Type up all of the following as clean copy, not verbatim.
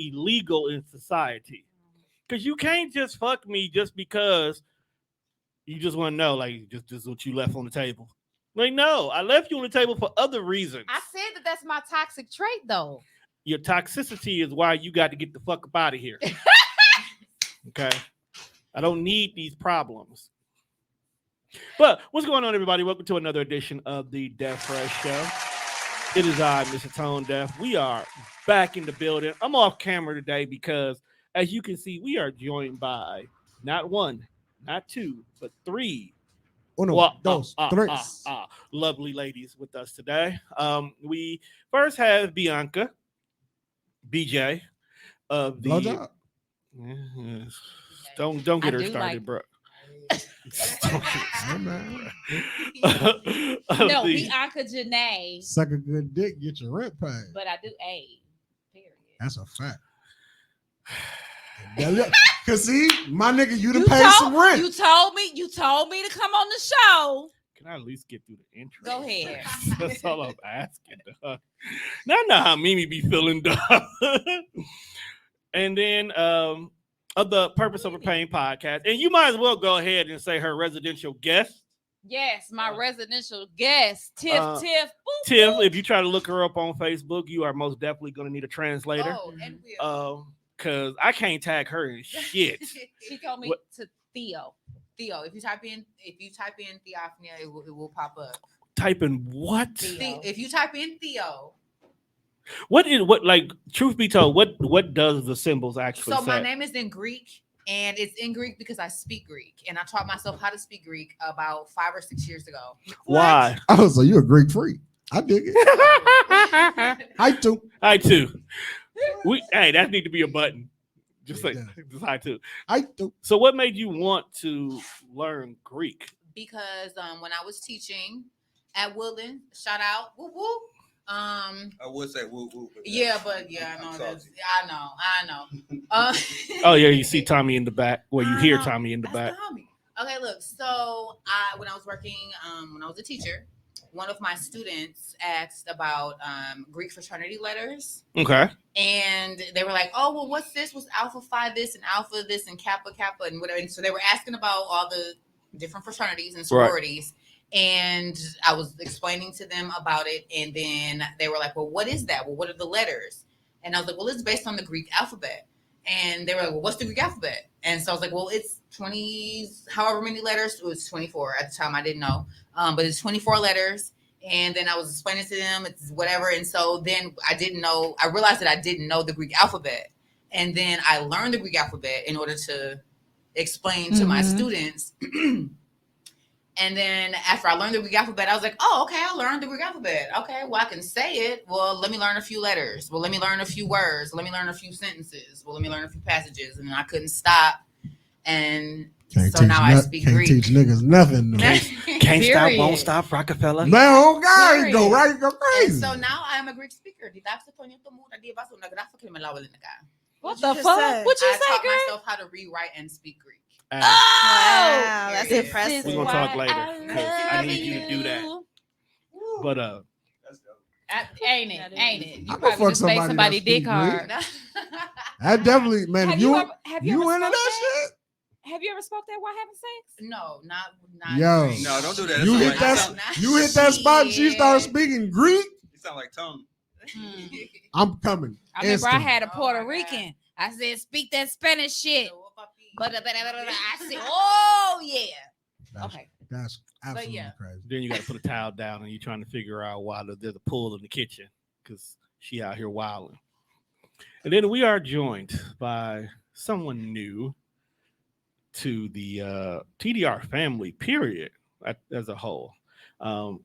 illegal in society. Because you can't just fuck me just because you just want to know, like, just what you left on the table. Like, no, I left you on the table for other reasons. I said that that's my toxic trait, though. Your toxicity is why you got to get the fuck up out of here. Okay? I don't need these problems. But what's going on, everybody? Welcome to another edition of the Deaf Fresh Show. It is I, Mr. Tone Deaf. We are back in the building. I'm off camera today because, as you can see, we are joined by not one, not two, but three. Lovely ladies with us today. We first have Bianca, BJ, of the. Yes. Don't get her started, bro. No, Bianca Janae. Suck a good dick, get your rent paid. But I do A. Period. That's a fact. Cause see, my nigga, you to pay some rent. You told me to come on the show. Can I at least get through the intro? Go ahead. That's all I'm asking. Now I know how Mimi be feeling, dog. And then of the Purpose Over Pain podcast. And you might as well go ahead and say her residential guest. Yes, my residential guest, Tiff. Boop, Tiff, boop. if you try to look her up on Facebook, you are most definitely going to need a translator. Oh, and will. Because I can't tag her in shit. She told me to Theo. Theo. If you type in Theophania, it will pop up. Type in what? If you type in Theo. What truth be told, what does the symbols actually say? So my name is in Greek, and it's in Greek because I speak Greek, and I taught myself how to speak Greek about 5 or 6 years ago. Why? Oh, so you a Greek freak. I dig it. I too. Hey, that need to be a button. Just hi too. I do. So what made you want to learn Greek? Because when I was teaching at Woodland, shout out, woo woo. I would say woo woo. Yeah, but yeah, I know. Oh yeah, you see Tommy in the back. Well, you hear Tommy in the back. Tommy. Okay, look. So when I was working, when I was a teacher, one of my students asked about Greek fraternity letters. Okay. And they were like, "Oh, well, what's this? What's Alpha Phi this and Alpha this and Kappa Kappa and whatever?" And so they were asking about all the different fraternities and sororities. Right. And I was explaining to them about it. And then they were like, well, what is that? Well, what are the letters? And I was like, well, it's based on the Greek alphabet. And they were like, well, what's the Greek alphabet? And so I was like, well, it's 20, however many letters. It was 24 at the time. I didn't know. But it's 24 letters. And then I was explaining to them, it's whatever. And so then I realized that I didn't know the Greek alphabet. And then I learned the Greek alphabet in order to explain to my students. And then after I learned the Greek alphabet, I was like, oh, okay, I learned the Greek alphabet. Okay, well, I can say it. Well, let me learn a few letters. Well, let me learn a few words. Let me learn a few sentences. Well, let me learn a few passages. And I couldn't stop. And so now I speak Greek. Can't teach niggas nothing. Can't stop, won't stop, Rockefeller. Man, oh God, go right, go crazy. And so now I am a Greek speaker. What the fuck? What you I say, taught girl? myself how to rewrite and speak Greek. Wow, that's Period. impressive. We're gonna talk later. I need you to do that. But Ain't it? You I'ma probably fuck just made somebody somebody that dick speak hard. I definitely, man. Have If you you into that shit? Have you ever spoke that while having sex? No, not. Yo. Greek. No, don't do that. You hit that spot and she started Shit. speaking Greek. You sound like Tony. I'm coming. I remember I Instant. had a Oh Puerto my Rican. I said, speak that Spanish shit. But But I said, oh yeah. That's- Okay. That's absolutely yeah. crazy. then you got to put a towel down and you're trying to figure out why there's a pool in the kitchen because she out here wilding. And then we are joined by someone new to the TDR family, period, as a whole.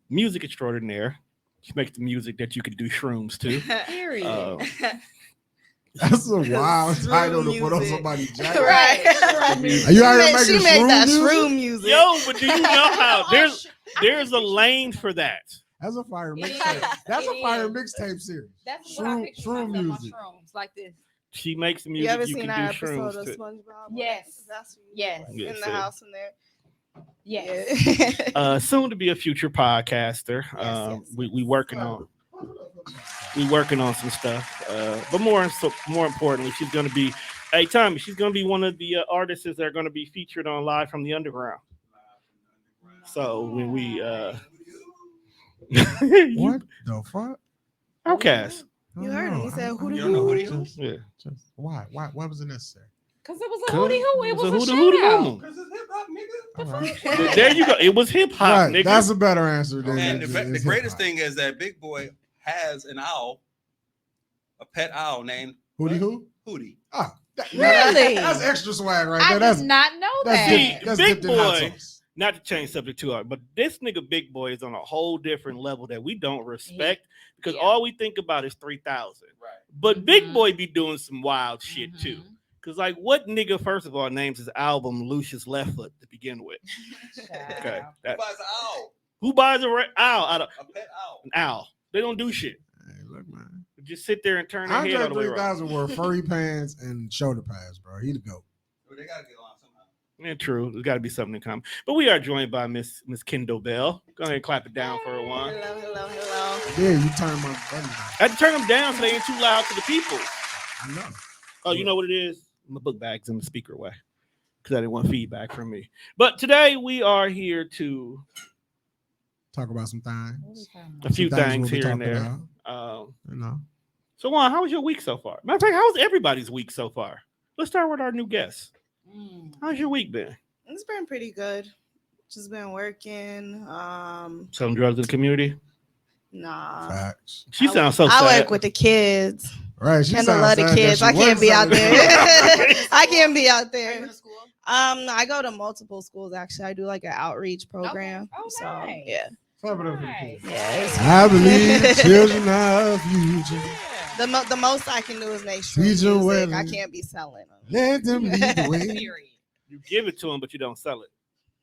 Music extraordinaire. She makes the music that you could do shrooms to. Period. That's a wild Shroom title to put on music. somebody's jacket. Right. Are you out here She making made that music? shroom music. Yo, but do you know how there's a lane for that? That's a fire It mixtape. is. That's a It fire is. mixtape series. That's what I Shroom- picture shroom myself on music. shrooms like this. She makes the You music ever you seen can that do episode shrooms of to. SpongeBob? Yes. That's what you Yes. like, Yeah, in the so- house in there. Yes. Yeah. Soon to be a future podcaster. Yes. We working on. We working on some stuff, but more importantly, she's gonna be. Hey, Tommy, she's gonna be one of the artists that are gonna be featured on Live from the Underground. So when we What the fuck? Outcast. You heard him. He said, "Who do You don't know who you?" he is? Yeah. Just why? Why was it necessary? Because it was a hootie hoo. It was a hootie shout hootie out. hoo. Cause it's hip hop, nigga. All right. There you go. It was hip hop, Right, nigga. that's a better answer than And it's the hip greatest hop. thing is that Big Boy has an owl, a pet owl named Hootie who? Hootie. Oh, Really? That's extra swag right I there. did That's not know that's that. See, dip, that's Big dipped in hot Boy- sauce. Not to change subject too hard, but this nigga Big Boy is on a whole different level that we don't respect because Yeah. all we think about is 3,000. Right. But Big Mhm. Boy be doing some wild shit too. Mhm. Cause like what nigga first of all names his album Lucius Left Foot to begin with? Okay, that- Buys an owl, who buys owl out of a pet owl. an owl? They don't do shit. Hey, look, man. Just sit there and turn their head all Andre the way around. 3000 wore furry pants and shoulder pads, bro. He the goat. Well, they gotta get on somehow. Yeah, true. There's got to be something in common. But we are joined by Miss Kendall Bell. Go ahead and clap it down for her one. Hello. Yeah, you turn my button down. I had to turn them down so they ain't too loud to the people. I know. Oh, you know what it is? My book bag's in the speaker away because I didn't want feedback from me. But today we are here to Talk about some things. a few Some things we'll be here and talking there. about, you know. So Juan, how was your week so far? Matter of fact, how was everybody's week so far? Let's start with our new guest. How's your week been? It's been pretty good. Just been working. Selling drugs in the community? Nah. Facts. She sounds so I sad. work with the kids. Right. She Kendall sounds love the sad that kids. she I can't works be out out there. I can't be out Are you there. going to school? I go to multiple schools actually. I do like an outreach program. Oh, so nice. yeah. Clap it up for the Nice. kids. Yeah. I believe children are future. The most I can do is make sure Feature music. wedding. I can't be selling them. Let them lead the way. Period. You give it to them, but you don't sell it.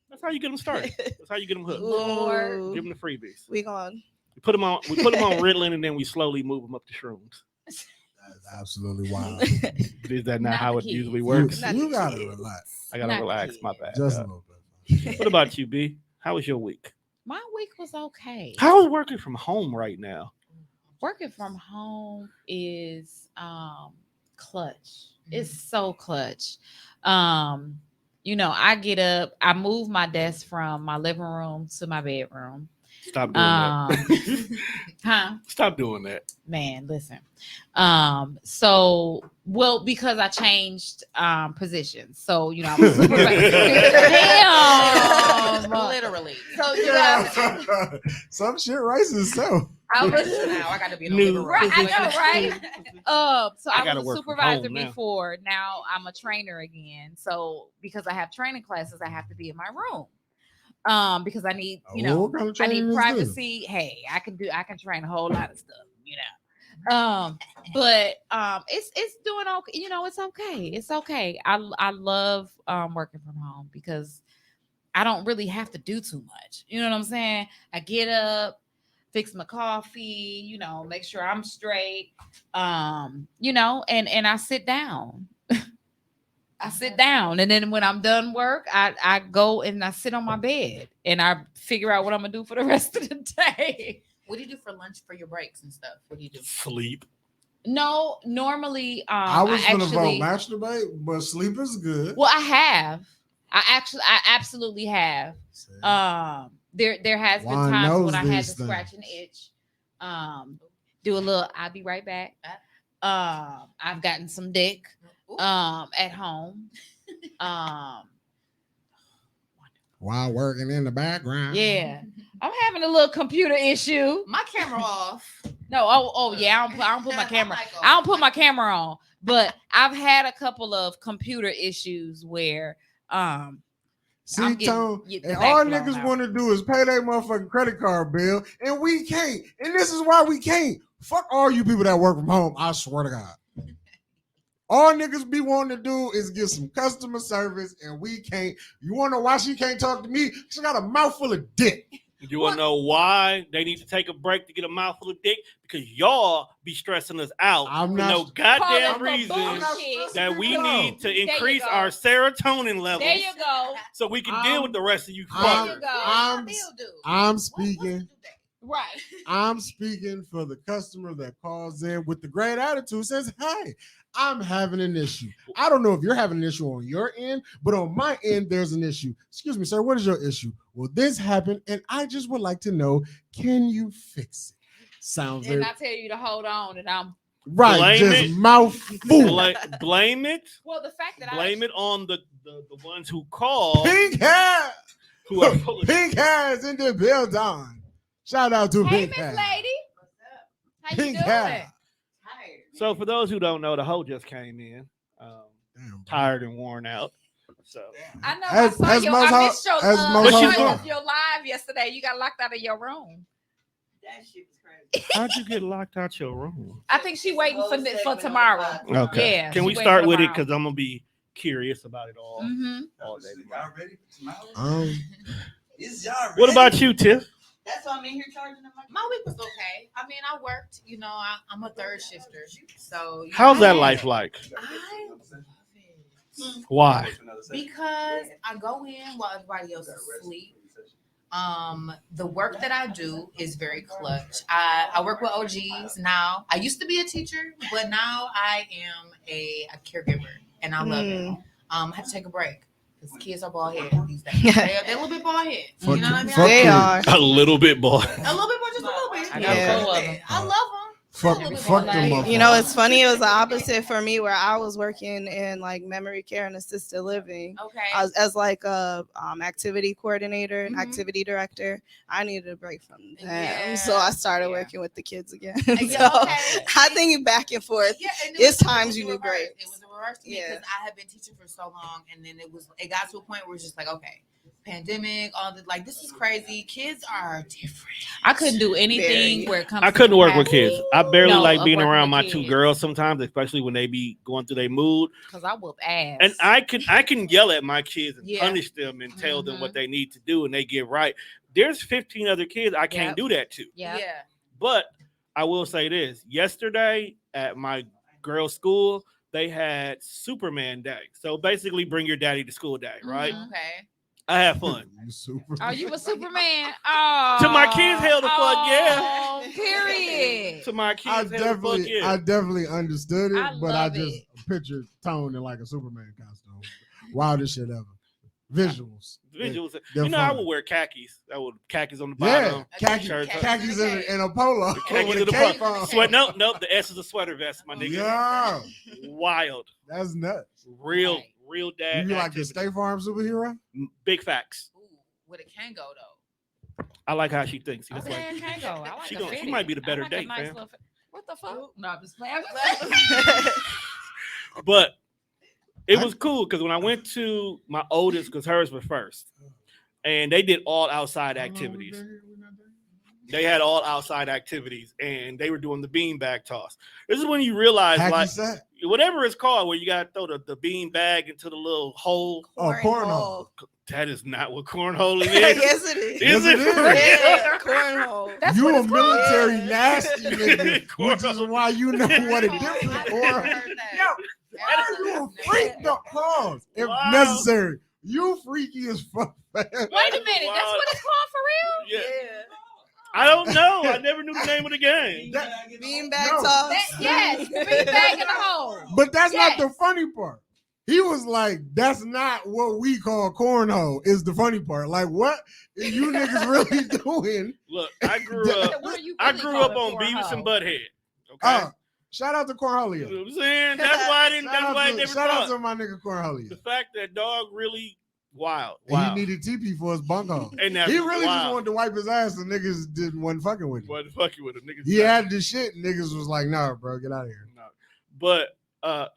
That's how you get them started. That's how you get them hooked. Ooh. Give them the freebies. We going. We put them on Ritalin, and then we slowly move them up to shrooms. That's absolutely wild. Is that not Not how the it kids. usually You, works? Not you the gotta kids. relax. I gotta Not the relax. My kids. bad. Just a Yeah. little bit. What about you, B? How was your week? My week was okay. How is working from home right now? Working from home is clutch. It's so clutch. I get up, I move my desk from my living room to my bedroom. Stop doing that. Huh? Stop doing that. Man, listen. Because I changed positions. So, I was Damn. Literally. So, Some shit racist, so. I was Now I got to be in the New. living room. Right, I know, right? So I I gotta was a work from supervisor home now. before. Now I'm a trainer again. So because I have training classes, I have to be in my room. Because I need, What kind of I training need is this? privacy. Hey, I can train a whole lot of stuff, But it's doing okay. It's okay. It's okay. I love working from home because I don't really have to do too much. You know what I'm saying? I get up, fix my coffee, make sure I'm straight. And I sit down. I sit down, and then when I'm done work, I go and I sit on my bed and I figure out what I'm gonna do for the rest of the day. What do you do for lunch for your breaks and stuff? What do you do? Sleep. No, normally I was gonna actually, vote masturbate, but sleep is good. well, I absolutely have. There has been Juan times knows when I had to these scratch an itch. Do a little. I'll be right back. I've gotten some dick. Ooh. At home. While working in the background. Yeah. I'm having a little computer issue. My camera off. No, yeah, I don't put my camera. Mic off. I don't put my camera on, but I've had a couple of computer issues where See, I'm getting- Tone, getting and the all back blown niggas out. want to do is pay their motherfucking credit card bill, and we can't. And this is why we can't. Fuck all you people that work from home. I swear to God. All niggas be wanting to do is get some customer service, and we can't. You want to know why she can't talk to me? She got a mouthful of dick. You want to know why they need to take a break to get a mouthful of dick? Because y'all be stressing us out I'm for not- no goddamn Calling for reason bullshit. that we No. need to you increase go. our serotonin levels There you go. so we can deal with the rest of you I'm- There you fuckers. go. I'm- Still do. I'm What speaking. you do? Right. I'm speaking for the customer that calls in with the great attitude, says, hey, I'm having an issue. I don't know if you're having an issue on your end, but on my end, there's an issue. Excuse me, sir, what is your issue? Well, this happened, and I just would like to know, can you fix it? Sounds And very I tell you to hold on, and I'm right, Blame just it. mouth full. Blame it. well. The fact that Blame it on the ones who call. Pink hair, Who are full of pink hair is in the building. Shout out to Hey, Pink Miss hair. Lady, how you Pink doing? hair. So for those who don't know, the hoe just came in, Damn. tired and worn out. So I know. As- I as saw most I missed your, as most But she's your, going- your live yesterday. You got locked out of your room. That shit was crazy. how'd you get locked out your room? I think she waiting for tomorrow. Okay. Yeah, Can she we waiting start for with it tomorrow. because I'm gonna be curious about it all. Mm-hmm. all day tomorrow. Y'all ready for tomorrow? Is y'all ready? What about you, Tiff? That's why I'm in here charging them. My week was okay. I mean, I worked. You know, I'm a third shifter, so you How's know, that life like? I love it Why? because I go in while everybody else is asleep. The work that I do is very clutch. I work with OGs now. I used to be a teacher, but now I am a caregiver, and I love it. I had to take a break because kids are bald headed these days. They're a little bit bald headed. You know what I mean? Fuck They you. are. A little bit, boy. A little bit more, just a little bit. I got Yeah. 4 of them. I love them. Fuck, A little bit fuck more them like- up. You know, it's funny. It was the opposite for me, where I was working in like memory care and assisted living. Okay. As like a activity coordinator and Mhm. activity director. I needed a break from them, Yeah, so I started yeah. working with the kids again. Yeah, so okay. I think back and forth. Yeah, and It's was- times was you the need reverse. breaks. It was the reverse to me Yeah. because I had been teaching for so long, and then it got to a point where it's just like, okay, pandemic, all the like, this is crazy. Kids are different. I couldn't do anything Very. where it comes. I to couldn't work with capacity, kids. I barely No, like of being working around with my 2 kids. girls sometimes, especially when they be going through their mood. because I whoop ass. And I can yell at my kids and Yeah. punish them and tell them Mhm. what they need to do, and they get right. There's 15 other kids I can't Yep. do that to. yeah. But I will say this: yesterday at my girls' school, they had Superman Day. So basically, bring your daddy to school day, right? Mhm. Okay. I had fun. You super. Oh, you a Superman? Oh, To my kids, hell the fuck yeah. Oh, period. To my I kids, hell the fuck definitely, yeah. I definitely understood it, I but I love just it. pictured Tone in like a Superman costume. Wildest shit ever. Visuals. Visuals. They're You know, I fun. would wear khakis. I would khakis on the Yeah, bottom. khaki, Shirt. khakis in a polo. Khakis with in a the cape front. on. Sweat. Nope. The S is a sweater vest, my nigga. Yeah, Wild. that's nuts. Real Right. dad. You be like the activity. State Farm superhero? Big facts. Ooh, where it can go though. I like how she thinks. That's Okay, like, can't go. I like she a gonna- she fitted. might be the I better like a date, nice fam. little fit- What the fuck? No, I'm just playing. but it was cool because when I went to my oldest, because hers was first, and they did all outside activities. They had all outside activities, and they were doing the beanbag toss. This is when you realize, Hacky like, sack? whatever it's called, where you got to throw the bean bag into the little hole. Oh, cornhole. That is not what cornhole is. Yes, it is. Is it Yes, for it real? is. Yeah, cornhole. That's You what a it's called. military nasty nigga, which is why you know what it Oh, different I've for. never heard that. Yo, you a freak, the pause if Wow. necessary. You freaky as fuck, man. Wait a minute. That's Wow. what it's called for real? Yeah. Yeah. I don't know. I never knew the name of the game. Beanbag No. toss. Yes, the beanbag in the hole. But that's Yes. not the funny part. He was like, that's not what we call cornhole, is the funny part. Like, what are you niggas really doing? Look, I grew up. What are you I really grew up on calling Beavis and cornhole? Butthead. Okay, Shout out to you Cornholio. know what I'm saying? That's why I didn't. That's why I never Shout out thought. to my nigga Cornholio. The fact that dog really wild. And Wow. he needed TP for his bungo. And that's He really just wild. wanted to wipe his ass and niggas wasn't fucking with him. What the fuck you with a nigga? He had the shit and niggas was like, nah, bro, get out of here. No. But I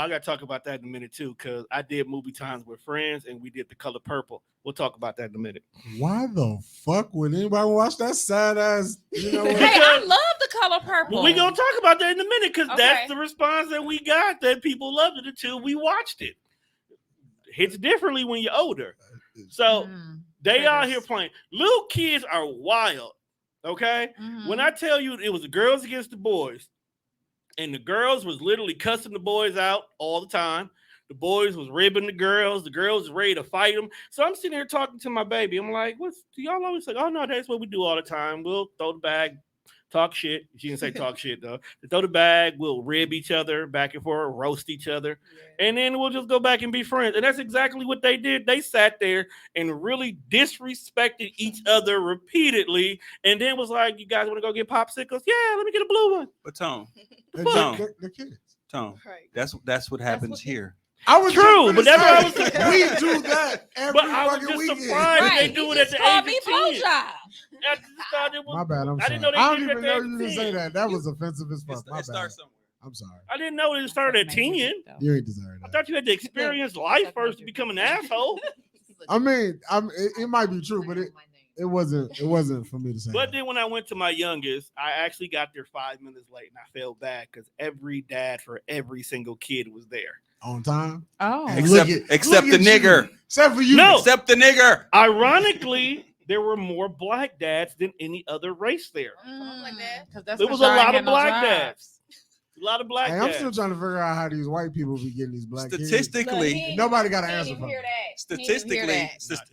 gotta talk about that in a minute too, because I did movie times with friends and we did The Color Purple. We'll talk about that in a minute. Why the fuck would anybody watch that sad ass, you know what? Hey, I love the color purple. But we gonna talk about that in a minute because Okay. that's the response that we got, that people loved it until we watched it. Hits differently when you're older. So Mm, they out here triggers. playing. Little kids are wild. Okay. mhm. When I tell you it was the girls against the boys, and the girls was literally cussing the boys out all the time. The boys was ribbing the girls was ready to fight them. So I'm sitting here talking to my baby. I'm like, do y'all always say, oh no, that's what we do all the time. We'll throw the bag, talk shit. She didn't say talk shit though. They throw the bag, we'll rib each other back and forth, roast each other, and then we'll just go back and be friends. And that's exactly what they did. They sat there and really disrespected each other repeatedly, and then was like, "You guys want to go get popsicles? Yeah, let me get a blue one." But Tone, The kids. Tone, Right. that's what happens what- here. I was True, just but gonna that's what I say, was- we do that every But I was fucking just weekend. surprised that they Right. do He it at just the called age me of 10. blowjob. I just thought it was. My bad. I'm I sorry. didn't know they I don't did even it know at you didn't say 10. that. That was offensive as fuck. My It bad. starts somewhere. I'm sorry. I didn't know it started at 10. You ain't deserve I that. thought you had to experience life first to become an asshole. I mean, it might be true, but it wasn't for me to say. But that. then when I went to my youngest, I actually got there 5 minutes late, and I felt bad because every dad for every single kid was there. On time. Oh, Hey, Except- look except look the at you. nigger. Except for you. No. Except the nigger. Ironically, there were more black dads than any other race there. like that. because that's There for was sure a I lot ain't of had no black jobs. dads. A lot of black Hey, I'm dads. still trying to figure out how these white people be getting these black kids. Statistically, Nobody got an answer for hear it. that. statistically,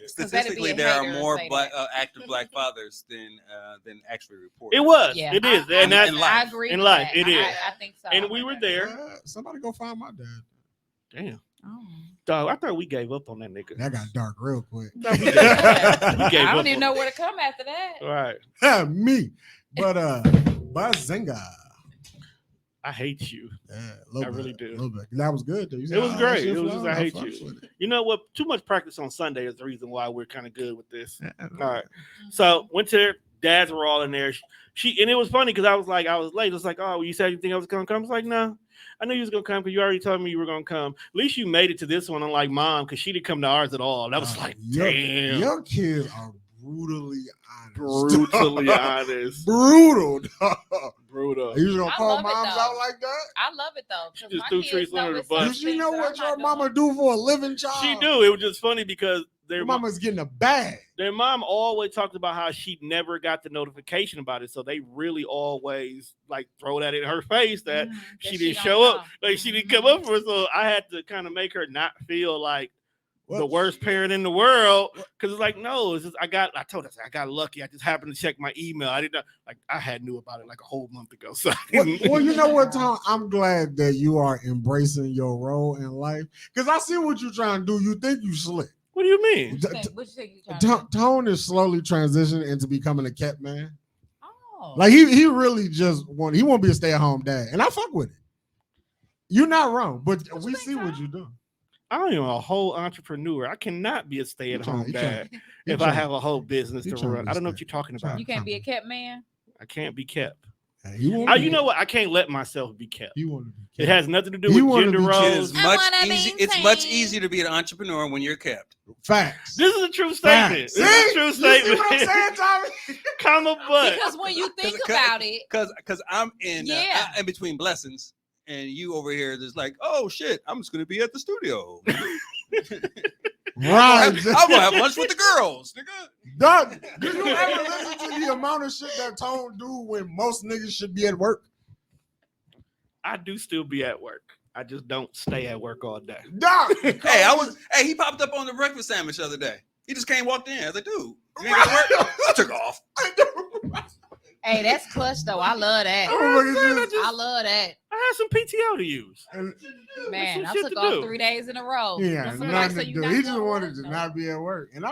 Statistically, there are hater more say black, that. active black fathers than actually reported. It was. Yeah, It is. I- And that's in I life. agree. In with life, that. it is. I think so. and we were there. Somebody go find my dad. Damn. Oh. Dog, I thought we gave up on that nigga. That got dark real quick. We gave up I on don't even it. know where to come after that. Right. Me. But Bazinga. I hate you. Yeah, a little I bit, really do. A little bit. That was good though. You said, It was "Oh, great. that shit It was just, flowed." I hate fucks you. with it. You know what? Too much practice on Sunday is the reason why we're kind of good with this. Yeah. All right. So went to their dads were all in there. She and it was funny because I was late. It was like, oh, you said you think I was gonna come? I was like, no, I knew you was gonna come because you already told me you were gonna come. At least you made it to this one, unlike mom, because she didn't come to ours at all. That was like, damn, Your kids are brutally honest. brutally honest, Brutal. dog. brutal. Are you just gonna I call love it, moms though. out like that? I love it though. 'cause She just my threw kids trees know under the it's bus. some Did you things know that what I'm your not mama doing. do for a living child? She do. It was just funny because Your mama's getting a bag. their mom always talked about how she never got the notification about it, so they really always like throw that in her face that Mhm, she that didn't don't show up, know. like she didn't come Mhm. up for it. So I had to kind of make her not feel like the What? worst parent in the world, because it's like, no, it's just I told her I got lucky. I just happened to check my email. I didn't like I had knew about it like a whole month ago. So I didn't- Well, you know what, Tom? I'm glad that you are embracing your role in life because I see what you're trying to do. You think you slick. what do you mean? T- What you think you trying to do? Tone is slowly transitioning into becoming a cat man. Oh. Like he really just want he won't be a stay-at-home dad. And I fuck with it. You're not wrong, but What you we think, see what Tom? you're doing. I am a whole entrepreneur. I cannot be a stay-at-home You dad you if I trying- have a whole business you to trying run. to I don't know stay- what you're talking trying- about. You can't be a kept man. I can't be kept. You want You know what? I can't let myself be kept. You want to be It kept. has nothing to do You with wanna gender be It kept. roles. is I much wanna easy. It's much maintain. easier to be an entrepreneur when you're kept. Facts. This is a true statement. Facts. This is a true You see what I'm statement. saying, Tommy? Comma but. Because when you think 'Cause- about it, Because I'm in Yeah. in between blessings, and you over here just like, oh shit, I'm just gonna be at the studio. Right. I'm gonna have lunch with the girls, nigga. Doug, do you ever listen to the amount of shit that Tone do when most niggas should be at work? I do still be at work. I just don't stay at work all day. Doug, Hey, he popped up on the breakfast sandwich the other day. He just came walked in. I was like, dude, you ain't got to work? I took off. hey, that's clutch though. I love that. I love that. I had some PTO to use. Man, I some shit took to off do. 3 days in a row. Yeah, That's what I nothing say, to you do. not He just going wanted to work, not be at work. And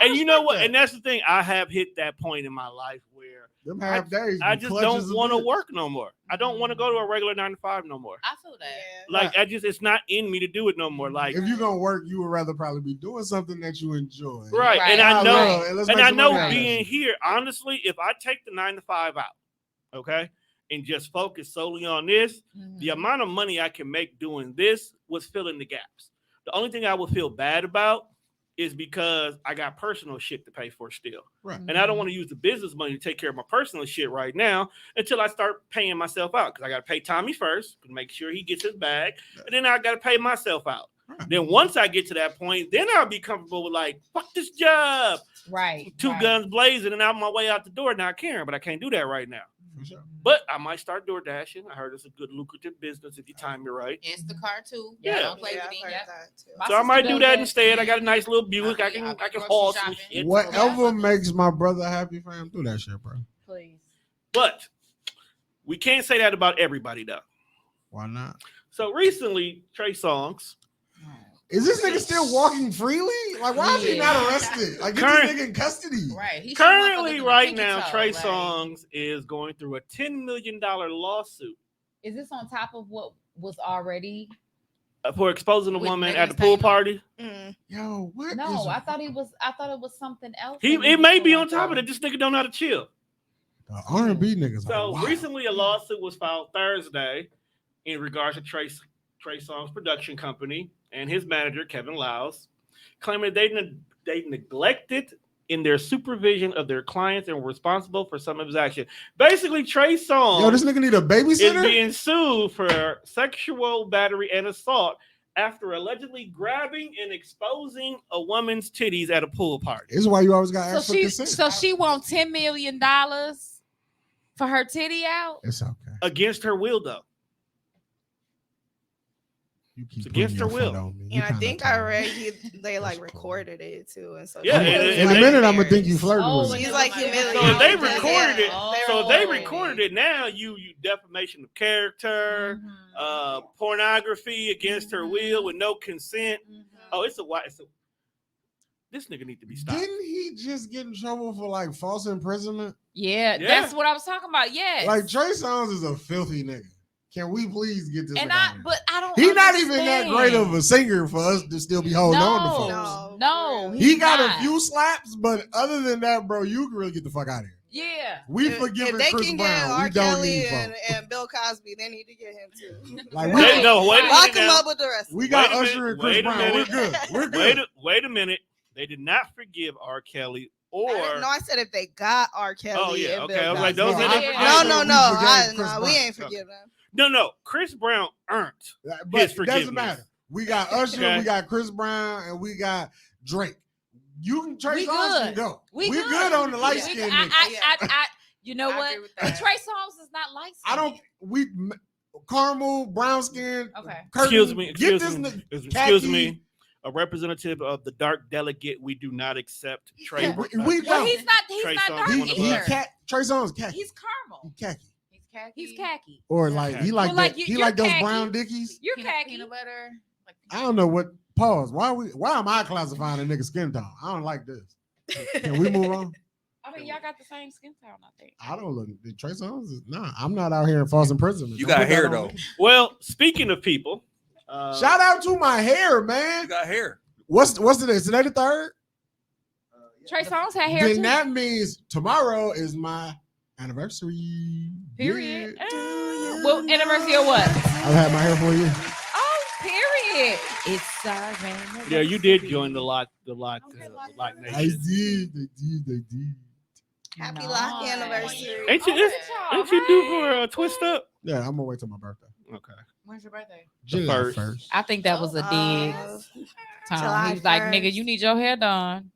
And you know respect what? that. And that's the thing. I have hit that point in my life where Them half days. I be just clutches don't of want to bitch. work no more. I don't want to go to a regular 9 to 5 no more. I feel that. Like it's not in me to do it no more. Like If you're gonna work, you would rather probably be doing something that you enjoy. right. Right. And I know love it. Let's and make I some know money out of being this. here, honestly, if I take the 9 to 5 out, okay, and just focus solely on this, Mhm. the amount of money I can make doing this was filling the gaps. The only thing I would feel bad about is because I got personal shit to pay for still. Right. And I don't want to use the business money to take care of my personal shit right now until I start paying myself out. Because I got to pay Tommy first to make sure he gets his bag. And then I got to pay myself out. Right. Then once I get to that point, then I'll be comfortable with like, fuck this job. Right. Two right. guns blazing and I'm on my way out the door not caring. But I can't do that right now. For sure. But I might start door dashing. I heard it's a good lucrative business if you time it right. Instacart too. Yeah. Don't play Yeah, with I've it. heard Yep. that too. My So I sister might do does that that. instead. I got a nice little Buick. I'll I be can grocery haul some shopping. shit. Whatever Yeah. makes my brother happy, fam, do that shit, bro. Please. But we can't say that about everybody though. Why not? So recently, Trey Songz. Is this nigga still walking freely? Like, why is he not arrested? Like, get Current- this nigga in custody. Right. He should Currently, motherfuckers with right pinky now, toe, Trey like- Songz is going through a $10 million lawsuit Is this on top of what was already? for exposing a With woman Megan at the pool Thee party. Mm. Yo, what? No, is- I thought it was something else. He that it was may be going on top of through. it. This nigga don't know how to chill. The R&B niggas. So are wild. recently, a lawsuit was filed Thursday in regards to Trey Songz production company and his manager Kevin Liles, claiming they neglected in their supervision of their clients and were responsible for some of his action. Basically, Trey Songz Yo, this nigga need a is babysitter? being sued for sexual battery and assault after allegedly grabbing and exposing a woman's titties at a pool party. This is why you always got to So ask for she consent. so she wants $10 million for her titty out. It's okay. Against her will, though. You keep It's against putting her your foot will. on me. You And I kinda think I tired. read they like That's cool. recorded it too, and so Yeah, I'm- and in a they- minute, I'm gonna think you flirting Oh, with and me. She's like humiliated. So if they Yeah. recorded it, Yeah. so if they Oh. recorded it now, you defamation of character, Mhm. pornography against her will with no consent. Mhm. Oh, it's a this nigga need to be stopped. Didn't he just get in trouble for like false imprisonment? Yeah, Yeah. that's what I was talking about. Yes. Like Trey Songz is a filthy nigga. Can we please get this? and nigga out of here? but I don't. He not even that great of understand. a singer for us to still be holding on to folks. No. No, He he's got not. a few slaps, but other than that, bro, you can really get the fuck out of here. Yeah. We If forgiving they Chris can get Brown. R. We don't Kelly need and, folks. and Bill Cosby, they need to get him too. Like, Wait, no, wait a Lock minute him now. up with the rest. We got Wait a Usher minute, and Chris wait a Brown. We're minute. good. We're good. Wait a minute. They did not forgive R. Kelly or No, I said if they got R. Kelly. Oh, yeah, and okay, Bill I was like, Cosby. those are I- the- I No, said no, we no. forgave Chris We Brown. ain't forgive them. no. Chris Brown earned. But his it forgiveness. doesn't matter. We got Usher, Okay. we got Chris Brown, and we got Drake. You can Trey We Songz can good. go. We We're good. good on the light We- skin. you know I what? agree with But that. Trey Songz is not light I don't. We caramel, brown skin. Okay. Excuse me. Get Excuse this me. nigga. Excuse khaki. me. A representative of the dark delegate. We do not accept Trey. We Well, don't. he's not. He's Trey not Songz dark is He, one of he us. either. Trey Songz khaki. He's caramel. He khaki. He's khaki. He's khaki. Or like he like Well, that. like He you're like those khaki. brown dickies. You're Peanut, khaki. peanut butter. Like I don't know what. Pause. Why am I classifying a nigga skin tone? I don't like this. Can we move on? I mean, y'all got the same skin tone, I think. I don't look. Trey Songz is nah. I'm not out here in false imprisonment. You Don't got put that hair on though. me. Well, speaking of people, Shout out to my hair, You man. got hair. What's today? Today the 3rd. Trey Songz had hair Then too. that means tomorrow is my anniversary. Period. Yeah. Well, anniversary of what? I've had my hair for a year. Oh, period. It's our yeah, you did join the lot Okay, Lot Nation. I did. Happy lock anniversary. Ain't you? Ain't you due for a twist up? Yeah, I'm gonna wait till my birthday. Okay. When's your birthday? July first. 1st. I think that was a dig. Tom. July He was like, 1st. nigga, you need your hair done.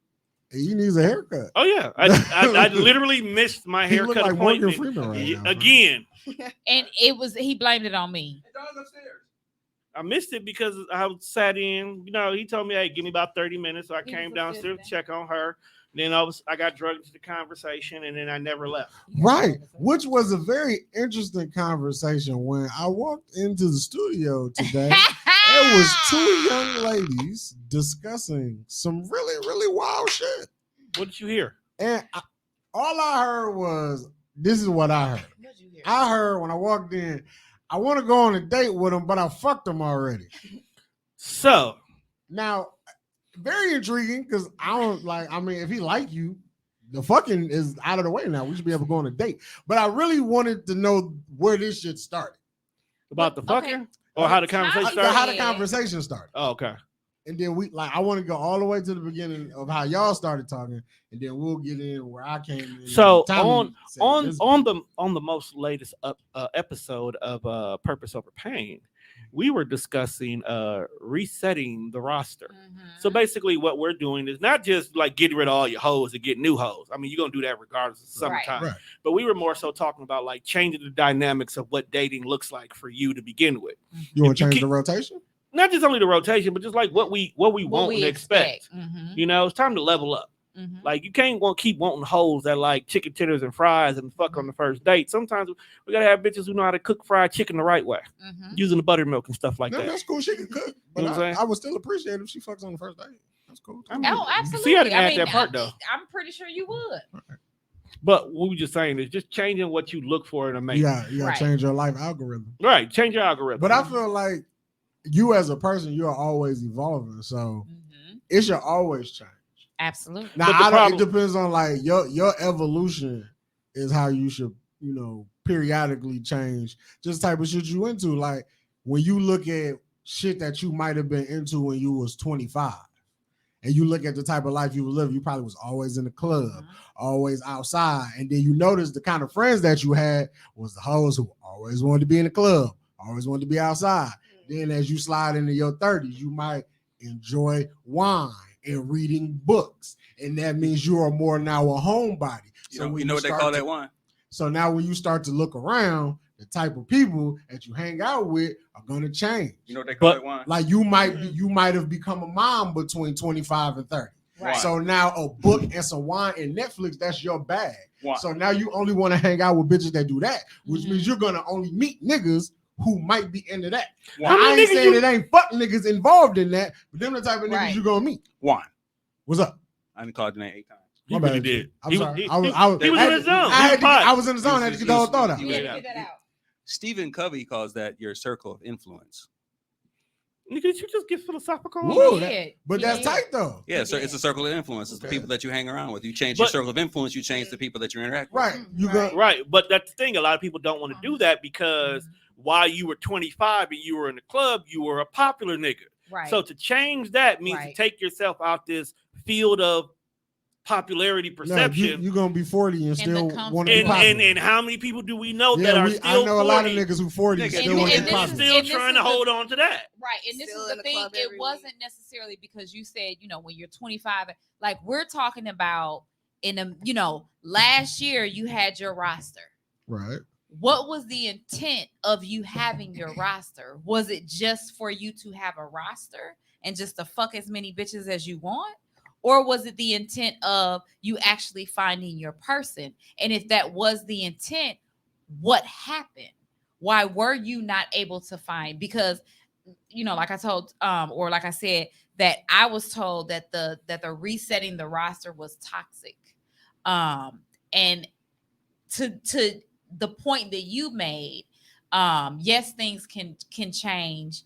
He needs a haircut. Oh yeah, I literally missed my He look haircut like Morgan appointment Freeman right now, bro. again. And he blamed it on me. Hey, Don's upstairs. I missed it because I sat in. You know, he told me, "Hey, give me about 30 minutes." So I He came was downstairs to assisting. check on her. Then I got drugged into the conversation, and then I never left. Right, which was a very interesting conversation. When I walked into the studio today, there was 2 young ladies discussing some really, really wild shit. What did you hear? And all I heard was, this is what I heard. What'd you hear? I heard when I walked in, I want to go on a date with him, but I fucked him already. So Now, very intriguing because I don't like, I mean, if he like you, the fucking is out of the way now. We should be able to go on a date. But I really wanted to know where this shit started. about the Okay. fucking or how the conversation How- started? How the conversation started. Oh, okay. and then I want to go all the way to the beginning of how y'all started talking, and then we'll get in where I came in. So Tommy said this- on the most latest episode of Purpose Over Pain, we were discussing resetting the roster. So basically, what we're doing is not just like getting rid of all your hoes and get new hoes. I mean, you're gonna do that regardless of summertime. Right. But we were more so talking about like changing the dynamics of what dating looks like for you to begin with. you want if to you change keep- the rotation? Not just only the rotation, but just like what we want and expect. You know, it's time to level up. Like you can't keep wanting hoes that like chicken tenders and fries and fuck on the first date. Sometimes we gotta have bitches who know how to cook fried chicken the right way, using the buttermilk and stuff like No, that. that's cool. She can cook, but You know what I'm saying? I would still appreciate if she fucks on the first date. That's cool. I mean, Oh, absolutely. See, I didn't add that part, though. I'm pretty sure you would. But what we were just saying is just changing what you look for in a mate. You got to Right. change your life algorithm. Right, change your algorithm. But I feel like you as a person, you are always evolving, so it should always change. Absolutely. Now, But the I don't, problem- it depends on like your evolution is how you should, periodically change just the type of shit you into. Like when you look at shit that you might have been into when you was 25 and you look at the type of life you were living, you probably was always in the club, always outside. And then you notice the kind of friends that you had was the hoes who always wanted to be in the club, always wanted to be outside. Then as you slide into your 30s, you might enjoy wine and reading books. And that means you are more now a homebody. You know, when you know what they start call to- that wine? So now when you start to look around, the type of people that you hang out with are gonna change. You know what they call But- that wine? Like you might have become a mom between 25 and 30. Right. So now a book and some wine and Netflix, that's your bag. Wine. So now you only want to hang out with bitches that do that, which means you're gonna only meet niggas who might be into that. Wine. Now, I many ain't niggas saying you- it ain't fuck niggas involved in that, but them the type of niggas Right. you gonna meet. Wine. What's up? I didn't call it the name 8 times. he My really bad. did. I'm He was- sorry. he- I was he was in his zone. I was in the zone. I had to get the whole thought out. You You made had it to get that out. Stephen Covey calls that your circle of influence. Nigga, did you just get philosophical? on Woo, that? Yeah. But that's tight though. Yeah, so it's a circle of influence. It's the Okay. people that you hang around with. You change your But- circle of influence, you change the people that you interact with. Right. You go Right, but that's the thing. A lot of people don't want to do that because while you were 25 and you were in the club, you were a popular nigga. Right. So to change that means Right. to take yourself out this field of popularity no, perception. you're gonna be 40 and the still comfort want to be and, popular. and how many people do we know Yeah, that are I still know a lot of 40 niggas who 40 Nigga, still and want to and be they're this is- popular. still and this trying is to the- hold on to that. Right. And this Still is in the the thing. club It every wasn't necessarily because you said, when you're 25, like we're talking about last year you had your roster. Right. What was the intent of you having your roster? Was it just for you to have a roster and just to fuck as many bitches as you want? Or was it the intent of you actually finding your person? And if that was the intent, what happened? Why were you not able to find? Because, like I told, or like I said, that I was told that the resetting the roster was toxic. And to the point that you made, yes, things can change,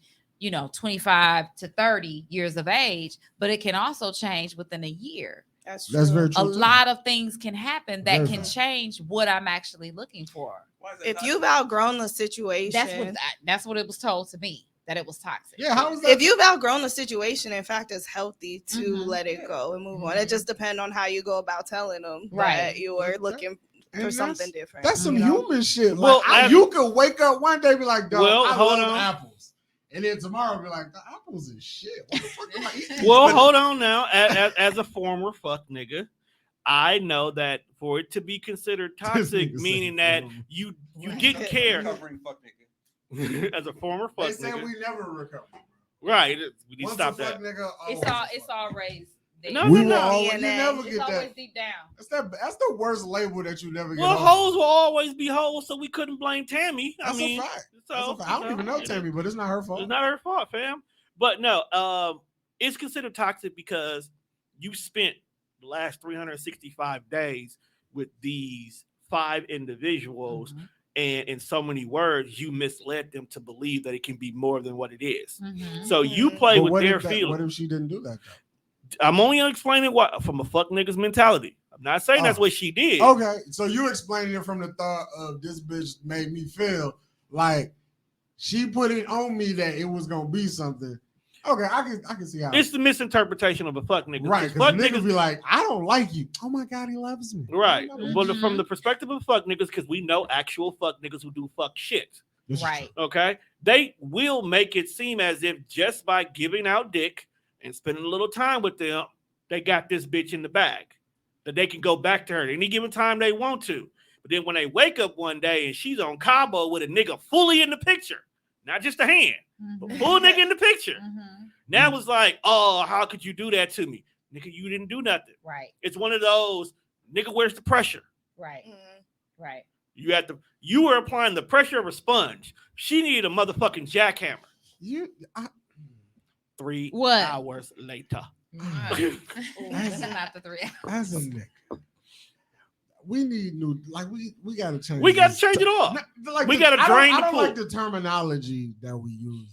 25 to 30 years of age, but it can also change within a year. That's very true. A lot of things can happen that Very can true. change what I'm actually looking for. Why is that If toxic? you've outgrown the situation, That's what it was told to me, that it was toxic. Yeah, how is that? if you've outgrown the situation, in fact, it's healthy to Mhm. let it go and move on. It just depends on how you go about telling them Right. that you are looking And for something different. That's some you know? human shit. Well, Like, you could wake up one day and be like, dog, Well, I hold love on. apples. And then tomorrow be like, the apples is shit. What the fuck am I eating? Well, But- hold on now. As a former fuck nigga, I know that for it to be considered toxic, nigga meaning said that former. you didn't care. Recovering fuck nigga. As a former They fuck said nigga, we never recover. We need to Once stop a fuck that. nigga, It's always a all fuck. raised. Deep. No, We no, will no. always, you DNA. never It's get always that. deep down. That's the worst label that you never get. Well, off. hoes will always be hoes, so we couldn't blame Tammy. That's I mean, a fact. so That's a fact. I don't even know it- Tammy, but it's not her fault. It's not her fault, fam. But no, it's considered toxic because you spent the last 365 days with these 5 individuals, Mhm. and in so many words, you misled them to believe that it can be more than what it is. Mhm. So you Mhm. play But with what their if that- feelings. What if she didn't do that though? I'm only explaining what from a fuck nigga's mentality. I'm not saying that's Oh. what she did. Okay, so you explaining it from the thought of this bitch made me feel like she put it on me that it was gonna be something, Okay, I can see how. It's the misinterpretation of a fuck nigga. Right, 'Cause because fuck niggas niggas, be like, I don't like you. Oh my god, he loves me. right. Mhm. But from the perspective of fuck niggas, because we know actual fuck niggas who do fuck shit. This is Right. Okay, they will make it seem as if just by giving out dick and spending a little time with them, they got this bitch in the bag that they can go back to her at any given time they want to. But then when they wake up one day and she's on Cabo with a nigga fully in the picture, not just a hand, but full nigga in the picture, now it's like, oh, how could you do that to me, nigga? You didn't do nothing. Right. It's one of those, nigga. Where's the pressure? Right. Right. You were applying the pressure of a sponge. She needed a motherfucking jackhammer. You, 3 What? hours later. Not the 3 hours. as a nigga, we need new. Like we gotta change. We got to this. change it all. Like We gotta I don't- drain I the don't pool. like the terminology that we use.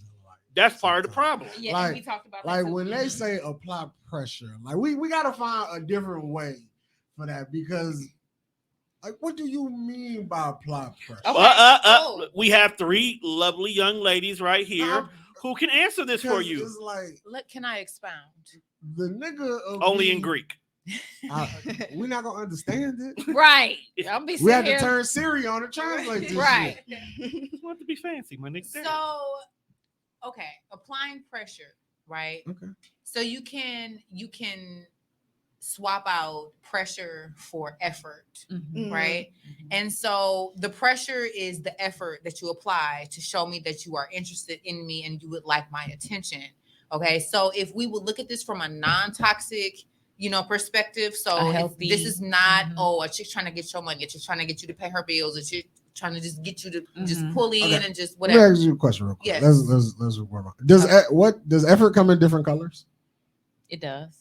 That's part of the problem. Yeah, Like- and we talked about that Like too. when they say apply pressure, like we gotta find a different way for that because, like, what do you mean by apply pressure? Okay. We have 3 lovely young ladies right here Nah, who can answer this for 'cause you. It's like Can I expound? the nigga of Only in me- Greek. We're not gonna understand it. Right. I'm be We had sitting to here. turn Siri on to translate this. Right. shit. You want to be fancy, my nigga. So, okay, applying pressure, right? Okay. So you can swap out pressure for effort, Mhm. right? And so the pressure is the effort that you apply to show me that you are interested in me and you would like my attention. Okay, so if we would look at this from a non-toxic, perspective, so A if healthy- this is not Mhm. a chick trying to get your money, a chick trying to get you to pay her bills, a chick trying to just get you to just Mhm. pull in Okay. and just Let me whatever. ask you a question real quick. Yes. Let's work on. Does effort come in different colors? It does.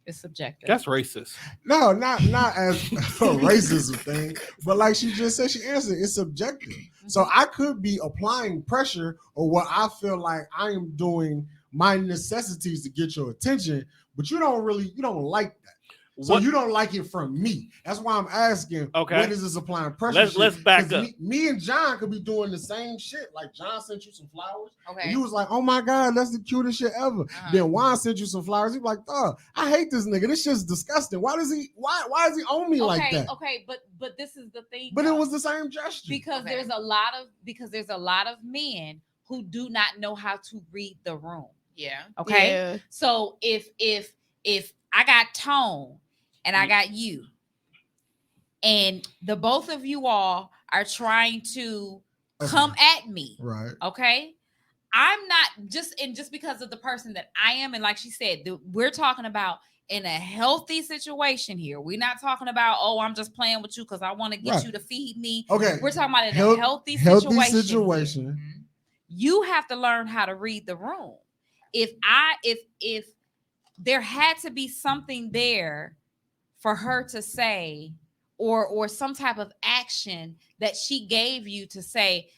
It's subjective. That's racist. No, not as a racism thing, but like she just said, she answered, it's subjective. So I could be applying pressure or what I feel like I am doing my necessities to get your attention, but you don't like that. So What- you don't like it from me. That's why I'm asking, Okay. when is this applying pressure? Let's shit? back 'Cause up. Me and John could be doing the same shit. Like John sent you some flowers. Okay. And you was like, oh my God, that's the cutest shit ever. Uh-huh. Then Juan sent you some flowers. He was like, I hate this nigga. This shit's disgusting. Why is he on me like that? Okay, but this is the thing. But it though. was the same gesture. because Okay. there's a lot of men who do not know how to read the room. Yeah. Okay. Yeah. So if I got Tone and I got you, and the both of you all are trying to Okay. come at me, Right. okay? I'm not just because of the person that I am, and like she said, we're talking about in a healthy situation here. We're not talking about, oh, I'm just playing with you because I want to get Right. you to feed me. Okay. We're talking about in Health- a healthy Healthy situation. situation. Mhm. You have to learn how to read the room. If there had to be something there for her to say, or some type of action that she gave you to say,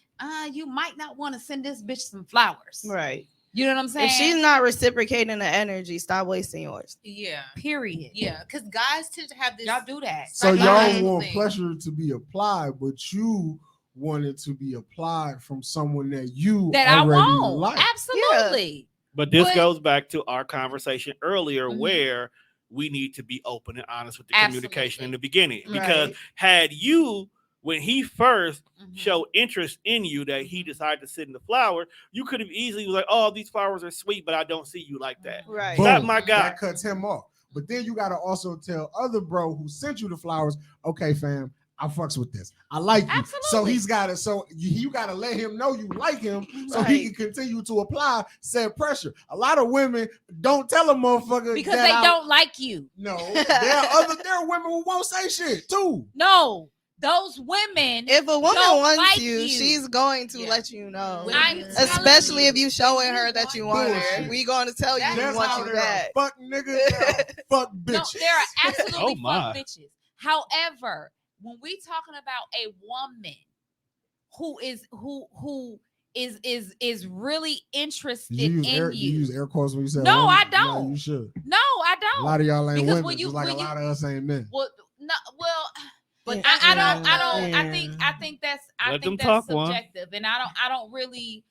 you might not want to send this bitch some flowers. Right. You know what I'm saying? If she's not reciprocating the energy, stop wasting yours. Yeah. Period. Yeah. Because guys tend to have this. Y'all do that. So y'all Psychological want thing. pressure to be applied, but you want it to be applied from someone that you That I already won't. like. Absolutely. But this But- goes back to our conversation earlier Mhm. where we need to be open and honest with the communication Absolutely. in the beginning. Because Right. had you, when he first Mhm. showed interest in you, that he decided to sit in the flower, you could have easily was like, oh, these flowers are sweet, but I don't see you like that. Right. Boom. Not my guy. That cuts him off. But then you gotta also tell other bro who sent you the flowers, okay, fam, I fucks with this. I like you. So Absolutely. he's gotta, you gotta let him know you like him so Right. he can continue to apply said pressure. A lot of women don't tell a motherfucker Because that they I- don't like you. No, there are women who won't say shit too. No, those women. If a woman don't wants like you, you. she's going to Yeah. let you know. I'm telling Especially you. if you showing her that you want her. Bullshit. We going to tell you we That's want how you they're back. fuck niggas, they're fuck No, bitches. there are absolutely Oh, my. fuck bitches. However, when we talking about a woman who is really interested You in use air quotes when you say No, woman? I don't. No, you should. No, I A don't. lot of y'all ain't Because women, when you- just like when a you- lot of us ain't men. Well, no, well, But I don't. Yeah. I think that's. I Let them think that's talk, Juan. subjective, and I don't really.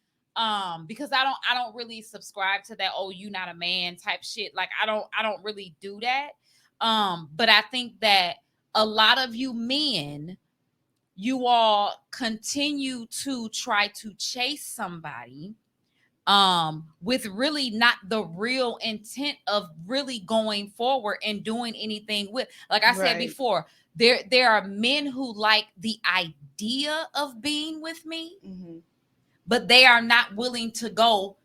Because I don't really subscribe to that, oh, you not a man type shit. Like I don't really do that. But I think that a lot of you men, you all continue to try to chase somebody with really not the real intent of really going forward and doing anything with. Like I said Right. before, there are men who like the idea of being with me, Mhm. but they are not willing to go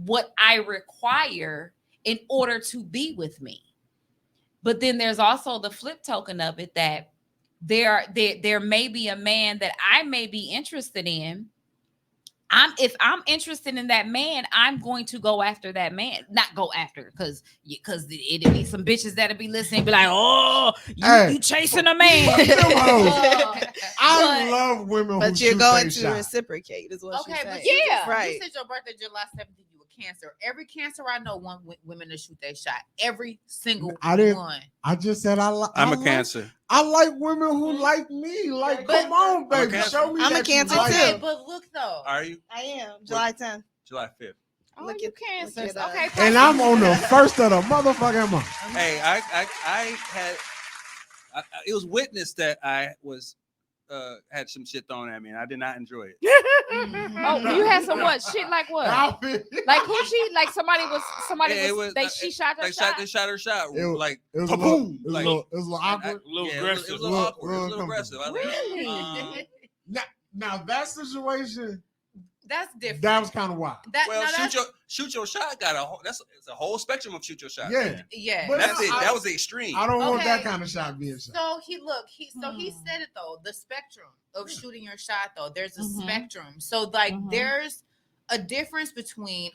what I require in order to be with me. But then there's also the flip token of it, that there may be a man that I may be interested in. If I'm interested in that man, I'm going to go after that man. Not go after, because it'll be some bitches that'll be listening, be like, oh, you chasing a man. Them hoes. But- I love women who But you're shoot going they to shot. reciprocate, is what Okay, she's but saying. you Yeah. just- Right. You said your birthday July 17th. You a Cancer. Every Cancer I know want women to shoot their shot. Every single I didn't- one. I just said I'm a Cancer. I like women who like me. Like, But- come on, I'm a baby, Cancer. show me I'm a that you Cancer like Okay, me. but look though. Are you? I am. July 10th. July 5th. Oh, Look you at- Cancers. look at, Okay. And I'm on the first of the motherfucking month. Hey, I had it was witnessed that I was had some shit thrown at me, and I did not enjoy it. Oh, you had some what? Shit like what? Like who she? Like somebody Yeah, it was. was- She shot her They shot. shot her shot. It was- Like It was a Kaboom! little, Like- it was a little and I- awkward. A little yeah, aggressive. It was a little awkward. It was a Little little aggressive. I Really? Now that situation, That's different. that was kind of wild. well, no, that's, shoot your shot got it's a whole spectrum of shoot your shot. Yeah. yeah. But That's it. I- That was the extreme. I don't want that Okay. kind of shot being shot. So he Hmm. said it though. The spectrum of shooting your shot though. There's a Mhm. spectrum. So like Mhm. there's a difference between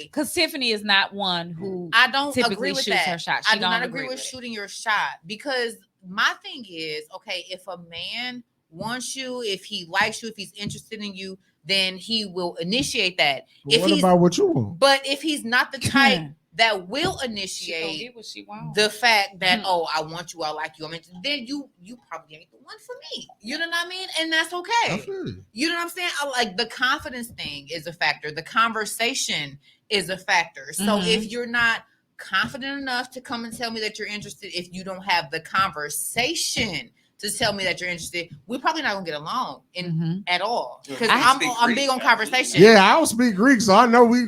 Because Tiffany is not one who I don't typically agree with shoots that. her shot. I She do don't not agree with with it. shooting your shot because my thing is okay. If a man wants you, if he likes you, if he's interested in you, then he will initiate that. But If what he's about what you want? but if he's not the type Hmm. that will She gonna initiate get what she wants. the fact that Hmm. oh I want you, I like you, I mean then you probably ain't the one for me. You know what I mean? And that's I okay. feel you. You know what I'm saying? I like the confidence thing is a factor. The conversation is a factor. So Mhm. if you're not confident enough to come and tell me that you're interested, if you don't have the conversation to tell me that you're interested, we're probably not gonna get along Mhm. at all. Because I I'm speak big Greek. on conversation. Yeah, I don't speak Greek, so I know we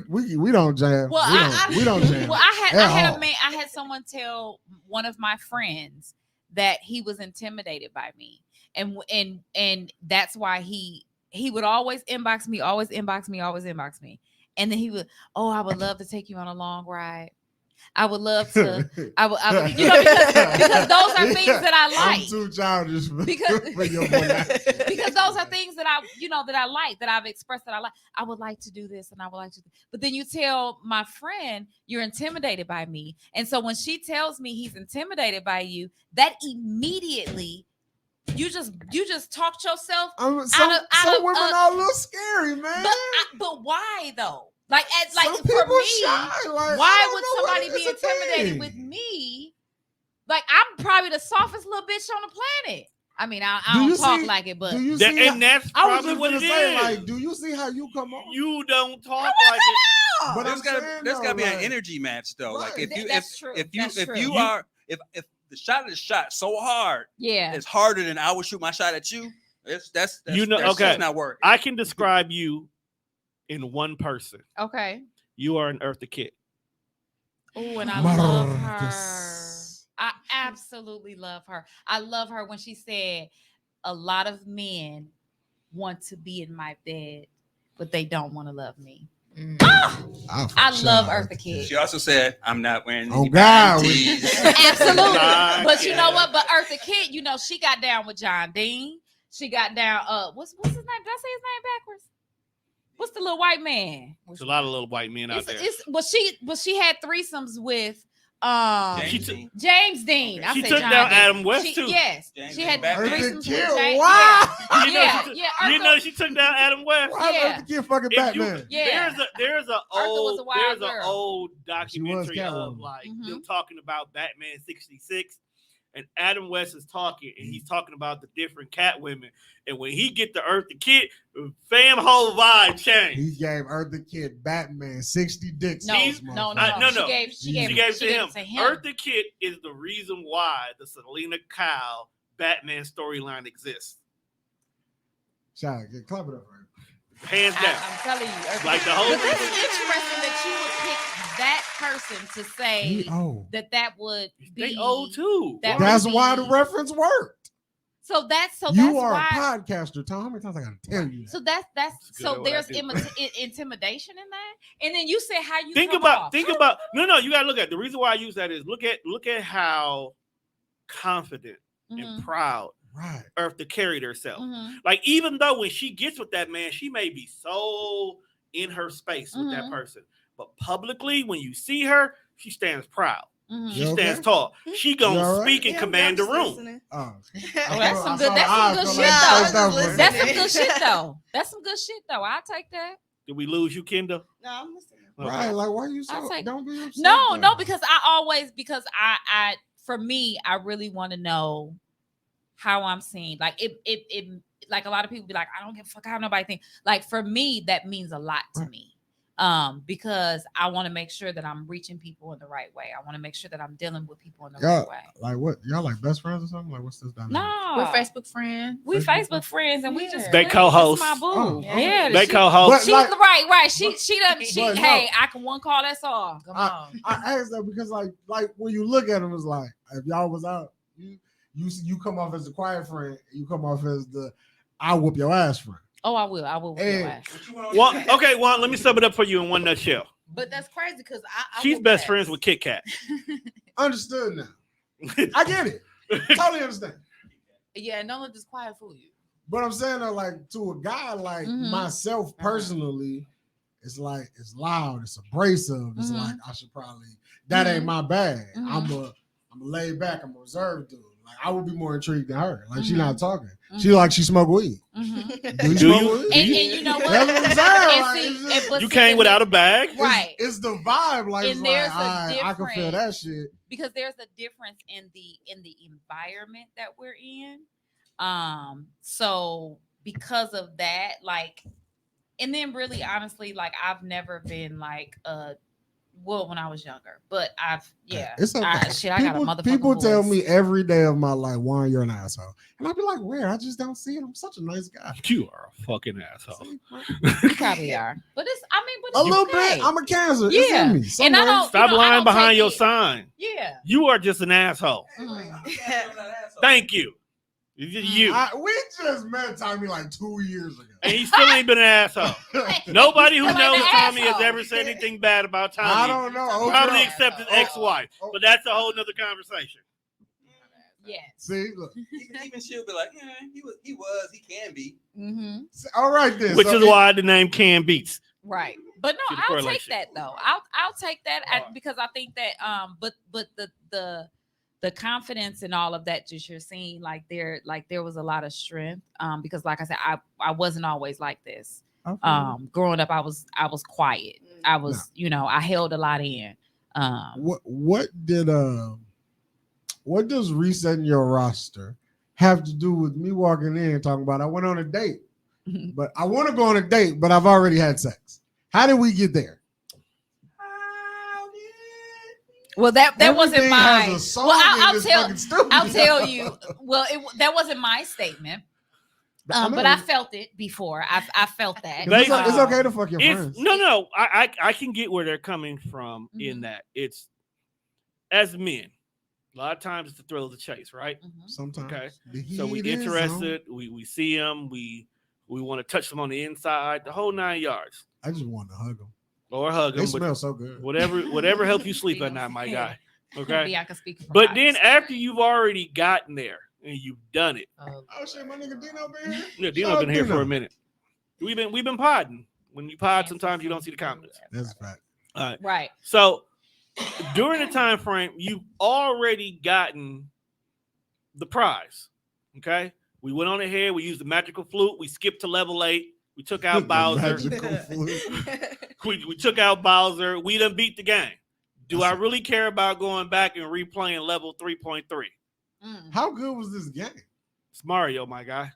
don't jam. Well, we don't jam. Well, I at had all. a man. I had someone tell one of my friends that he was intimidated by me, and that's why he would always inbox me, and then he would, oh, I would love to take you on a long ride. I would love to. I would, you know, because those are things that I I'm like. too childish for, Because- for your boy. Because those are things that I like, that I've expressed that I like. I would like to do this and I would like to but then you tell my friend you're intimidated by me. And so when she tells me he's intimidated by you, that immediately you just talked yourself. Some of- women are a little scary, man. But why though? Like Some for people me, shy, like, why I would don't know somebody what be it is, a intimidated thing. with me? Like I'm probably the softest little bitch on the planet. I mean, I Do don't you talk see- like it, but Do you That- see? and that's I was probably just what gonna it say, is. like, do you see how you come on? You don't talk like it. But There's I'm gotta saying, there's though, gotta be an like- energy match though. Like Right. if you That's true. if That's true. you are if the shot is shot so hard, yeah. it's harder than I would shoot my shot at you. That's You know, that's okay. just not working. I can describe you in one person. Okay. You are an Eartha Kitt. Oh, and I love her. Marcus. I absolutely love her. I love her when she said, a lot of men want to be in my bed, but they don't want to love me. Mm. I love Eartha Kitt. She also said, "I'm not wearing Oh, any God. panties." Absolutely. My But you know God. what? But Eartha Kitt, she got down with John Dean. She got down, what's his name? Did I say his name backwards? What's the little white man? There's a lot of little white men out there. She had threesomes with James She took- Dean. James Dean. I She said took John down Dean. Adam West, too. Yes, James she Dean had back Eartha threesomes with Kitt, James. wow. You know, Yeah, she took- yeah. you Eartha- know she took down Adam West. Why Yeah. Eartha Kitt fucking If you- Batman? Yeah. There's a was a wild girl. old documentary of Catwoman. like Mhm. them talking about Batman 66, and Adam West is talking, and he's talking about the different cat women. And when he get to Eartha Kitt, fam whole vibe changed. He gave Eartha Kitt Batman 60 dicks. No, This no, motherfucker. no. She gave She gave it to him. it to him. Eartha Kitt is the reason why the Selena Kyle Batman storyline exists. Shout out, get clap it up, right? Hands down. I'm telling you. Like the whole But that's thing. interesting that you would pick that person to say He old. that would be. They old too. that That's would why the be- reference worked. So that's You are why. a podcaster, Tom. How many times I gotta tell you that? So that's That's good at so what I there's do. intimidation in that, and then you say how you think come about off. no, you gotta look at the reason why I use that is look at how confident and Mhm, proud Right. Eartha carried herself. mhm. Like, even though when she gets with that man, she may be so in her space with that Mhm. person. But publicly, when you see her, she stands proud. Mhm. She You okay? stands tall. She You gonna all right? speak and Yeah, command the I'm just room. listening. Oh, Oh, that's some good. That's I some good feel shit like I was though. just for a That's some second. good shit though. That's some good shit though. I'll take that. Did we lose you, Kendall? No, I'm listening. Right, like why you I'll so take- don't be upset. No, though. because I for me, I really want to know how I'm seen. Like it like a lot of people be like, I don't give a fuck how nobody think. Like for me, that means a lot to Right. me. Because I want to make sure that I'm reaching people in the right way. I want to make sure that I'm dealing with people in the Yeah. right way. Like what? Y'all like best friends or something? Like what's this dynamic? No, We're Facebook friends. we Facebook Facebook friends, and we just They this is co-host. my boo. Oh, yeah, They she- co-host. But- She's like- right. She done. She But no. hey, I can one call. That's all. Come on. I asked that because like when you look at them, it's like if y'all was out, you come off as the quiet friend, you come off as the I whoop your ass friend. Oh, I will. Whip your Hey. ass. Well, let me sum it up for you in one nutshell. But that's crazy because I She's whoop best ass. friends with Kit Kat. Understood now. I get it. Totally understand. Yeah, and don't let this quiet fool you. But I'm saying that like to a guy like Mhm. myself personally, it's like it's loud, it's abrasive. It's Mhm. like I should probably that ain't my bag. Mhm. I'm a laid back, I'm a reserved dude. Like I would be more intrigued than her. Like she Mhm. not talking. She like she smoke weed. Mhm. Do you Do smoke you? weed? And you know what? That's what I'm saying. And Like, see, it's just- but You see, came and without the- a bag. right. It's the vibe. Like, it's And there's like, a I can feel that difference. shit. because there's a difference in the environment that we're in. So because of that, like, and then really honestly, like I've never been like when I was younger, but It's okay. I got a motherfucking people tell voice. me every day of my life, Juan, you're an asshole. And I'll be like, where? I just don't see it. I'm such a nice guy. You are a fucking asshole. You probably are, but it's A it's little okay. bit. I'm a cancer. Yeah. It's in me. And I somewhere. don't Stop I lying don't behind take your it- sign. Yeah. You are just an asshole. Mm. Thank you. It's just you. We just met Tommy like 2 years ago. And he still ain't been an asshole. Nobody who Still ain't knows an Tommy has asshole. ever said anything bad about Tommy. I don't know. Probably Okay. except his Oh, ex-wife. oh. But that's a whole nother conversation. Yes. See, look. Even she'll be like, yeah, he can be. Mm-hmm. All right then. Which So is it- why the name Can Beats. Right. But See no, the I'll take correlation. that though. I'll take that because I think that but the confidence and all of that that you're seeing, like there was a lot of strength. Because like I said, I wasn't always like this. Growing up, I was quiet. I was, I held a lot in. what does resetting your roster have to do with me walking in and talking about I went on a date, but I want to go on a date, but I've already had sex? How did we get there? Well, that wasn't Everything my. has a song Well, in this fucking studio. I'll tell you. Well, that wasn't my statement. But I felt it before. I felt that. It's okay to fuck your friends. No. I can get where they're coming from in that it's as men. A lot of times it's the thrill of the chase, right? Mhm. Sometimes. Okay. The So we heat is interested. We see them. We want to touch them on the inside. The whole 9 yards, on. I just want to hug them. or hug They them. smell so good. Whatever helps you sleep at night, my guy. Okay. Maybe I can speak. From But my then experience. after you've already gotten there and you've done it, Oh shit, my nigga Dino been here. yeah, Shout Dino out been here for Dino. a minute. We've been podding. When you pod, sometimes you don't see the comments. That's a fact. All right. Right. So during the time frame, you've already gotten the prize. Okay. We went on ahead. We used the magical flute. We skipped to level 8. We took out The Bowser. magical flute. We took out Bowser. We done beat the game. Do I really care about going back and replaying level 3.3? How good was this game? It's Mario, my guy.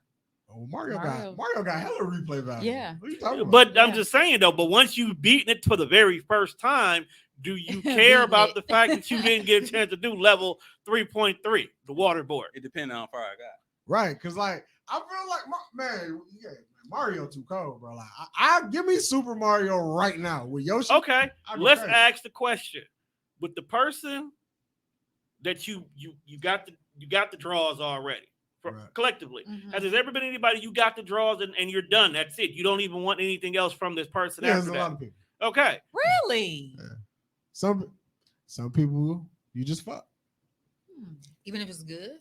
Oh, Mario Mario. got hella replay value. Yeah. What are you talking about? But I'm Yeah. just saying though, but once you've beaten it for the very first time, do you care Beaten about it. the fact that you didn't get a chance to do level 3.3, the water board? It depends on how far I got. Right, because like I feel like Mario too cold, bro. Like I give me Super Mario right now with Yoshi. Okay, I go let's crazy. ask the question. With the person that you got the draws already Right. collectively. Mhm. Has there ever been anybody you got the draws and you're done? That's it. You don't even want anything else from this person Yeah, there's after a lot that. of people. Okay. Really? Some people you just fuck. Even if it's good.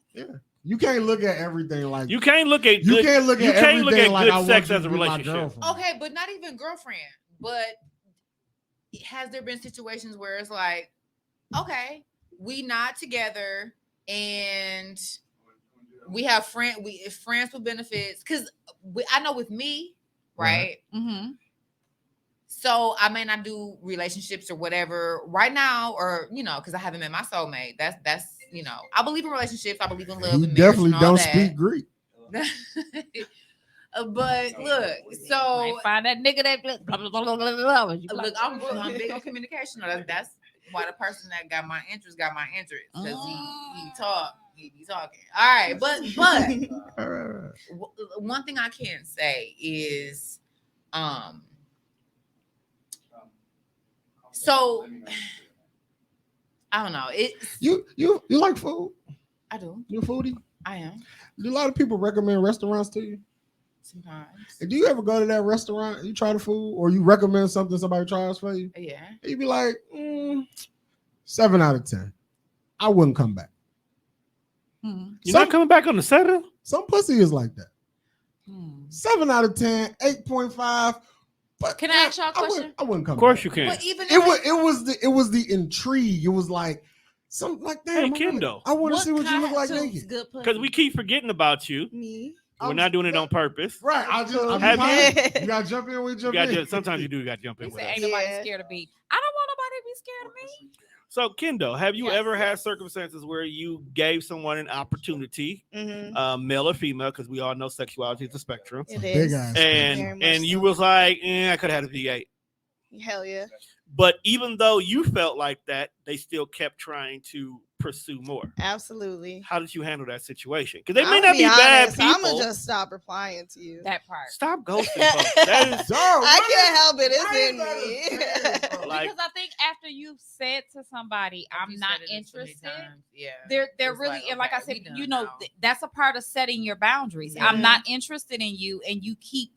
You can't look at everything like You can't look at you good, can't look you at can't look everything at like good I want sex you as to a be my relationship. girlfriend. Okay, but not even girlfriend. But has there been situations where it's like, okay, we not together and we have friends with benefits? Because I know with me, right? Mm-hmm. So I may not do relationships or whatever right now, or because I haven't met my soulmate. That's I believe in relationships. I believe in love. You and marriage definitely and all don't that. speak Greek. But look, so Find that nigga that blah, blah, blah, blah, blah, blah. You look, like- I'm big on communication. That's why the person that got my interest because he talk, he be talking. All right, but All right. one thing I can say is, so I don't know. You like food? I do. You a foodie? I am Do a lot of people recommend restaurants to you? sometimes. And do you ever go to that restaurant, you try the food, or you recommend something somebody tries for you? Yeah. And you be like, 7 out of 10. I wouldn't come back. Hmm. You're Some, not coming back on the Saturday? some pussy is like that. Hmm. 7 out of 10, 8.5. But Can I ask y'all a question? I wouldn't come Of course back. you can. But even It was the intrigue. It was like something like Hey, damn. Kendall. I want to see what you look like constitutes naked. good pussy? Because we keep forgetting about you. Me. We're not doing it on purpose. Right. I Have just you gotta jump in, we jump in. Sometimes you do got to jump He in with said, us. ain't nobody Yeah. scared of me. I don't want nobody to be scared of me. So, Kendall, have you Yes. ever had circumstances where you gave someone an opportunity, Mhm. male or female, because we all know sexuality is a spectrum, It Big is. ass. Very and much you so. was like, I could have had a V8. Hell yeah. But even though you felt like that, they still kept trying to pursue more. Absolutely. How did you handle that situation? Because they may not be I'm bad gonna people. just stop replying to you. That part. Stop ghosting folks. That is Dog, I what can't is- help it. It's why is in that a me. thing, bro? like Because I think after you've said to somebody, I'm You not said it so many interested, times. Yeah. they're It's really, like, and like I okay, said, we done you know, now. that's a part of setting your boundaries. Yeah. I'm not interested in you, and you keep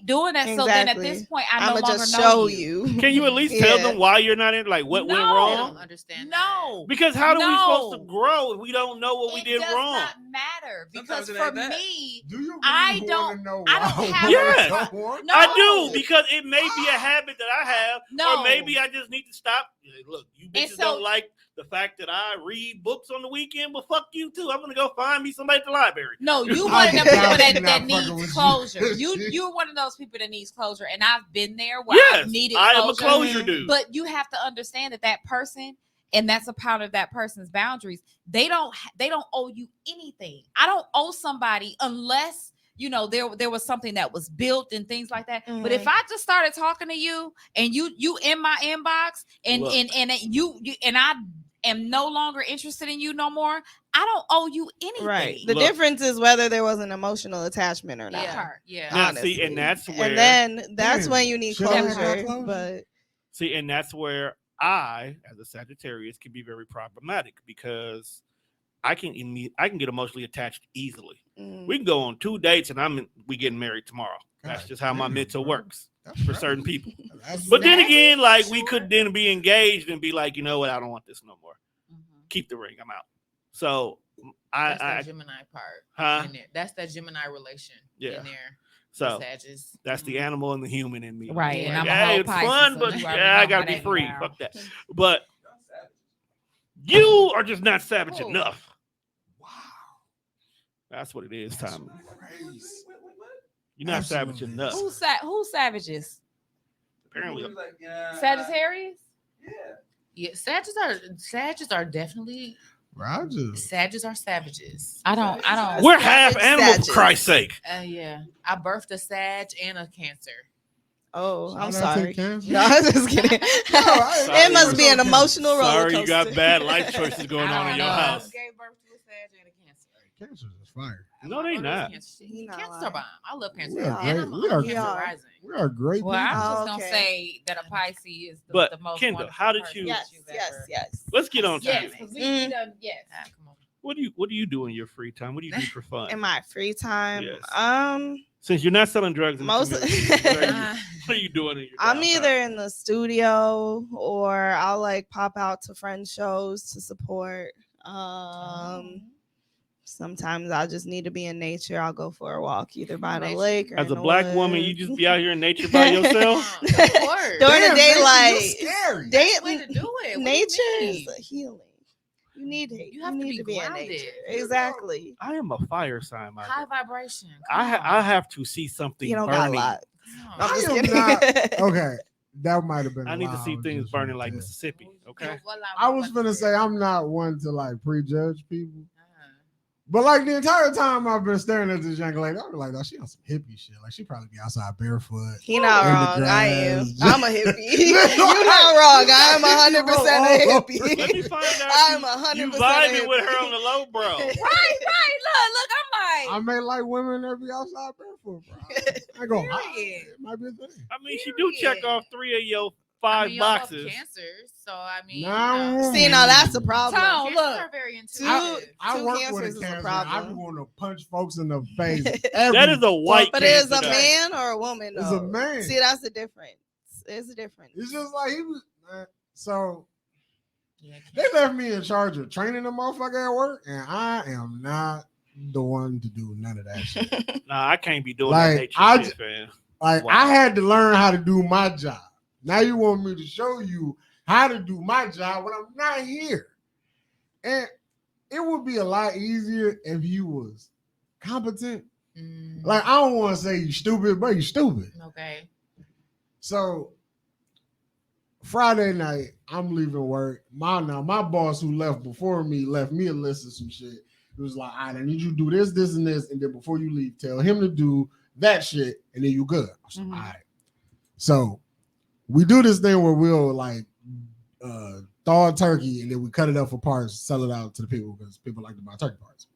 doing that. So then at this Exactly. point, I no I'ma longer just know show you. you. can you at least tell Yeah. them why you're not in? Like what went No. I wrong? don't understand. No, Because how are we supposed to No. grow if we don't know what we it did does wrong? not matter because Sometimes it for ain't that. me, Do you really I wanna don't- know I don't why have- women Yes. don't want- no, I do because it may be a habit that I have, No. or maybe I just need to stop. Look, you And bitches so- don't like the fact that I read books on the weekend, but fuck you too. I'm gonna go find me somebody at the library. No, you I'm one of them people definitely that not fucking needs with you. closure. You're one of those people that needs closure, and I've been there where Yes, I've needed I am a closure. closure dude. But you have to understand that person, and that's a part of that person's boundaries. They don't owe you anything. I don't owe somebody unless there was something that was built and things like that. But if Mhm. I just started talking to you and you in my inbox and Look. you and I am no longer interested in you no more, I don't owe you anything. Right. The Look. difference is whether there was an emotional attachment or not. That part. Yeah. Now, honestly. see, and that's where And then that's Damn. when you need Should I have closure. closure? But see, and that's where I, as a Sagittarius, can be very problematic because I can get emotionally attached easily. mm, We can go on 2 dates and we getting married tomorrow. That's God just how my damn, mental bro. works That's for right. certain people. That's But then That again, is like we sure. could then be engaged and be like, you know what, I don't want this no more. Mhm. Keep the ring. I'm out. So That's I that Gemini part. huh? In there. That's that Gemini relation. Yeah. In there. So Sagittarius. that's the animal and the human in me. Right, and Like, I'm a hey, whole it's Pisces, fun, so but you already yeah, I know gotta how be that free. go down. Fuck that. But you are just not savage Who? enough. Wow. That's what it is, Tommy. Crazy. You're not savage Absolutely. enough. Who's savages? Apparently, Sagittarius? Yeah, Sagittarius are definitely Bro, I just Sages are savages. I don't. We're half Savage animals, for Sages. Christ's sake. Yeah. I birthed a Sag and a Cancer. Oh, I'm Shout out to sorry. Cancer. No, I'm just kidding. I- it must be an Sorry. emotional roller Sorry, coaster. you got bad life choices going I on in don't your know. house. Gave birth to a Sag and a Cancer. Cancer is fire. No, they not. He not Cancers lying. are bomb. I love Cancer. We are And great. I'm We are- Cancer Yeah. rising. We are great Well, people. I'm just Oh, gonna okay. say that a Pisces is But, the most Kendall, wonderful how did person you- Yes, you've yes, ever- yes. Let's get on to Yes, you. because Mm. done. Yes. Come on. What do you do in your free time? What do you do for fun? In my free time, Yes. Since you're not selling drugs, in the Most- community, what are you doing in your I'm downtime? either in the studio or I'll like pop out to friend shows to support. Sometimes I'll just need to be in nature. I'll go for a walk either by the Nature. lake or As in a the black woods. woman, you just be out here in nature by yourself. Of course. During the Damn, daylight, Nathan, you scary. Way to do it. What do you nature mean? is a healing. You need it. You have to be in grounded. nature. Exactly. I am a fire sign, my High dude. vibration. I have to see something You don't got a burning. lot. Come I'm on. I just am kidding. not- Okay, that might have been. I need to lie. see was things just burning finna like say. Mississippi. Okay. I was gonna say I'm not one to like prejudge people, Uh-huh. but like the entire time I've been staring at this young lady, I'm like, oh, she on some hippie shit. Like she probably be outside barefoot. He not In the wrong. I am. grass. I'm a hippie. you not wrong. I am 100% a Let me hippie. find out. I'm you 100% vibing a with her hippie. on the low, bro. Right. Look, I'm I may like women that be outside barefoot, bro. I go, Period. it might be a thing. I mean, she do check Period. off 3 of your I 5 mean, y'all love boxes. Cancers, so I mean, Nah, See, now that's a problem. Tone, Cancers look. are very Two- intuitive. I Two work cancers with is a a cancer. I be problem. wanting to punch folks in the face. That is a white But is cancer. a though. man or a woman? It's though? a man. See, that's the difference. It's a difference. It's just like he was. So Yeah, they left me in charge of training the motherfucker at work, and I am not the one to do none of that shit. Nah, I can't be doing Like, that nature I shit, man. Like Wow. I had to learn how to do my job. Now you want me to show you how to do my job when I'm not here. And it would be a lot easier if you was competent. Mm, Like I don't want to say you stupid, but you stupid. okay. So Friday night, I'm leaving work. My boss who left before me left me a list of some shit. It was like, all right, I need you to do this, this, and this, and then before you leave, tell him to do that shit, and then you good. I was like, Mhm. all right. So we do this thing where we'll like thaw a turkey and then we cut it up for parts, sell it out to the people because people like to buy turkey parts.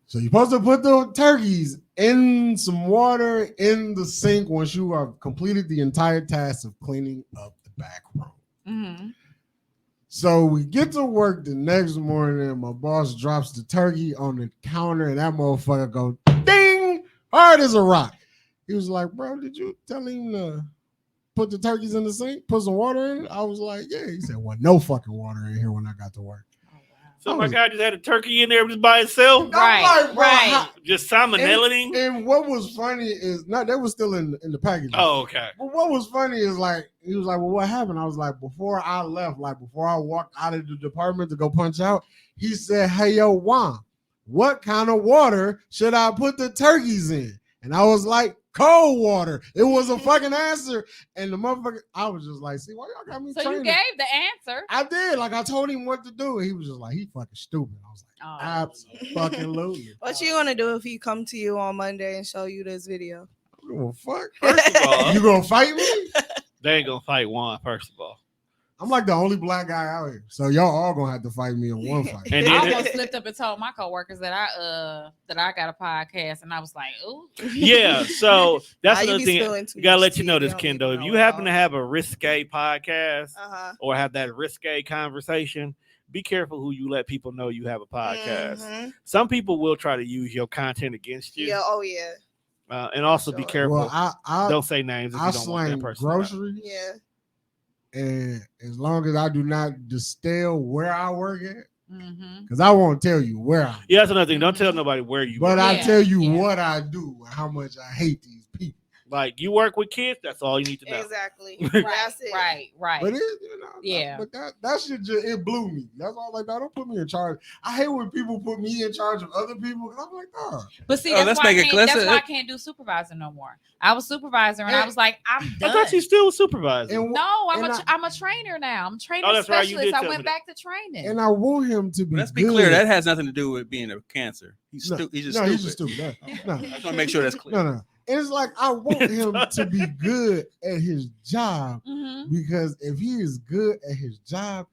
So you're supposed to put the turkeys in some water in the sink once you have completed the entire task of cleaning up the back room. Mm-hmm. So we get to work the next morning and my boss drops the turkey on the counter and that motherfucker goes ding, hard as a rock. He was like, bro, did you tell him to put the turkeys in the sink, put some water in it? I was like, yeah. He said, well, no fucking water in here when I got to work. So my guy just had a turkey in there just by itself, I'm Right, like, bro, right. how- just salmonellaing. And what was funny is not they was still in the package. Oh, okay. But what was funny is like he was like, well, what happened? I was like, before I left, like before I walked out of the department to go punch out, he said, hey yo, Juan, what kind of water should I put the turkeys in? And I was like, cold water. It was a fucking answer. And the motherfucker, I was just like, see, why y'all got me So training? you gave the answer. I did. Like I told him what to do. And he was just like, he fucking stupid. I was like, Oh. absolutely. What you gonna do if he come to you on Monday and show you this video? Oh, fuck. First of all, You gonna fight me? they ain't gonna fight Juan. First of all, I'm like the only black guy out here. So y'all all gonna have to fight me in one fight. and I then almost slipped up and told my coworkers that I got a podcast, and I was like, "Ooh, yeah. So that's Nah, you another be thing. spilling too You gotta much let you know tea. this, don't Kendo. even If know you happen about. to have a risque podcast Uh-huh. or have that risque conversation, be careful who you let people know you have a podcast. Mhm. Some people will try to use your content against you. Yeah. Oh yeah. And also be Sure. careful. Well, I Don't say names if I you don't want slang that person. to know. groceries. Yeah. And as long as I do not distill where I work at, mm-hmm. because I won't tell you where I Yeah, that's another thing. Don't tell nobody where you but work. I Yeah, tell you yeah. what I do and how much I hate these people. Like you work with kids, that's all you need to know. Exactly. Right, That's it. right. But it, you know, Yeah. But that shit just it blew me. That's all. Like, don't put me in charge. I hate when people put me in charge of other people. Cause I'm like, oh, But see, Oh, that's let's why, make it clear. that's why I can't do supervisor no more. I was supervisor and I And- was like, I'm I done. thought you still was supervising. and No, And I'm a trainer now. I'm a training Oh, that's right, you specialist. did I tell went me back to training. and I want him to be. Let's be good. clear. That has nothing to do with being a cancer. He's No, stupid. He's just no, stupid. he's just stupid. No, I just want to make sure that's clear. no. And it's like I want him to be good at his job Mhm. because if he is good at his job,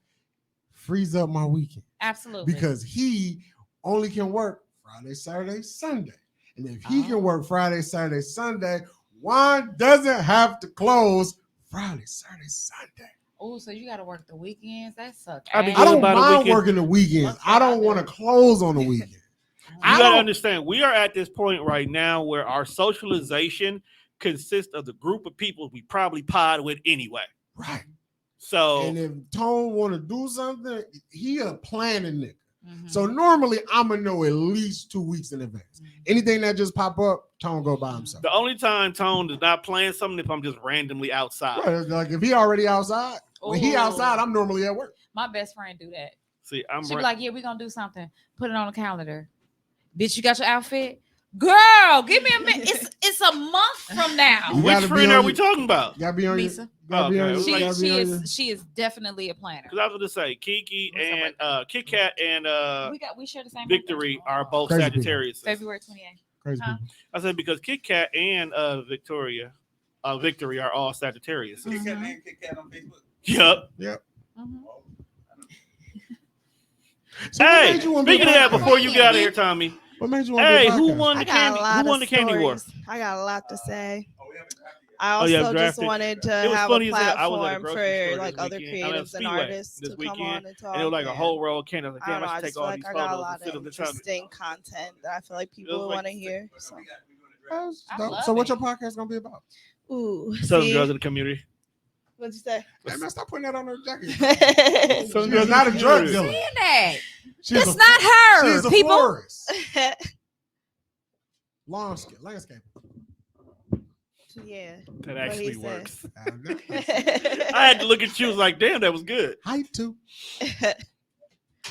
frees up my weekend Absolutely. because he only can work Friday, Saturday, Sunday. And if he Oh. can work Friday, Saturday, Sunday, Juan doesn't have to close Friday, Saturday, Sunday. Oh, so you got to work the weekends? That sucks. I be I good don't about a mind weekend. working the weekends. That's I what I don't do. want to close on the weekend. You I gotta don't- understand, we are at this point right now where our socialization consists of the group of people we probably pod with anyway. Right. So And if Tone want to do something, he a planning nigga. Mhm. So normally I'm gonna know at least 2 weeks in advance. Anything that just pop up, Tone go by himself. the only time Tone is not playing something if I'm just randomly outside. Right, like if he already outside, when he Ooh. outside, I'm normally at work. My best friend do that. See, I'm She be ra- like, yeah, we going to do something. Put it on the calendar. Bitch, you got your outfit? Girl, give me a minute. It's a month from now. You which gotta be friend on are we your- talking about? You gotta be on Misa. your. Gotta be on Okay. your- She- gotta be on your- She is definitely a planner. Because I was going to say Kiki What's up, and Kit Kat and We share the same Victory birthday. are both Crazy people. Sagittarius. February 28th. Crazy Huh? people. I said because Kit Kat and Victory are all Sagittarius. Kit Kat name Kit Kat on Facebook. Yup. Mhm. So what Hey, made you wanna be speaking of a that, podcast? before you get out of here, Tommy. What made you want to be Hey, a who podcast? won I the got a candy? lot Who won the of candy war? stories. I got a lot to say. Oh, we haven't drafted yet. I Oh, you have also just drafted? wanted to It was have funny a as hell. I was at a platform grocery for store like this other weekend. I mean, creatives and Speedway artists this to weekend, come on and talk. And it was like a and whole row of candy. I was like, I damn, don't know. I I should just take feel all like these I got a photos lot and sit of on the top. interesting content that I feel like people like- want to hear. So. We got the draft. That's I dope. love So what it. your podcast gonna be about? Ooh, Southern see? Girls of the Community. What'd you say? Hey man, stop putting that on her jacket. Southern She is Girls not of a the drug Community. dealer. Saying that. She is It's a- not her. She is a People. florist. Landscape. yeah. That What actually he said. works. I had to look at you. Was like, damn, that was good. Height too.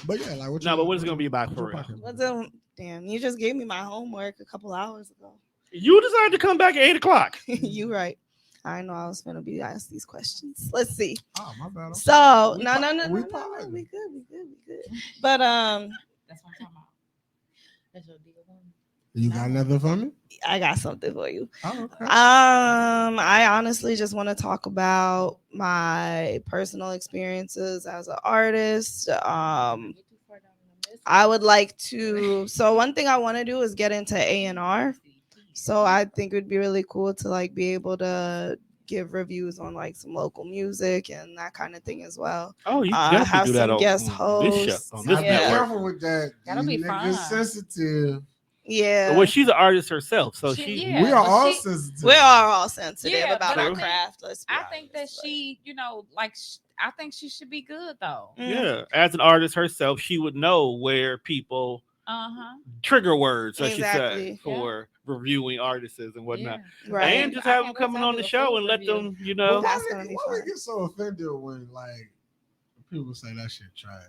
But yeah, like what? No, but what is it gonna be about for real? What's up? Damn, you just gave me my homework a couple hours ago. You decided to come back at 8:00. You right. I know I was gonna be asked these questions. Let's see. Oh my bad. So We no, po- no, no, we no, no, no, pod. we good. But That's what I'm talking about. That's your deal. You got nothing for me? I got something for you. Oh, okay. I honestly just want to talk about my personal experiences as an artist. I would like to. So one thing I want to do is get into A&R. So I think it would be really cool to like be able to give reviews on like some local music and that kind of thing as well. Oh, you have definitely do that some on guest this hosts. show, on this Be Yeah. network. careful with that. That'll These be niggas fun. sensitive. Yeah, Well, she's an artist herself, so Yeah, we are but all she- sensitive. we are all sensitive Yeah, about but I our think- craft. Let's be I think that honest, but- she, I think she should be good though. Mm. yeah, as an artist herself, she would know where people trigger words, I should say, Exactly. for reviewing artists and whatnot. Right. And just have them coming on the show and let them, you know. That's Why gonna be we fun. get so offended when like people say that shit trash?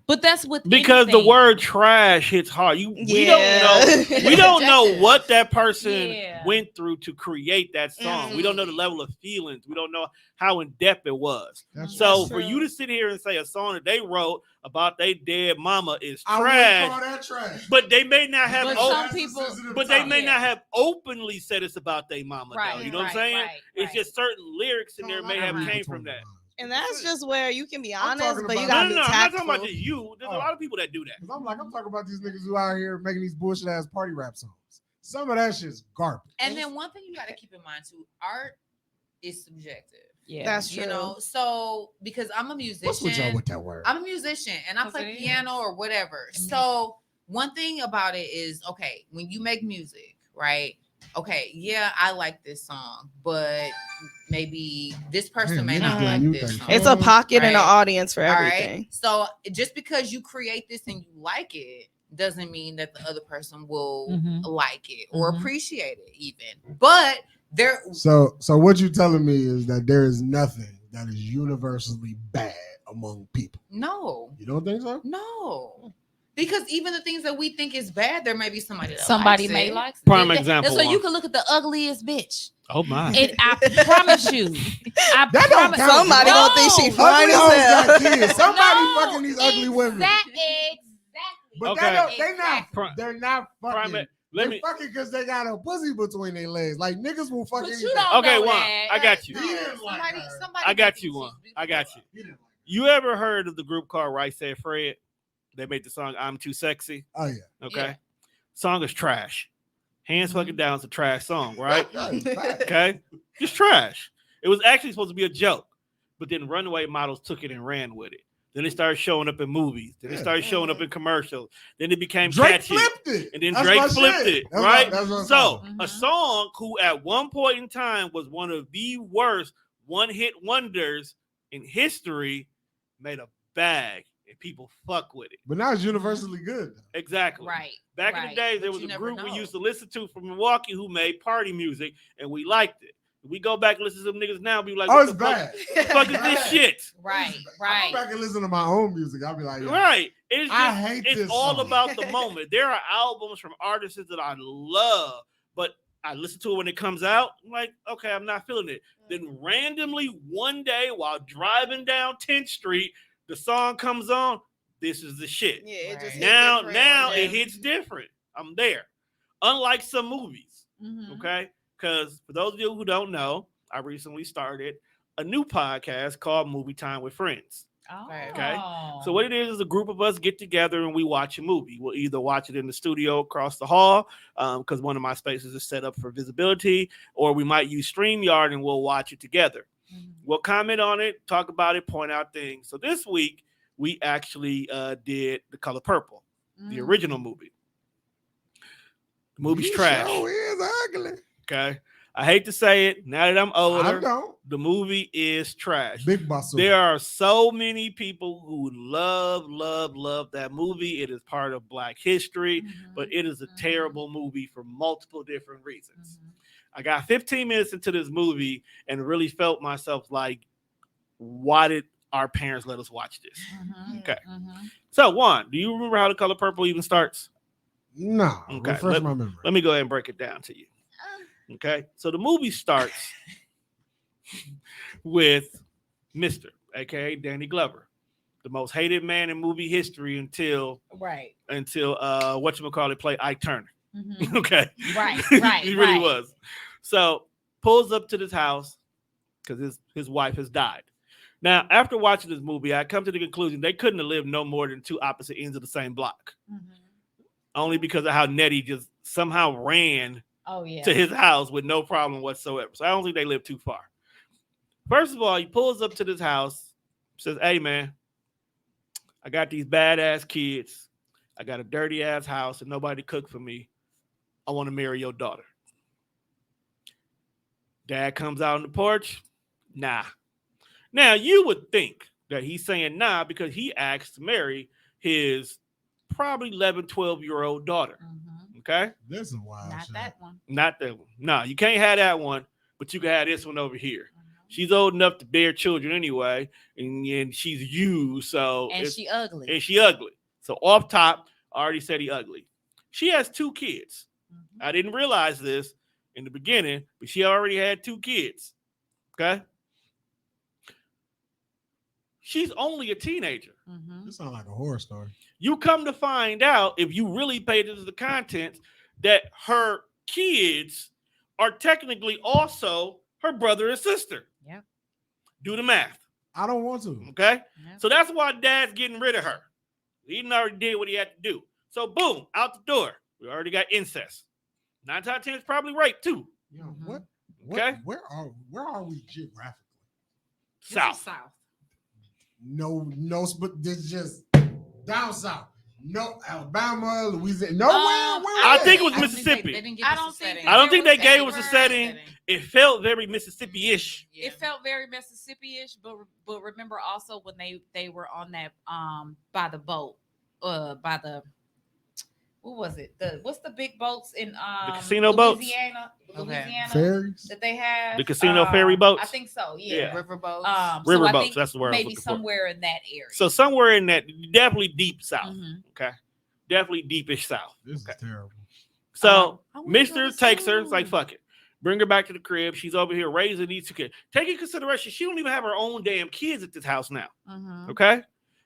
But that's what Because the word trash hits hard. We don't know what that person Yeah. went through to create that song. We don't know the level of feelings. We don't know how in depth it was. That's So That's for true. you to sit here and say a song that they wrote about their dead mama is I wouldn't call trash, that trash. but they may not have But op- some people- but they may Yeah. not have openly said it's about their mama Right, though. You know what I'm right, saying? right, It's right. just certain lyrics in there may have Right. came from that. And that's just where you can be I'm honest, talking but you about- No, gotta no, be no. I'm not tactful. talking about just you. There's Oh. a lot of people that do that. Cause I'm talking about these niggas who out here making these bullshit ass party rap songs. Some of that shit's garbage. And then one thing you got to keep in mind too, art is subjective. Yeah. That's true. You know, so because I'm a What's with y'all musician, with that word? I'm a musician and I Yes, play it is. piano or whatever. So one thing about it is, okay, when you make music, right? Okay, yeah, I like this song, but maybe this person Damn, may you not doing like you this thing. song. It's a pocket and an Right. audience for All everything. right. So just because you create this and you like it doesn't mean that the other person will Mhm. like it or Mhm. appreciate it even. But There, So what you telling me is that there is nothing that is universally bad among people. no, You don't think so? no. Because even the things that we think is bad, there may be somebody that Somebody likes may it. like Prime it. example. So you one. can look at the ugliest bitch. Oh my. And I promise you, I That don't promise count. Somebody No. gonna think she fine Ugly as hoes hell. got kids. Somebody No, fucking these ugly women. Exactly. But Okay. that don't, they not. Exactly. They're not Prime, fucking. let They me. fucking because they got a pussy between their legs. Like niggas will fuck But anything. you don't Okay, know Juan, that. I got you. He didn't like Somebody, her. somebody. I got may you think one. she's I got you. He didn't like You ever heard of the group called Right Said Fred? They made the song "I'm Too Sexy." her. Oh yeah. Okay, Yeah. song is trash. Hands fucking down, it's a trash song, right? Right. Okay, just trash. It was actually supposed to be a joke, but then runway models took it and ran with it. Then it started showing up in movies. Then it started showing up in commercials. Then it became Drake catchy. flipped it. And then That's Drake my flipped shit. it, That's right? That's what I'm So talking a song who at one point in time was one of the worst one-hit wonders in history made a bag and people fuck with it. But now it's universally good. Exactly. Right. Back in the right. day, there But was you a never group we know. used to listen to from Milwaukee who made party music and we liked it. We go back and listen to them niggas now and be like, Oh, what it's the fuck, bad. the fuck is this Bad. shit? Right. I Right. go back and listen to my own music. I'll be like, yeah. Right. It's just, I hate it's this all song. about the moment. There are albums from artists that I love, but I listen to it when it comes out. I'm like, okay, I'm not feeling it. Then randomly one day while driving down 10th Street, the song comes on. This is the shit. Yeah, it just Right. hit Now different. it Yeah. hits different. I'm there. Unlike some movies, Mhm. okay? Because for those of you who don't know, I recently started a new podcast called Movie Time with Friends. Oh. Okay. So what it is a group of us get together and we watch a movie. We'll either watch it in the studio across the hall, because one of my spaces is set up for visibility, or we might use StreamYard and we'll watch it together. Mhm. We'll comment on it, talk about it, point out things. So this week we actually did The Color Purple, the Mhm. original movie. The movie's He trash. sure is ugly. Okay. I hate to say it. Now that I'm I older, don't. the movie is trash. Big boss. There are so many people who love that movie. It is part of Black history, Mhm. but it is a Mhm. terrible movie for multiple different reasons. Mhm. I got 15 minutes into this movie and really felt myself like, why did our parents let us watch this? Mhm. Okay. Mhm. So, Juan, do you remember how The Color Purple even starts? No. Okay, Refresh my memory. Let me go ahead and break it down to you. Okay. So the movie starts with Mr., aka Danny Glover, the most hated man in movie history until Right. whatchamacallit play Ike Turner. Mhm. Okay. Right. Right. He really right. was. So pulls up to this house because his wife has died. Now, after watching this movie, I come to the conclusion they couldn't have lived no more than two opposite ends of the same block. Mhm. Only because of how Nettie just somehow ran Oh yeah. to his house with no problem whatsoever. So I don't think they live too far. First of all, he pulls up to this house, says, "Hey man, I got these badass kids. I got a dirty ass house and nobody to cook for me. I want to marry your daughter." Dad comes out on the porch. Nah. Now you would think that he's saying nah because he asked to marry his probably 11, 12-year-old daughter. Mhm. Okay? This is wild. Not shit. that one. Not that one. No, you can't have that one, but you can have this one over here. Mhm. She's old enough to bear children anyway, and she's you, so And it's- she ugly. and she ugly. So off top, I already said he ugly. She has 2 kids. Mhm. I didn't realize this in the beginning, but she already had 2 kids. Okay. She's only a teenager. Mhm. This sounds like a horror story. You come to find out, if you really pay attention to the content, that her kids are technically also her brother and sister. Yeah. Do the math. I don't want to. Okay. Yeah. So that's why Dad's getting rid of her. He done already did what he had to do. So boom, out the door. We already got incest. 9 times out of 10 is probably rape too. You know, Mhm. what? Okay. Where are we geographically? This is South. South. No, but this just down south. No, Alabama, Louisiana. Nowhere. Where I at? think it was I don't think Mississippi. They didn't give I us don't a think- setting. I don't think they gave us a were- setting. It felt very Mississippi-ish. Yeah. It felt very Mississippi-ish, but remember also when they were on that by the boat, by the what was it? What's the big boats in casino boats? Louisiana? Okay. Louisiana Fairies. that they have The casino ferry boats? I think so. Yeah. Yeah. Riverboat. River I boats, think that's the word I was maybe looking for. somewhere in that area. So somewhere in that, definitely deep south. Mhm. Okay, definitely deepish south. This is Okay. terrible. So I wanna go Mister to takes her. It's like school. fuck it. Bring her back to the crib. She's over here raising these 2 kids. Take in consideration, she don't even have her own damn kids at this house now. Mhm. Okay,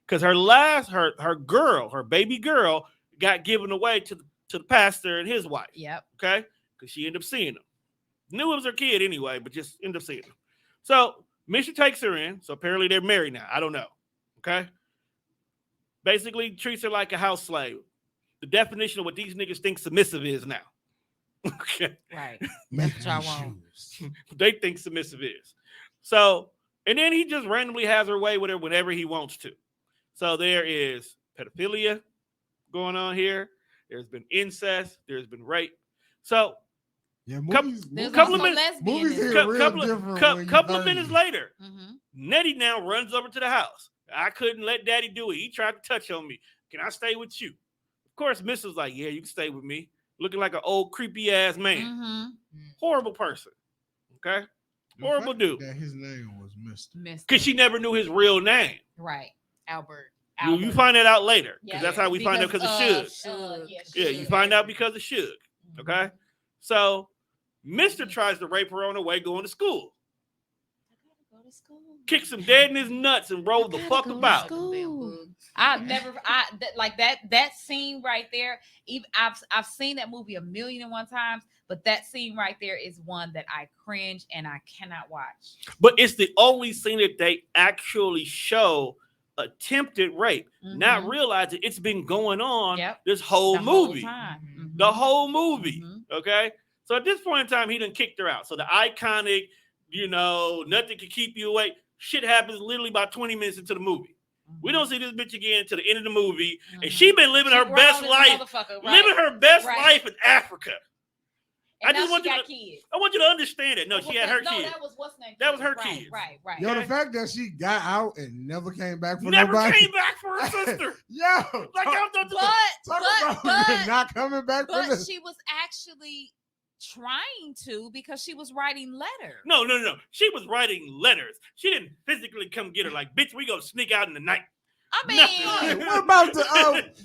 because her baby girl, got given away to the pastor and his wife. Yep. Okay, because she ended up seeing them. Knew it was her kid anyway, but just ended up seeing them. So Mister takes her in. So apparently they're married now. I don't know. Okay, basically treats her like a house slave. The definition of what these niggas think submissive is now. Okay. Right. Make what y'all these want. shoes. They think submissive is. So, and then he just randomly has her way with her whenever he wants to. So there is pedophilia going on here. There's been incest. There's been rape. So Yeah, Couple- movies. There's Couple of also minutes- movies lesbianism. here real different. when you couple of 30. minutes later, Mhm. Nettie now runs over to the house. I couldn't let Daddy do it. He tried to touch on me. Can I stay with you? Of course, Miss was like, yeah, you can stay with me. Looking like an old creepy ass man. Mhm. Horrible person. Okay? The Horrible fact dude. That his name was Mister. Because she never knew his real name. Right. Albert. You find that out later. Because Yeah. that's how we find out because of Suge. Suge. Yeah, you find out because of Suge. Okay? So, Mister tries to rape her on her way going to school. Kicks him dead in his nuts and roll the fuck about. That scene right there. Even I've seen that movie 1,000,001 times, but that scene right there is one that I cringe and I cannot watch. But it's the only scene that they actually show attempted rape, not Mhm. realizing it's been going on Yep. this whole The whole movie. time. Mhm. The whole movie. Mhm. Okay. So at this point in time, he done kicked her out. So the iconic, nothing can keep you away. Shit happens literally about 20 minutes into the movie. We don't see this bitch again to the end of the movie. And Mhm. she been living her She best wild as a life, motherfucker, right. living her best Right. life in Africa. And I now just want she you got to- kids. I want you to understand it. No, she had her No, kids. that was what's name. That was her right, kids. Right. Yo, Okay. the fact that she got out and never came back for Never nobody. came back for her sister. Yo, Like talk, I'm talk about not coming back for but this. she was actually trying to because she was writing letters. No. She was writing letters. She didn't physically come get her. Like, bitch, we gonna sneak out in the night. I mean, Hey, what about the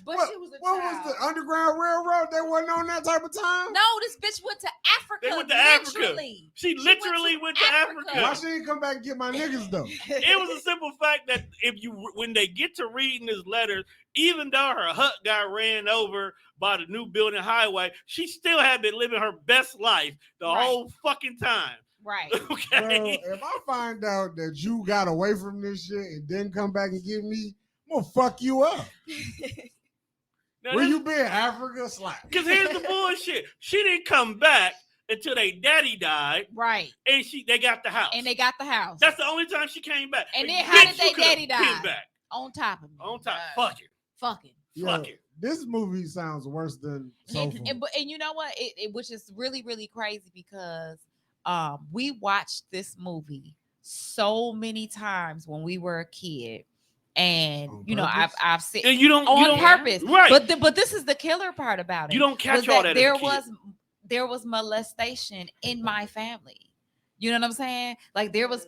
but what, she was a what child. was the Underground Railroad? They wasn't on that type of time. No, this bitch went to Africa. They went to Africa. literally. She literally went to Africa. Why she didn't come back and get my niggas though? It was a simple fact that when they get to reading his letters, even though her hut got ran over by the new building highway, she still had been living her best life the Right. whole fucking time. Right. Bro, Okay. if I find out that you got away from this shit and didn't come back and get me, I'm gonna fuck you up. Where you been, Africa? Slap. Because here's the bullshit. She didn't come back until they daddy died, Right. and they got the house. And they got the house. That's the only time she came back. And Like, then how bitch, did they you could've daddy been die? back. on top of me. On top. Right. Fuck it. Fucking. Fuck Yo, it. this movie sounds worse than Sofa. And you know what? Which is really, really crazy because we watched this movie so many times when we were a kid. And On you know, purpose? I've seen And you don't on purpose, right? But this is the killer part about it. you don't catch was all that that. as a there kid. there was molestation in my family. You know what I'm saying? Like there was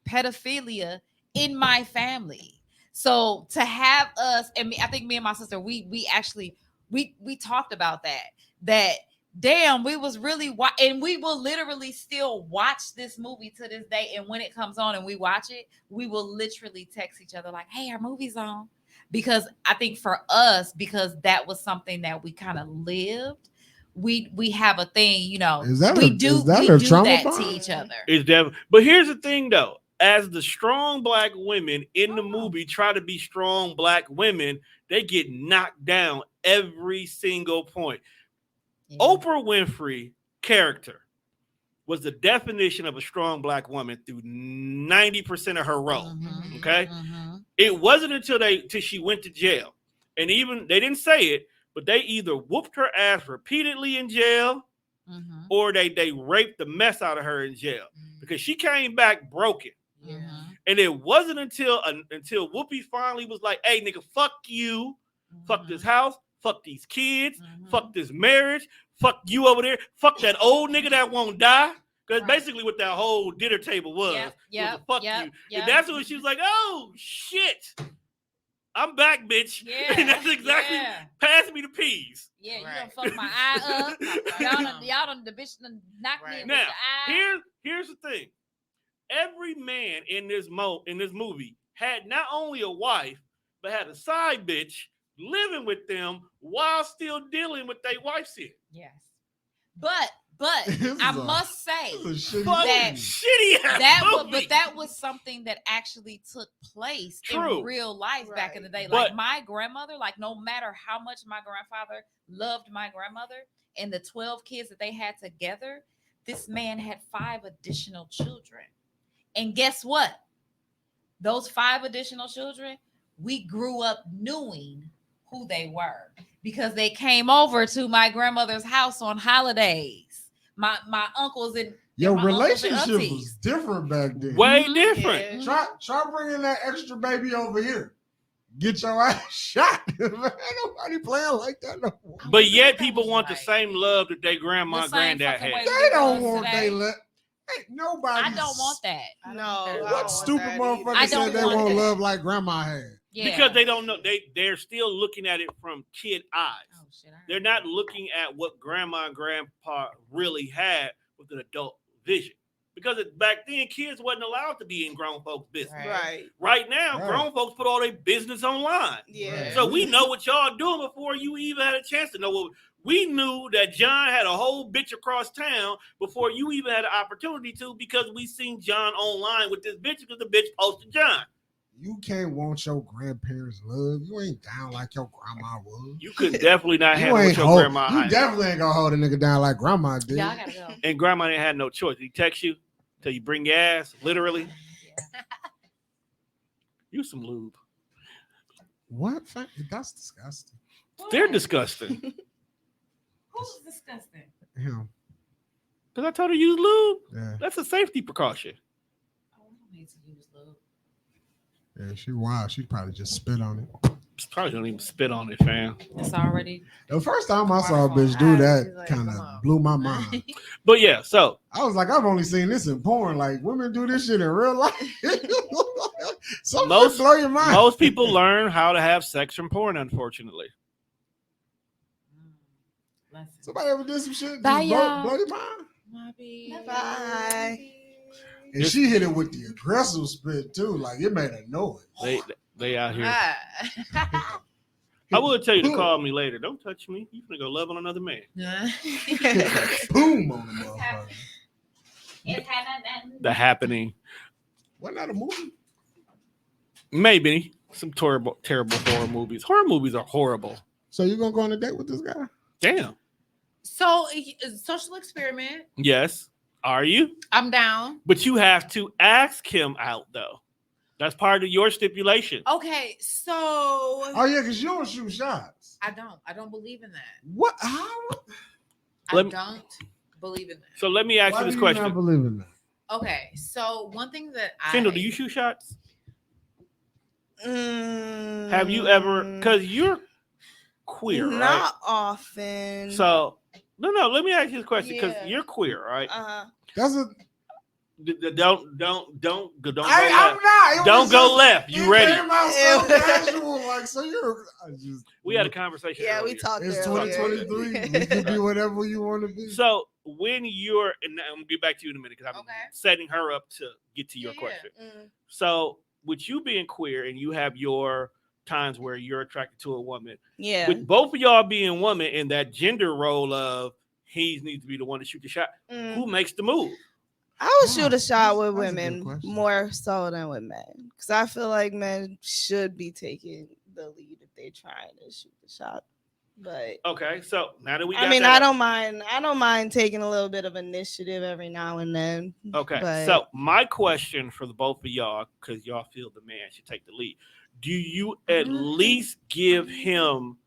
pedophilia in my family. So to have us and me, I think me and my sister, we actually talked about that damn, we was really and we will literally still watch this movie to this day. And when it comes on and we watch it, we will literally text each other like, "Hey, our movie's on." Because I think for us, because that was something that we kind of lived, we have a thing, you know. Is that we a- do is that we a do trauma that to bond? each other. It's definitely. But here's the thing, though. As the strong black women in the Oh. movie try to be strong black women, they get knocked down every single point. Yeah. Oprah Winfrey character was the definition of a strong black woman through 90% of her role. Mhm, Okay? mhm. It wasn't till she went to jail. And even they didn't say it, but they either whooped her ass repeatedly in jail Mhm, or they raped the mess out of her in jail because she came back broken. mhm, And it wasn't until Whoopi finally was like, "Hey, nigga, fuck you, fuck this mhm. house, fuck these kids, Mhm. fuck this marriage, fuck you over there, fuck that old nigga that won't die. Because Right. basically what that whole dinner table was Yep, a fuck yep, you. yep. And that's when she was like, oh shit, I'm back, bitch. Yeah, And that's exactly, yeah. pass me the peas. Yeah, you Right. done fucked my eye up. y'all done the bitch done knocked me Right. with Now, the eye. here's the thing. Every man in this movie had not only a wife, but had a side bitch living with them while still dealing with their wife shit. Yes. But This I is a- must say This is a shitty Fuck that- movie. shitty ass that was, movie. but that was something that actually took place True. in real life back in the day. But- Like my grandmother, like no matter how much my grandfather loved my grandmother and the 12 kids that they had together, this man had 5 additional children. And guess what? Those 5 additional children, we grew up knowing who they were because they came over to my grandmother's house on holidays. My uncles and Your my uncles and relationship aunties. was different back then. Way Mhm. different. Try bringing that extra baby over here. Get your ass shot. Man, ain't nobody playing like that no more. But wonder yet what that people was want the like. same love that their grandma The and same granddad fucking had. way They don't Today. want they let. Ain't nobody. I don't want that. I don't No, want that. I don't What want stupid that motherfucker I said don't they want want that. love like grandma had? Yeah. Because they don't know, they're still looking at it from kid eyes. Oh, shit, I They're heard not that. looking at what grandma and grandpa really had with an adult vision. Because back then, kids wasn't allowed to be in grown folks' business. Right. Right. Right now, Right. grown folks put all their business online. Yeah. So we know what y'all doing before you even had a chance to know what we knew that John had a whole bitch across town before you even had an opportunity to, because we seen John online with this bitch because the bitch posted John. You can't want your grandparents' love. You ain't down like your grandma was. You could definitely not You handle what ain't your hold, grandma you had. definitely ain't gonna hold a nigga down like grandma did. Yeah, I gotta go. And grandma didn't have no choice. He text you till you bring your ass, literally. Use some lube. What? That's disgusting. They're disgusting. Who's disgusting? Him. Because I told her use lube. Yeah. That's a safety precaution. Oh, I don't need to use lube. Yeah, she wild. She probably just spit on it. Probably don't even spit on it, fam. It's already. The first time I saw a bitch do I was that like, kind come of on. blew my mind. But yeah, so I was like, I've only seen this in porn. Like, women do this shit in real life. Some Most- shit blow your mind. most people learn how to have sex from porn, unfortunately. Listen. Somebody ever did some shit? Bye, Just blow, y'all. blow your mind. Bye. And she hit it with the aggressive spit too. Like, it made a noise. They out here. Ah. I will tell you to call me later. Don't touch me. You finna go love on another man. Boom on the motherfucker. The Happening. Wasn't that a movie? Maybe some terrible horror movies. Horror movies are horrible. So you gonna go on a date with this guy? Damn. So, social experiment. Yes. Are you? I'm down. But you have to ask him out though. That's part of your stipulation. Okay, so Oh yeah, because you don't shoot shots. I don't believe in that. What? How? Let me- don't believe in that. So let me ask Why you this do you not question. believe in that? Okay, so one thing that Kendall, do you shoot shots? Have you ever? Because you're queer, right? Not often. So no. Let me ask you this question because Yeah. you're queer, right? That's a. Don't go I'm left. not. It Don't was go just- left. it You ready? came out so casual, like so. You're. I just. We had a conversation. Yeah, we earlier. talked. It's earlier. 2023. We can be whatever you want to be. So when you're, and I'm gonna get back to you in a minute because I'm Okay. setting her up to get to your Yeah. question. Mm. So with you being queer and you have your times where you're attracted to a woman, Yeah. with both of y'all being women in that gender role of he needs to be the one to shoot the shot, Mm. who makes the move? I would shoot a shot with that's a good women question. more so than with men, because I feel like men should be taking the lead if they're trying to shoot the shot. But Okay, so now that we got I mean, that I up- don't mind taking a little bit of initiative every now and then. Okay, but- so my question for the both of y'all, because y'all feel the man should take the lead, do you at least give him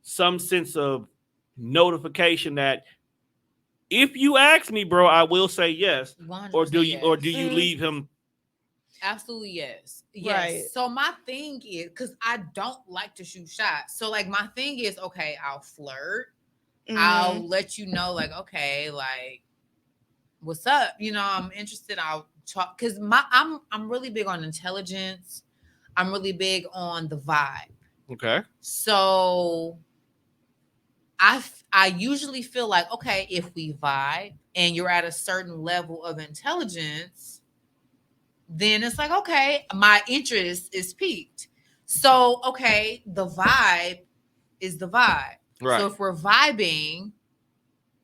some sense of notification that if you ask me, bro, I will say yes, or do you Mm. leave him Absolutely, yes. Yes. Right. So my thing is, because I don't like to shoot shots. So like my thing is, okay, I'll flirt. I'll Mhm. let you know, like, okay, like, what's up? You know, I'm interested. I'll talk because I'm really big on intelligence. I'm really big on the vibe. Okay. So I usually feel like, okay, if we vibe and you're at a certain level of intelligence, then it's like, okay, my interest is piqued. So, okay, the vibe is the vibe. Right. So if we're vibing,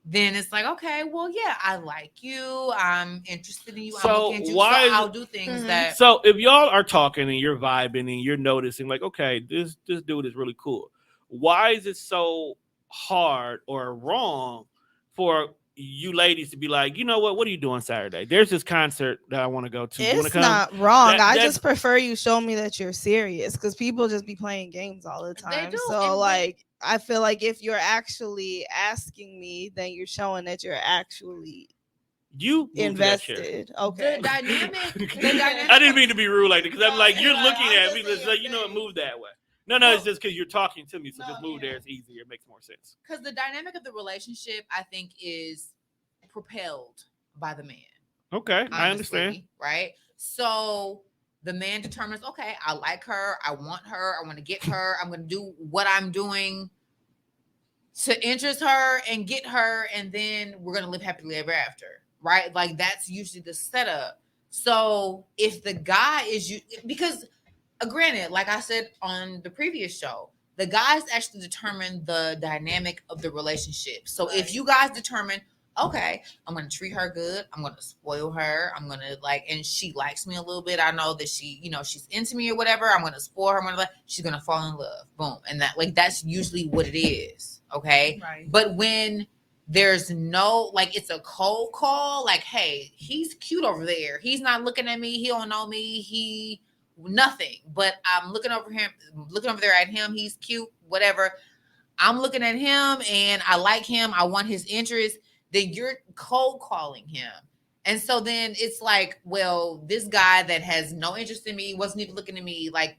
then it's like, okay, well, yeah, I like you. I'm interested in you. So I'm looking at you. why is So I'll it- do things Mhm. that So if y'all are talking and you're vibing and you're noticing, like, okay, this dude is really cool. Why is it so hard or wrong for you ladies to be like, you know what are you doing Saturday? There's this concert that I want to go to. You want to It's come? not wrong. I that's- just prefer you show me that you're serious because people just be playing games all the time. do, So and like I feel like if you're actually asking me, then you're showing that you're actually You move to that chair. invested. the Okay. dynamic, the dynamic. I didn't mean to be rude like that because I'm No, like, you're yeah, looking I'm at just me. saying It's your like, you know what, thing. move that way. No, it's just because you're talking to me. So No, just move yeah. there. It's easier. It makes more sense. Because the dynamic of the relationship, I think, is propelled by the man. Okay. I understand. Honestly, right? So the man determines, okay, I like her, I want to get her, I'm going to do what I'm doing to interest her and get her, and then we're going to live happily ever after, right? Like that's usually the setup. So if the guy is you, because granted, like I said on the previous show, the guys actually determine the dynamic of the relationship. So if you guys determine, okay, I'm gonna treat her good, I'm gonna spoil her, I'm gonna like, and she likes me a little bit, I know that she, you know, she's into me or whatever, I'm gonna spoil her, I'm gonna like, she's gonna fall in love, boom. And that, like, that's usually what it is, okay? Right. But when there's no, like, it's a cold call, like, hey, he's cute over there, he's not looking at me, he don't know me, he nothing, but I'm looking over there at him, he's cute, whatever, I'm looking at him and I like him, I want his interest, then you're cold calling him. And so then it's like, well, this guy that has no interest in me, wasn't even looking at me, like,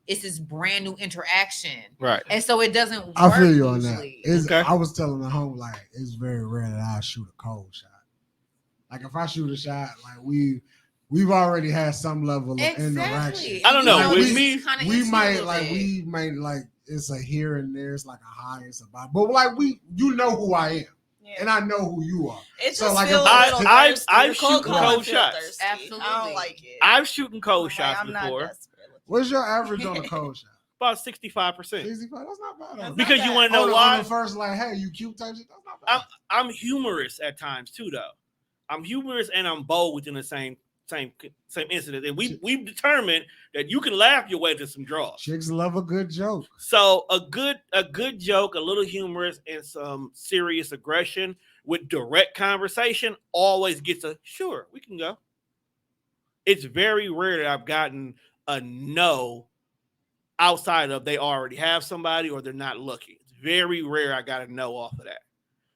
it's this brand new interaction. Right. And so it doesn't work. I feel you on that. usually. It's, Okay. I was telling the home, like, it's very rare that I shoot a cold shot. Like if I shoot a shot, like we've already had some level of interaction. I don't know. You With this me, is kinda We into might it a like bit. we might like it's a here and there, it's like a high, it's a bye. But like you know who I am. Yeah. And I know who you are. It So, just like, feels if a I- little I've thirsty. The shooten calling cold feel shots. thirsty. I Absolutely. don't like it. I've shooten cold Like, shots I'm not before. desperate. What's your average on a cold shot? About 65%. 65? That's not bad. That's Because not you bad. want to know on why? the first, like, hey, you cute type shit. That's not bad. I'm humorous at times too, though. I'm humorous and I'm bold within the same incident. And we've determined that you can laugh your way to some draws. Chicks love a good joke. So a good joke, a little humorous, and some serious aggression with direct conversation always gets a sure, we can go. It's very rare that I've gotten a no outside of they already have somebody or they're not looking. It's very rare I got a no off of that.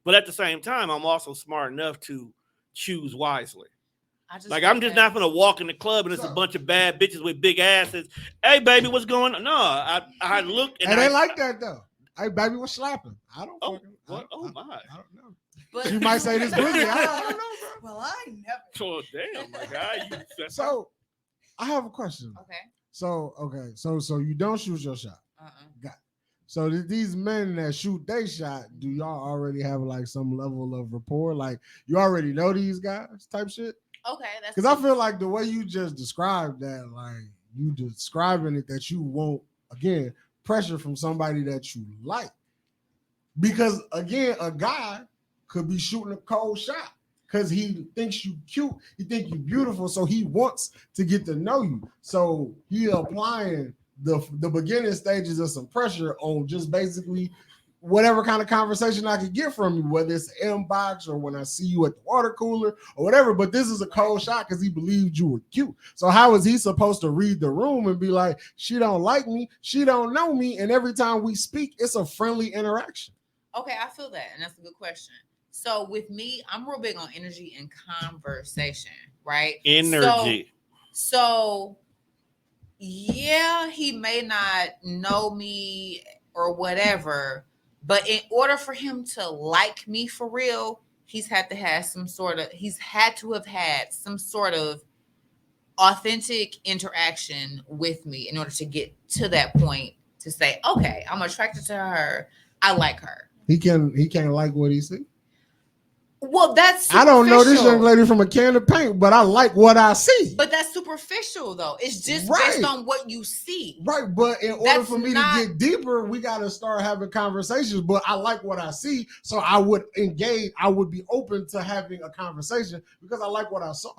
But at the same time, I'm also smart enough to choose wisely. Like, I'm just not gonna walk in the club and it's a bunch of bad bitches with big asses. Hey, baby, what's going on? No, I look and And I they like that though. Hey, baby, what's slapping? I don't Oh, fucking. what? I, Oh I, my! I don't know. But You might say this pussy. I don't know, bro. Well, I never. Oh damn, my guy! So, I have a question. Okay. So, okay, so you don't shoot your shot. Uh-uh. Got it. So these men that shoot they shot, do y'all already have like some level of rapport? Like you already know these guys type shit? Okay, that's Because I feel like the way you just described that, like you describing it that you won't, again, pressure from somebody that you like. Because again, a guy could be shooting a cold shot because he thinks you cute, he think you beautiful, so he wants to get to know you. So he applying the beginning stages of some pressure on just basically whatever kind of conversation I could get from you, whether it's inbox or when I see you at the water cooler or whatever. But this is a cold shot because he believed you were cute. So how is he supposed to read the room and be like, she don't like me, she don't know me, and every time we speak, it's a friendly interaction? Okay, I feel that, and that's a good question. So with me, I'm real big on energy and conversation, right? Energy. So yeah, he may not know me or whatever, but in order for him to like me for real, he's had to have some sort of authentic interaction with me in order to get to that point to say, okay, I'm attracted to her. I like her. He can't like what he see. Well, that's I don't know this young superficial. lady from a can of paint, but I like what I see. But that's superficial, though. It's just Right. based on what you see. Right, but in order That's for me not- to get deeper, we got to start having conversations. But I like what I see, so I would engage. I would be open to having a conversation because I like what I saw.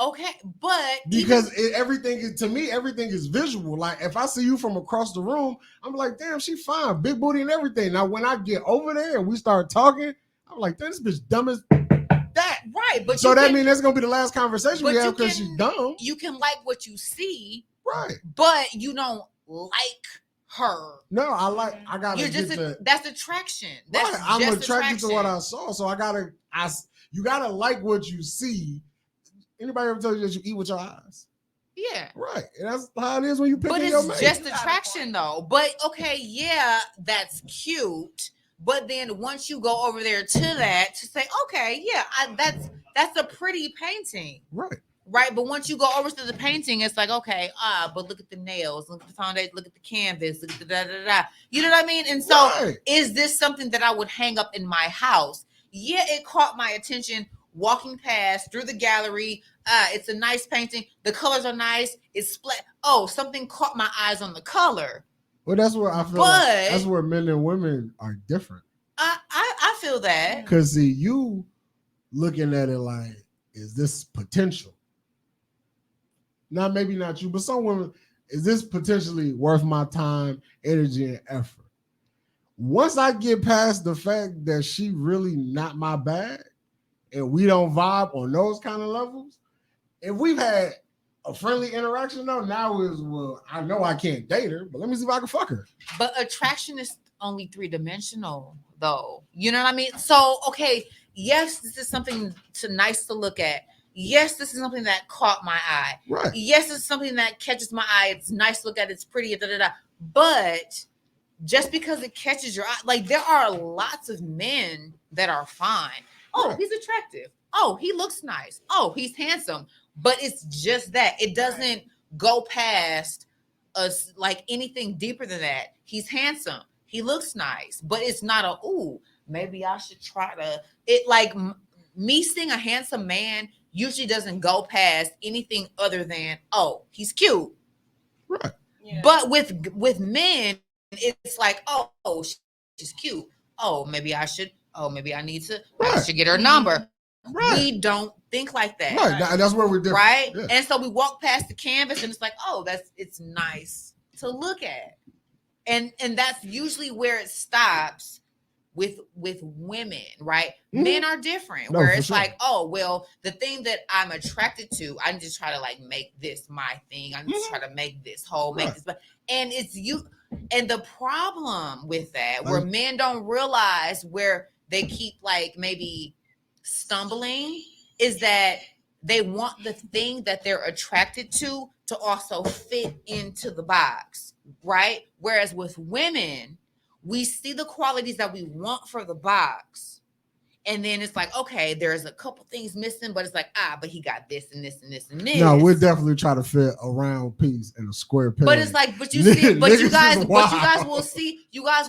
Okay, but Because everything is, to me, everything is visual. Like if I see you from across the room, I'm like, damn, she fine, big booty and everything. Now when I get over there and we start talking, I'm like, damn, this bitch dumb as that. right, but So you that can, means that's gonna be the last conversation but we you have because can- she's dumb. you can like what you see, Right. but you don't like her. No, I gotta You're get just the that's attraction. That's right. I'm just attracted to what I attraction. saw, so you gotta like what you see. Anybody ever tell you that you eat with your eyes? Yeah. Right. And that's how it is when you pick But your it's mate. just attraction though. But okay, yeah, that's cute. But then once you go over there to that to say, okay, yeah, that's a pretty painting. Right. Right. But once you go over to the painting, it's like, okay, but look at the nails, look at the foundation, look at the canvas, look at the da da da. You know what I mean? And so Right. is this something that I would hang up in my house? Yeah, it caught my attention walking past through the gallery. It's a nice painting. The colors are nice. It's split. Oh, something caught my eyes on the color. Well, that's where I feel But- like that's where men and women are different. I feel that. Cause see, you looking at it like, is this potential? Now, maybe not you, but some women, is this potentially worth my time, energy, and effort? Once I get past the fact that she really not my bag and we don't vibe on those kind of levels, if we've had a friendly interaction though, now is, well, I know I can't date her, but let me see if I can fuck her. But attraction is only 3-dimensional, though. You know what I mean? So, okay, yes, this is something nice to look at. Yes, this is something that caught my eye. Right. Yes, it's something that catches my eye. It's nice to look at. It's pretty. Da, da, da. But just because it catches your eye, like there are lots of men that are fine. Oh, Right. he's attractive. Oh, he looks nice. Oh, he's handsome. But it's just that. It doesn't go past us like anything deeper than that. He's handsome. He looks nice. But it's not a, ooh, maybe I should try to. It like me seeing a handsome man usually doesn't go past anything other than, oh, he's cute. Right. Yeah. But with men, it's like, oh, she's cute. Oh, maybe I should. Oh, maybe I need to. I Right. should get her number. Right. We don't think like that, Right. That's where we're different. right? Yeah. And so we walk past the canvas, and it's like, oh, it's nice to look at, and that's usually where it stops with women, right? Mhm. Men are different, No, where for it's sure. like, oh, well, the thing that I'm attracted to, I need to try to like make this my thing. I need to try to make this whole, make Right. this, and it's you. And the problem with that, where Like- men don't realize where they keep like maybe stumbling, is that they want the thing that they're attracted to also fit into the box, right? Whereas with women, we see the qualities that we want for the box. And then it's like, okay, there's a couple things missing, but it's like, but he got this and this and this and this. No, we'll definitely try to fit a round piece in a square peg. But it's like, but you see, but you Niggas guys, is but you guys wild.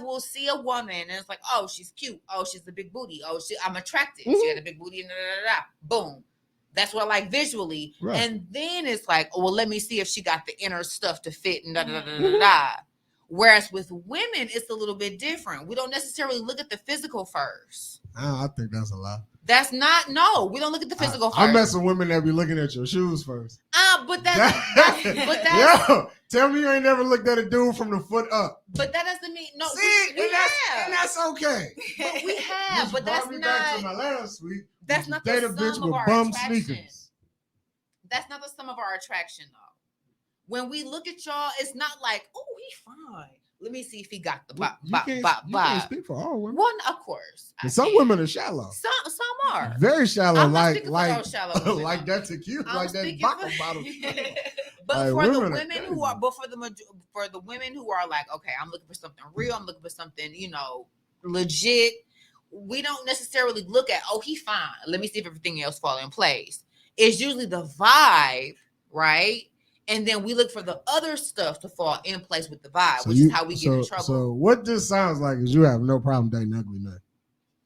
will see a woman, and it's like, oh, she's cute. Oh, she's a big booty. Oh, I'm attracted. She Mhm. had a big booty, and da, da, da, da. Boom. That's what I like visually. Right. And then it's like, oh, well, let me see if she got the inner stuff to fit, and da da da da Mhm. da. Whereas with women, it's a little bit different. We don't necessarily look at the physical first. I think that's a lot. That's not no. We don't look at the physical I'm first. messing women that be looking at your shoes first. But that's Yo, tell me you ain't never looked at a dude from the foot up. but that doesn't mean no. See, we and have. that's okay. But we have, Which but that's brought me back to not. my last week. That's which not date the a bitch sum of with our bum attraction. sneakers. That's not the sum of our attraction, though. When we look at y'all, it's not like, oh, he fine. let me see if he got the You vibe. can't speak for all women. One, of course. I But some can. women are shallow. Some are. Very shallow, I'm not like speaking for those shallow women, like though. that tequila, I'm like that speaking vodka for- bottle. But Like, for the women are women who crazy. are, but for the women who are like, okay, I'm looking for something real. I'm looking for something, legit. We don't necessarily look at, oh, he fine. Let me see if everything else fall in place. It's usually the vibe, right? And then we look for the other stuff to fall in place with the vibe, which is how we get in trouble. So what this sounds like is you have no problem dating ugly men.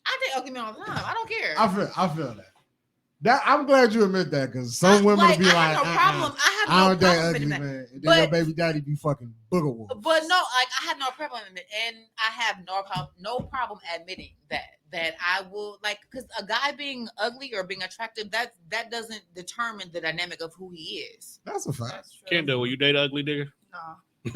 I date ugly men all the time. I don't care. I feel that. I'm glad you admit that because some women will be I like, have no problem. I have I no don't date problem ugly admitting that. man. And then But- your baby daddy be fucking booger wolf. But no, like I have no problem admitting, and I have no problem admitting that I will because a guy being ugly or being attractive that doesn't determine the dynamic of who he is. That's a fact. Kendall, will you date an ugly nigga? No. And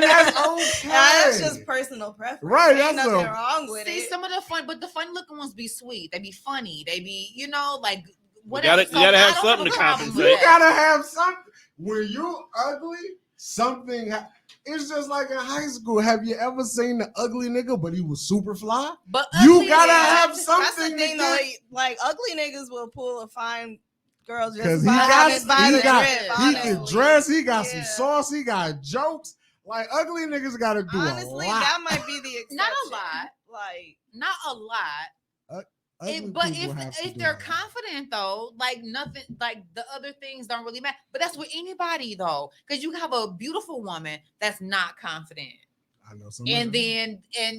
that's okay. That's just personal preference. Right, Ain't that's nothing a- wrong with See, it. some of the funny looking ones be sweet. They be funny. They be like You whatever. gotta have I don't something a to problem with compensate. You that. gotta have something. When you ugly, something. It's just like in high school. Have you ever seen the ugly nigga, but he was super fly? But You ugly gotta is- have That's the something thing, to though. get. Like ugly niggas will pull a fine girl just Because by he having by the got- drip, he he honestly. can dress, he got some Yeah. sauce, he got jokes. Like ugly niggas gotta do Honestly, a lot. that might be the exception. Not a lot. Like not a lot. Ugly But people have to if do they're a lot. confident though, like nothing, like the other things don't really matter. But that's with anybody though, because you have a beautiful woman that's not confident, I know some. and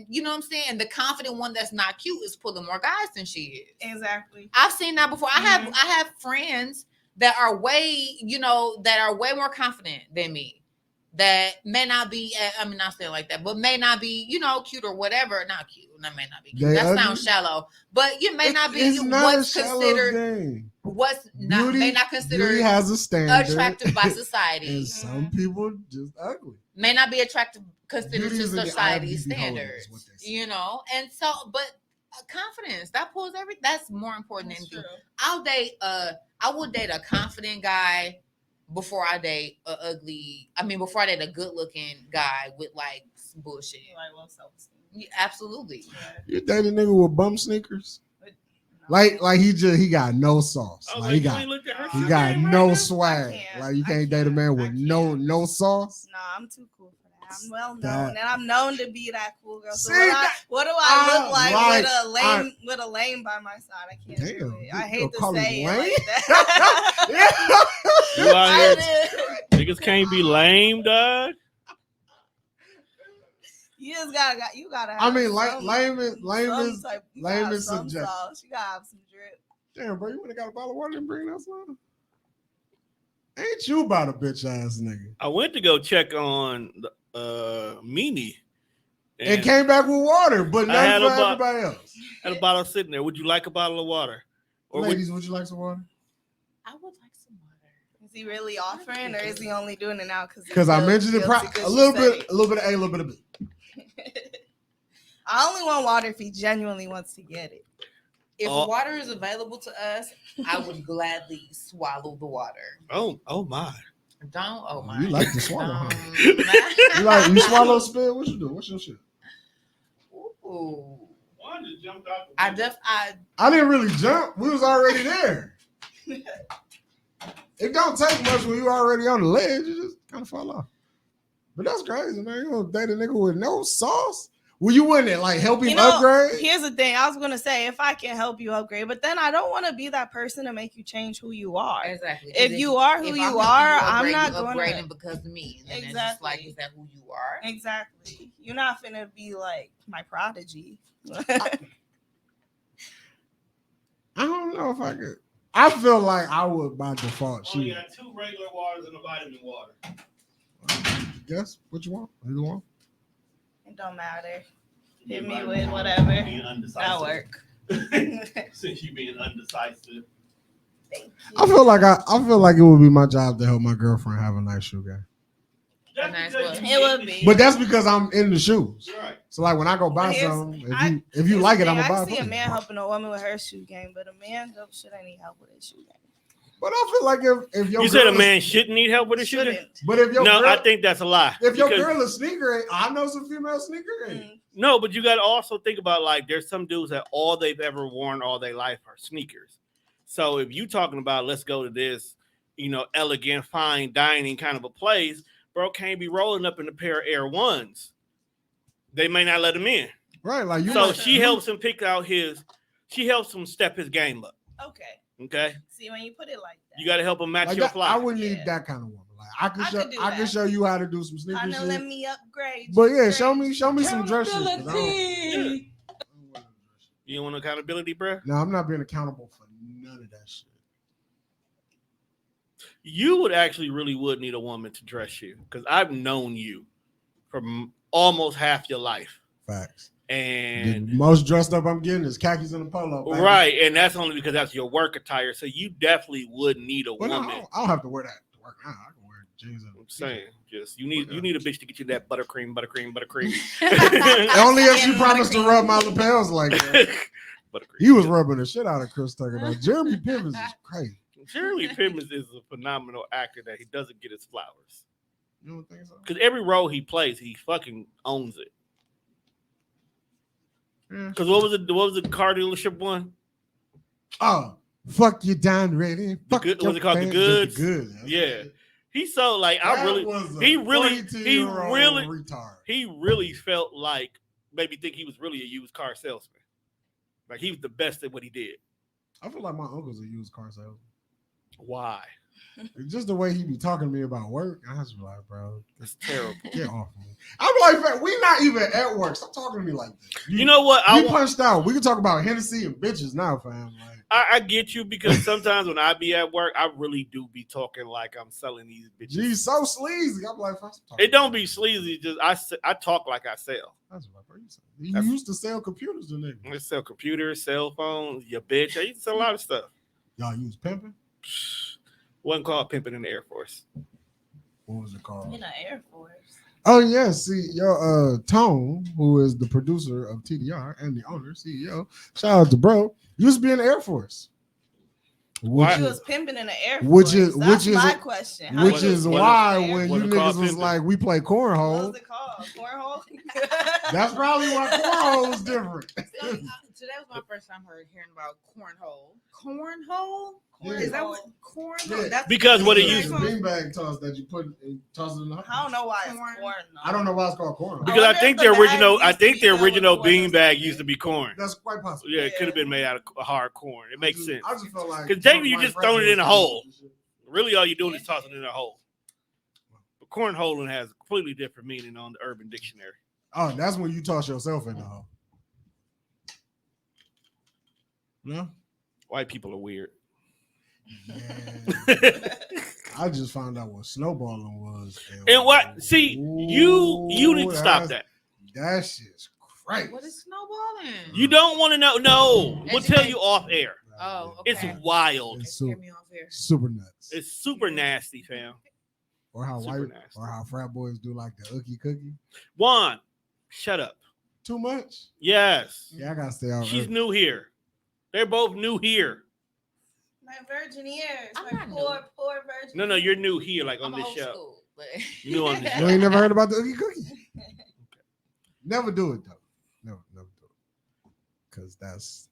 you know what I'm saying. And the confident one that's not cute is pulling more guys than she is. exactly. I've seen that before. I have friends that are way more confident than me. That may not be, I mean, not saying like that, but may not be, cute or whatever. Not cute. That may not be cute. They That ugly? sounds shallow. But you may not be It's not what's a shallow considered thing. what's not Beauty, may not beauty considered has a standard. attractive by society. And some people just ugly. May not be attractive considered Beauty to is in the eye of society's the beholder, standards. is what they say. And so, but confidence that pulls that's more important than anything. I will date a confident guy before I date before I date a good looking guy with like some bullshit. Like low self-esteem. Yeah, absolutely. You date a nigga with bum sneakers? Like he got no sauce. I was Like he you got ain't looked at her he shit got game right no now? swag. can't. Like you I can't date a can't. man I with no sauce. No, I'm too cool for that. I'm well known, That- and I'm known to be that cool girl. So See, what do I I look like, like- with a lame by my side? I can't do Damn, it. I you hate to call him say it lame? like that. You out here, I niggas can't be lame, dog. You just gotta have. I mean, some- lame is some type- you gotta lame have is some subjective. sauce. You gotta have some drip. Damn, bro, you would have got a bottle of water and bring that water. Ain't you about a bitch ass nigga? I went to go check on Meanie. It came back with water, but I had nothing for a everybody else. had a bottle sitting there. Would you like a bottle of water? Or would, Ladies, would you like some water? I would like some water. Is he really offering, or is he only doing it now Because I mentioned it a little bit of A, a little bit of B. I only want water if he genuinely wants to get it. If Oh. water is available to us, I would gladly swallow the water. oh my. Don't. Oh my. You like to swallow, huh? Don't. You swallow spit? What you do? What's your shit? Ooh. One just jumped out. I didn't really jump. We was already there. It don't take much when you already on the ledge. You just kind of fall off. But that's crazy, man. You gonna date a nigga with no sauce? Well, you wouldn't like help him upgrade? Here's the thing. I was gonna say if I can help you upgrade, but then I don't want to be that person to make you change who you are. Exactly. If you are who you are, I'm not going upgrading to. because of me. And Exactly. it's just like, is that who you are? Exactly. You're not finna be like my prodigy. I don't know if I could. I feel like I would by default Only shoot. got 2 regular waters and a vitamin water. Guess what you want? Either one. It don't matter. Hit me Vitamin with water, whatever. being undecisive. That work. Since you being undecisive. I feel like it would be my job to help my girlfriend have a nice shoe game. That's Nice because one. you It would in be. the- But that's because I'm in the shoes. You're right. So like when I go buy But here's- something, I- if you like it, I'm I gonna buy can it. see for a you. man helping a woman with her shoe game, but a man shouldn't need help with his shoe game. But I feel like if your You said a girl is- man shouldn't need help with his shooting? Shouldn't. but if your No, girl, I think that's a lie. if your Because- girl is sneaker, I know some female sneaker. Mm. No, but you got to also think about like there's some dudes that all they've ever worn all their life are sneakers. So if you talking about let's go to this, elegant, fine dining kind of a place, bro can't be rolling up in a pair of Air Ones. They may not let him in. Right, like you. So might- she helps him pick out she helps him step his game up. Okay. Okay, See, when you put it like that, you got to help him match like your that, fly. I would need Yeah. that kind of woman. Like I could I show, could do I can that. show you how to do some sneaker I know. shit. Let me upgrade. But you, yeah, show upgrade. me some dress shit. 'cause I don't- Accountability. You want accountability, bro? No, I'm not being accountable for none of that shit. You would actually really would need a woman to dress you because I've known you for almost half your life, Facts. and The most dressed up I'm getting is khakis and a polo. Baby. right, and that's only because that's your work attire. So you definitely would need a Well, no, woman. I don't have to wear that to work now. I can wear jeans and I'm saying, just you need a bitch to get you that buttercream. Only if she promised to rub my lapels like that. Buttercream. He was rubbing the shit out of Chris Tucker. Though. Jeremy Piven is crazy. Jeremy Piven is a phenomenal actor that he doesn't get his flowers You don't think so? because every role he plays, he fucking owns it. Yeah. Because what was the car dealership one? Oh, fuck you, Don Ready. Fuck Good- your was it called The fans. Goods? The Goods. That's Yeah. what it is. He's so like I That really was a he really- 42-year-old retard. he really felt like made me think he was really a used car salesman. Like he was the best at what he did. I feel like my uncle's a used car salesman. Why? It's just the way he be talking to me about work. I was like, bro, That's terrible. get off me. I'm like, fam, we not even at work. Stop talking to me like this. You know what? we punched out. We can talk about Hennessy and bitches now, fam. Like, I get you because sometimes when I be at work, I really do be talking like I'm selling these bitches. geez, so sleazy. I'm like, fam, stop talking. It don't be sleazy. Just I talk like I sell. That's what you say. You That's- used to sell computers to niggas. I sell computers, cell phones, your bitch. I used to sell a lot of stuff. Y'all use pimping? Wasn't called pimping in the Air Force. What was it called? In the Air Force. Oh yeah, see your Tone, who is the producer of TDR and the owner, CEO. Shout out to bro. Used to be in the Air Force. Why- He was pimping in the Air Which Force. is- That's which is- my question. How which you is was why pimping in the when Air you What it called niggas was pimping? like, we play Force? What cornhole. was it called? Cornhole? That's probably why cornhole was different. So that was my first time hearing about cornhole. Cornhole? Yeah. Is that what cornhole? Yeah. That's Because what it It's used a beanbag toss that you toss it in the house. I don't know why it's Corn. corn. I don't know why it's called cornhole. Because I wonder think if the the original, bag I used to think be the filled with original corn or bean bag something. used to be corn. That's quite possible. Yeah, it could have been made out of hard corn. It makes sense. I just felt like 'Cause technically you Mark just throwing it in a Fresno hole. and shit. Really, all you're doing is tossing it in a hole. But cornholing has a completely different meaning on the Urban Dictionary. Oh, that's when you toss yourself in the hole. No? White people are weird. Yeah. I just found out what snowballing was. And what? See, you need to stop that. That shit's crazy. What is snowballing? You don't want to know. No, we'll tell you off air. Oh, It's okay. wild. It's Scare super, me off here. super nuts. It's super nasty, fam. Or how super white, nasty. or how frat boys do like the ookie cookie. Juan, shut up. Too much? Yes, Yeah, I gotta stay out. she's early. new here. They're both new here. My virgin ears. I'm My not poor, new. poor virgin. No, you're new here, like on I'm this old show. school, but New on this You show. ain't never heard about the ookie cookie? Never do it though. Never do it. Cause that's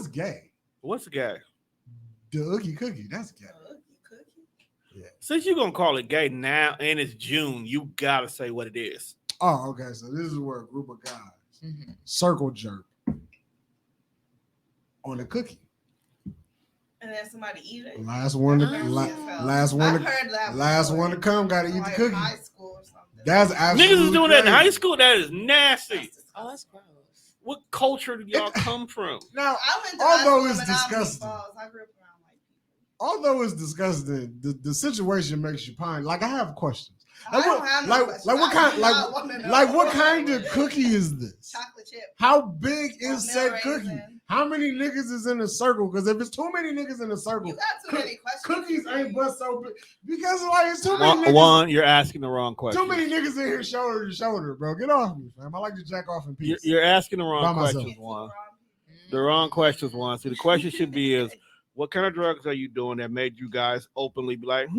gay. What's the guy? The ookie cookie, that's gay. Cookie. Since you're gonna call it gay now and it's June, you gotta say what it is. Oh, okay. So this is where a group of guys Mhm. circle jerk on a cookie. And then somebody eat it. Last one to Oh. last one I've to heard that last before. one to come gotta eat the Like cookie. High school or something. That's absolutely Niggas is doing that in crazy. high school. That is nasty. Oh, that's gross. What culture do y'all come from? Now, I went to although high it's school in Menominee disgusting. Falls. I grew up around white people. although it's disgusting, the situation makes you pine. Like I have questions. I Like don't what- have no like- questions. like what I kind- do like- not wanna know. Like what kind of cookie is this? Chocolate chip. How big is Oatmeal said cookie? raisin. How many niggas is in a circle? Because if it's too many niggas in a You circle, got too many questions. cookies ain't but so big. Because like it's too many niggas. Juan, you're asking the wrong question. Too many niggas in here shoulder to shoulder, bro. Get off me, fam. I like to jack off in You're, peace. you're asking the By wrong myself. questions, Juan. The wrong questions, Juan. See, the question should be is What kind of drugs are you doing that made you guys openly be like,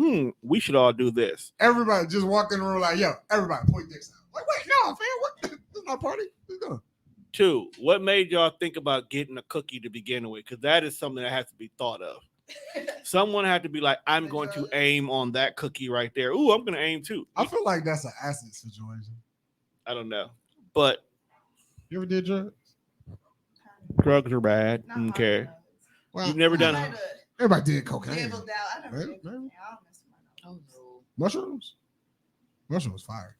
we should all do this? Everybody just walked in the room like, yo, everybody point dicks out. Like, wait, no, man, what? This is not a party. Let's go. 2, what made y'all think about getting a cookie to begin with? Because that is something that has to be thought of. Someone had to be like, I'm going to aim on that cookie right there. Ooh, I'm going to aim too. I feel like that's an acid situation. I don't know. But You ever did drugs? drugs are bad. Not Don't hard care. drugs. Well, You've never done I it. tried everybody did to cocaine. nibble down. I never Maybe, did maybe. cocaine. I don't mess with my nose. Oh no. Mushrooms? Mushrooms fire.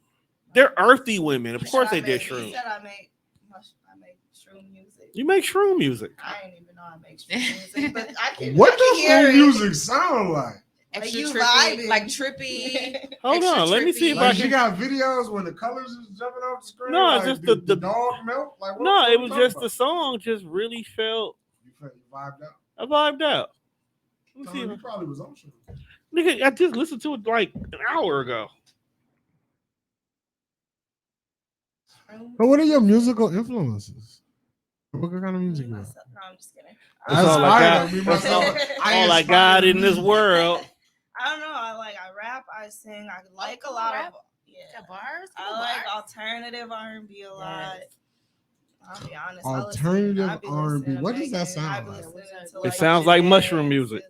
They're earthy women. Of He course said they I did make- He shrooms. said I make shroom music. You make shroom music. I didn't even know I make shroom music, but I can. What I can does hear shroom it. music sound like? Extra you trippy, vibing. like trippy. Hold Extra on. Let me see if trippy. I Like can. she got videos when the colors is jumping off the screen. No, like it's just the the- dog melt. Like what, No, what it we was talking just the about? song just really felt. You felt you vibed out. I vibed out. Let me Tom, see. you If probably was on shroom. Nigga, I just listened to it like an hour ago. But what are your musical influences? What kind of music you like? No, I'm just kidding. That's all I got. Me, That's myself. all I got in this world. I don't know. I rap. I sing. I like a you lot rap? of Got bars? I Got like bars? alternative R&B a lot. Yes. I'll be honest. Alternative I be R&B. listening to What does that Megan. sound I be like? listening to, It sounds like Janae, mushroom music.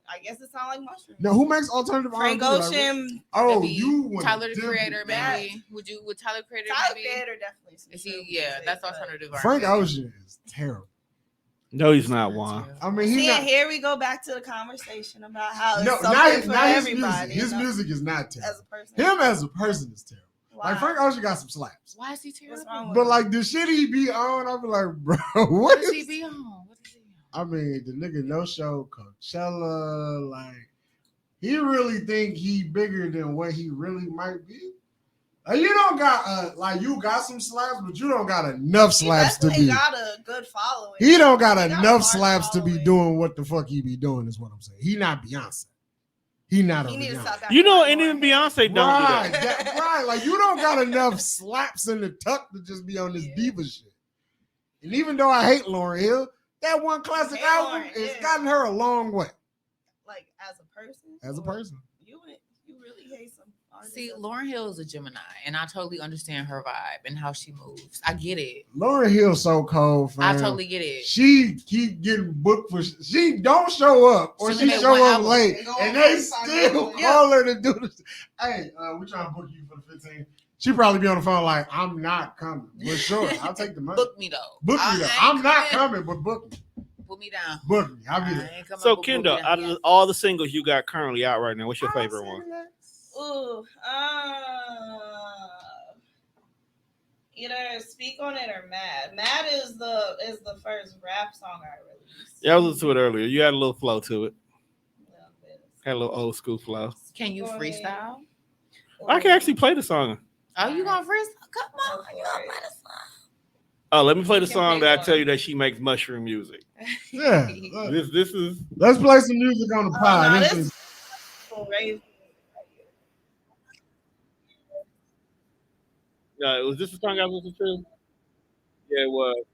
I guess it sounds like mushroom. Now, who makes alternative Frank R&B? Like, Ocean. oh, Maybe you went Tyler the different. Creator, maybe. Would Tyler the Creator Tyler maybe? Creator definitely. some Is true he? Yeah, music, that's but- alternative. Frank R&B. Ocean is terrible. No, he's not one. I mean, he's See, not. and here we go back to the conversation about how it's No, something not, for not his everybody. music. His you know, music is not terrible. as a person. Him as a person is terrible. Why? Like Frank Ocean got some slaps. Why is he terrible? What's wrong with But him? like the shit he be on, I be like, bro, What what does is he be on? What is he on? I mean, the nigga no show Coachella, like he really think he bigger than what he really might be. Like, you don't got like you got some slaps, but you don't got enough He slaps to definitely be. got a good following. He don't got He got a enough large slaps to be following. doing what the fuck he be doing. Is what I'm saying. He not Beyonce. He not a He need to Rihanna. stop. You know, acting and like even Lauren Beyonce don't Right, do that. right. Like you don't got enough slaps in the tuck to just be on this Yeah. diva shit. And even though I hate Lauryn Hill, that one classic Hate album Lauryn has Hill. gotten her a long way like as a person. as a or person. You really hate some. artists See, as a- Lauren Hill is a Gemini, and I totally understand her vibe and how she moves. I get it. Lauryn Hill so cold, fam. I totally get it. She keep getting booked for. She don't show up, or She she made show one up album. late, They go and on they FaceTime still with her. call her to do this. Hey, we trying to book you for the 15. She probably be on the phone like, I'm not coming. But sure, I'll take the money. Book me though. Book I me though. ain't I'm not coming, but book me. Put me down. Book me. I'll be I there. ain't coming, So, book me Kendall, down. out of all the singles you got currently out right now, what's your favorite one? Ooh, either Speak on It or Mad. Mad is the first rap song I released. Yeah, I was listening to it earlier. You had a little flow to it. Little bit. Had a little old school flow. Can you Go ahead. freestyle? I can actually play the song. Oh, you gonna freestyle? Come on, Go for you gonna it. play the song. Oh, let me play the You can song play that I one. tell you that she makes mushroom music. Yeah. This is Let's play some music on the pod. no, This this- is- Raise- was this the song I was listening to? Yeah, it was.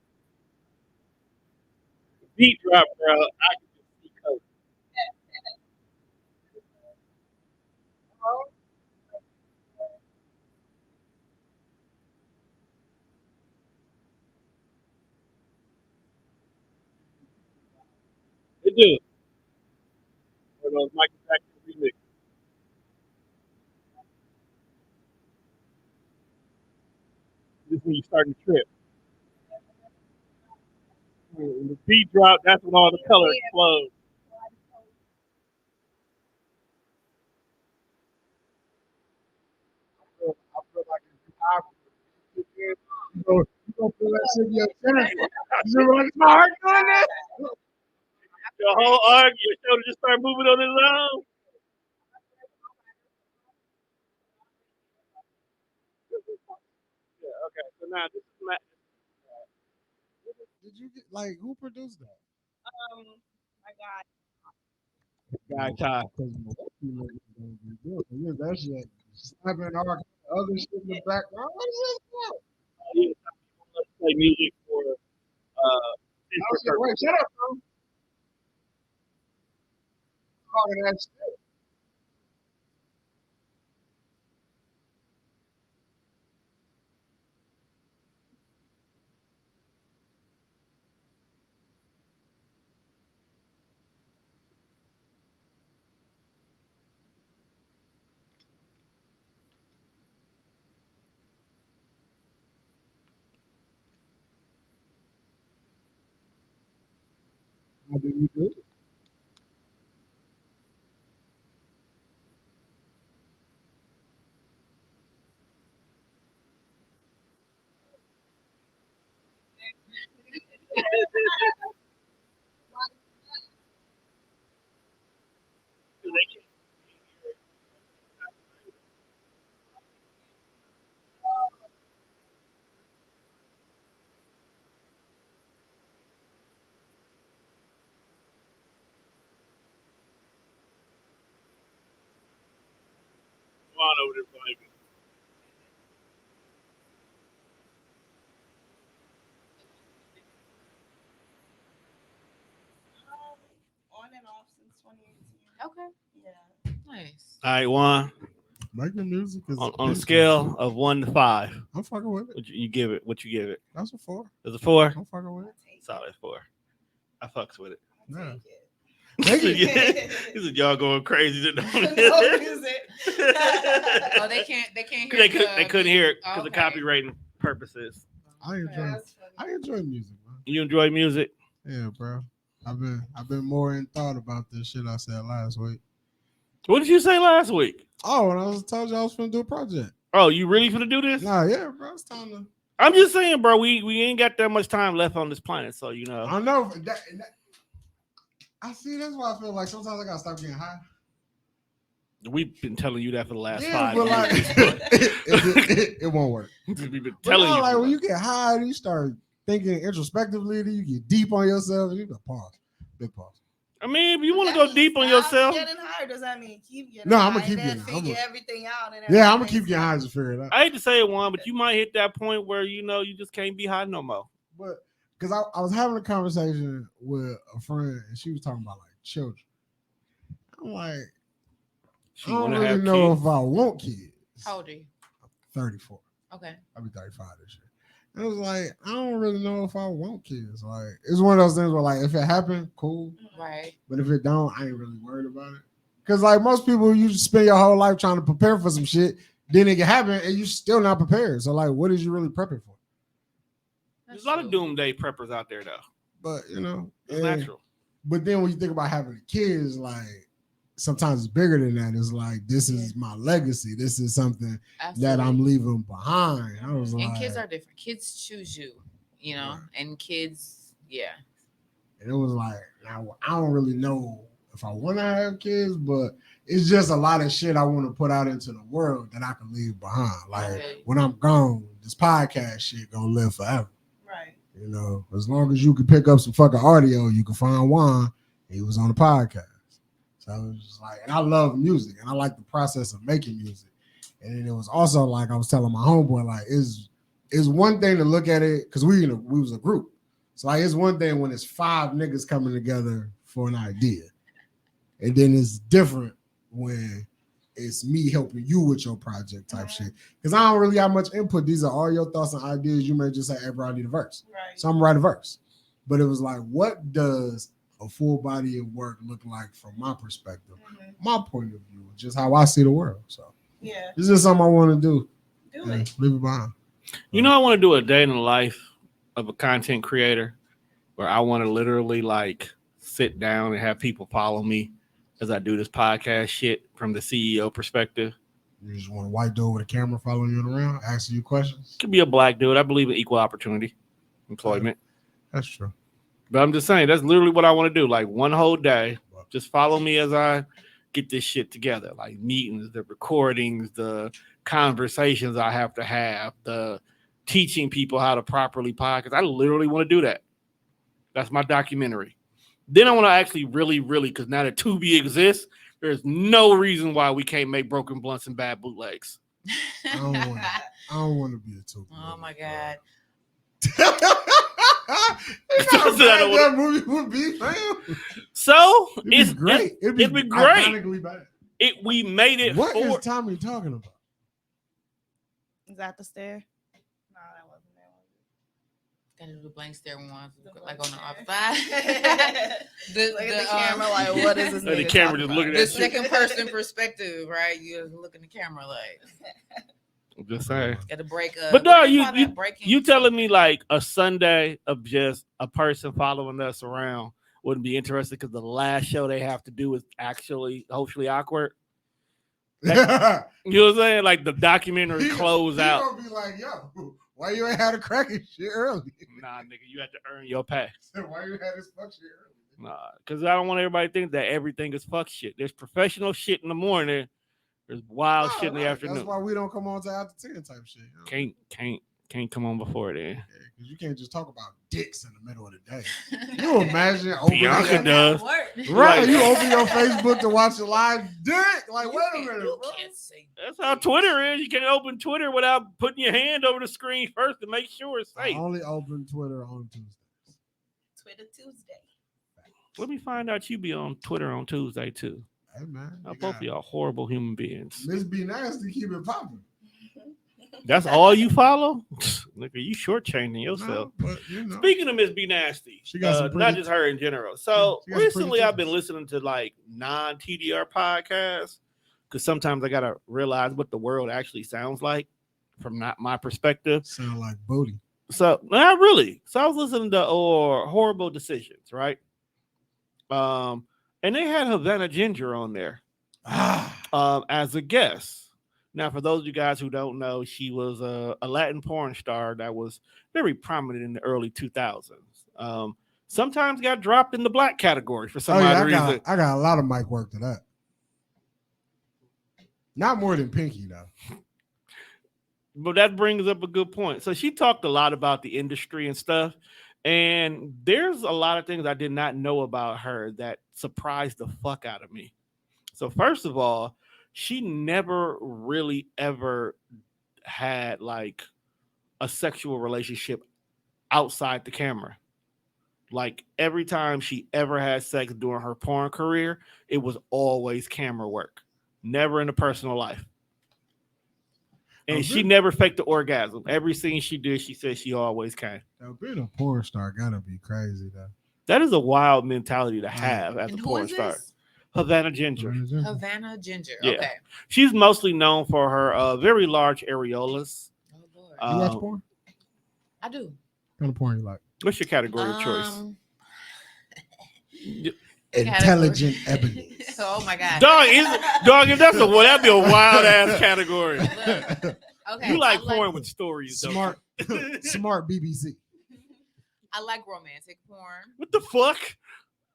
Beat drop, bro. I can just see coke. It do. One of those Michael Jackson remix. This is when you start to trip. When the beat drop, that's when all the colors explode. I feel like it's obvious. You gonna feel that shit in your chest. You feel like my heart doing that? Your whole arm, your shoulder just start moving on its own. Yeah, okay. So now this is not. Did you get like who produced that? My God. Guy Ty. Yeah, that shit. Slapping all other shit in the background. What is this about? Let's play music for Oh, shit, wait, shut up, bro. part of that shit. How do you do it? Come on over there, baby. On and off since 2018. Okay. Yeah. Nice. All right, Juan. Making music is On a scale of 1 to 5, I'm fucking with it. what you give it? What you give it? That's a 4. Is it 4? I'm fucking with it. Solid 4. I fucks with it. Yeah. Take Make it. He said y'all going crazy today. it. No music. Oh, they can't hear. They couldn't hear it because of Okay. copywriting purposes. I enjoy. That's I funny. enjoy music, man. You enjoy music? Yeah, bro. I've been more in thought about this shit I said last week. What did you say last week? Oh, when I was told you I was finna do a project. Oh, you really finna do this? Nah, yeah, bro. It's time to. I'm just saying, bro. We ain't got that much time left on this planet, so you know. I know. I see. That's why I feel like sometimes I gotta stop getting high. We've been telling you that for the last Yeah, 5 but like, years. it won't work. We've been But telling no, you. like for when that. you get high, you start thinking introspectively. Then you get deep on yourself. And you go pause, big pause. I mean, if you want to That go deep on means yourself, stop getting higher. Does that mean keep getting No, high? I'ma keep and then getting- figure I'ma- everything out. And Yeah, I'm gonna everything keep getting high else. to figure it out. I hate to say it, Juan, but you might hit that point where you know you just can't be high no more. But because I was having a conversation with a friend and she was talking about like children. I'm like, She I don't wanna really have know kids. if I want kids. How old are you? 34. Okay. I'll be 35 this year. And it was like, I don't really know if I want kids. Like, it's one of those things where like if it happened, cool. Right. But if it don't, I ain't really worried about it. Cause like most people, you just spend your whole life trying to prepare for some shit, then it can happen and you still not prepared. So like, what is you really prepping for? There's a lot of doomsday preppers out there, though. But you know, It's and- natural. But then when you think about having kids, like sometimes it's bigger than that. It's like this is my legacy. This is something that I'm leaving behind. I was like, And kids are different. Kids choose you, you know, Right. and kids, yeah. and it was like, now I don't really know if I want to have kids, but it's just a lot of shit I want to put out into the world that I can leave behind. Like Okay. when I'm gone, this podcast shit gonna live forever. Right. You know, as long as you can pick up some fucking audio, you can find Juan. He was on the podcast. So I was just like, and I love music and I like the process of making music. And then it was also like I was telling my homeboy, like, is one thing to look at it because we was a group. So like it's one thing when it's 5 niggas coming together for an idea. And then it's different when it's me helping you with your project type shit. Because I don't really have much input. These are all your thoughts and ideas. You may just say, hey, bro, I need a verse. Right. So I'm gonna write a verse. But it was like, what does a full body of work look like from my perspective, Mhm. my point of view, just how I see the world. So Yeah. this is something I want to do. Do and it. leave it behind. You know, I want to do a day in the life of a content creator where I want to literally like sit down and have people follow me as I do this podcast shit from the CEO perspective. You just want a white dude with a camera following you around, asking you questions. Could be a black dude. I believe in equal opportunity employment. That's true. But I'm just saying, that's literally what I want to do. Like one whole day, just follow me as I get this shit together. Like meetings, the recordings, the conversations I have to have, the teaching people how to properly podcast. I literally want to do that. That's my documentary. Then I want to actually really, because now that Tubi exists, there's no reason why we can't make Broken Blunts and Bad Bootlegs. I don't want to be a two. Oh my God. It's not I said I don't bad that movie would be, fam. So It'd be it's great. It'd be great. iconically bad. We made it What for is Tommy talking about? Is that the stair? No, that wasn't Gotta do the blank stare ones, there. like on the outside. Look at the camera like, what is this? the nigga camera talking just looking about? at the you. second person perspective, right? You just look in the camera like I'm just saying. gotta break up. But no, What do you- call that? you- Breaking You telling something? me like a Sunday of just a person following us around wouldn't be interesting because the last show they have to do is actually hopefully awkward. You know what I'm saying? Like the documentary close he out. gonna be like, yo, why you ain't had a cracking shit early? Nah, nigga, you have to earn your pay. Why you had this fuck shit early? Nah, because I don't want everybody to think that everything is fuck shit. There's professional shit in the morning. There's wild Oh, shit in the right. afternoon. That's why we don't come on to after 10 type shit. You know? Can't come on before then. Yeah, 'cause you can't just talk about dicks in the middle of the day. You imagine opening Bianca your- does. Right, Like- you open your Facebook to watch a live dick. Like, wait a minute, You bro. can't say That's how Twitter is. You can't open Twitter without putting your hand over the screen first to make sure it's I safe. only open Twitter on Tuesdays. Twitter Tuesday. Let me find out you be on Twitter on Tuesday too. Hey man, Now, you both of got y'all horrible human beings. Miss Be Nasty, keep it popping. That's all you follow? Look, you shortchanging yourself. No, but you know, Speaking of Miss B Nasty, She got some not pretty- just her in general. So she got some pretty recently, I've been titties. listening to like non-TDR podcasts because sometimes I gotta realize what the world actually sounds like from not my perspective. sound like booty. So not really. So I was listening to Horrible Decisions, right? And they had Havana Ginger on there as a guest. Now, for those of you guys who don't know, she was a Latin porn star that was very prominent in the early 2000s. Sometimes got dropped in the black category for some Oh yeah, odd reason. I got a lot of mic work to that. Not more than Pinky though. But that brings up a good point. So she talked a lot about the industry and stuff. And there's a lot of things I did not know about her that surprised the fuck out of me. So first of all, she never really ever had like a sexual relationship outside the camera. Like every time she ever had sex during her porn career, it was always camera work, never in a personal life. And Oh, she really? never faked the orgasm. Every scene she did, she said she always came. Now, being a porn star gotta be crazy though. That is a wild mentality to have as And a who porn is star. this? Havana Ginger. Havana Ginger. Yeah. Okay. She's mostly known for her very large areolas. Oh Lord. You watch Um, porn? I do. What kind of porn you like? What's your category of choice? Intelligent ebony. Oh my God. Dog, if that's that'd be a wild ass category. Okay. You like I porn with stories, don't Smart, you? smart BBC. I like romantic porn. What the fuck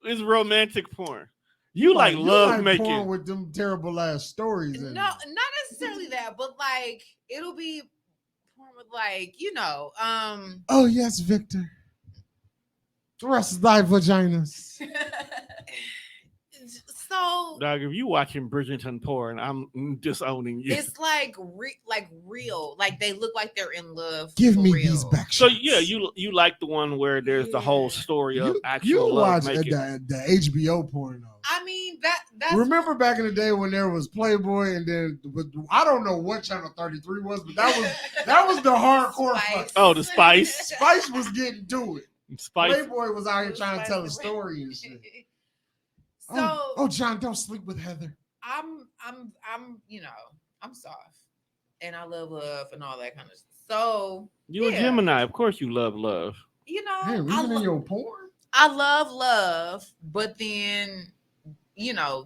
is romantic porn? You like You love like making. porn with them terrible ass stories in No, not necessarily that, but like it'll be porn with like, Oh yes, Victor. Thrust thy vaginas. so Dog, if you watching Bridgerton porn, I'm disowning you. it's like real. Like they look like they're in love. Give for me real. these back So shots. yeah, you like the one where there's the whole story of you actual love watch making. the HBO porn though. I mean that's Remember back in the day when there was Playboy and then I don't know what channel 33 was, but that was the hardcore Spice. fuck. Oh, the Spice. Spice was getting to it. Spice. Playboy was out here trying to tell a story and shit. So Oh, John, don't sleep with Heather. I'm I'm soft and I love love and all that kind of stuff. So You a yeah. Gemini, of course you love love. Hey, I, even lo- in your porn? I love love, but then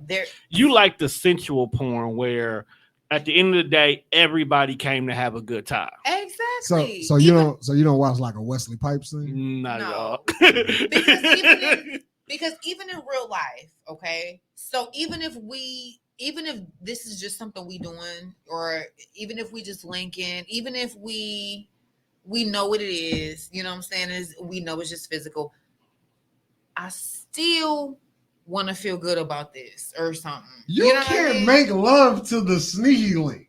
there You like the sensual porn where at the end of the day everybody came to have a good time. exactly. So you don't watch like a Wesley Pipes thing? Not at No. all. Because even in real life, okay. So even if this is just something we doing, or even if we just linking, even if we know what it is, you know what I'm saying, is we know it's just physical. I still want to feel good about this or something. You know what I can't mean? make love to the sneaky link.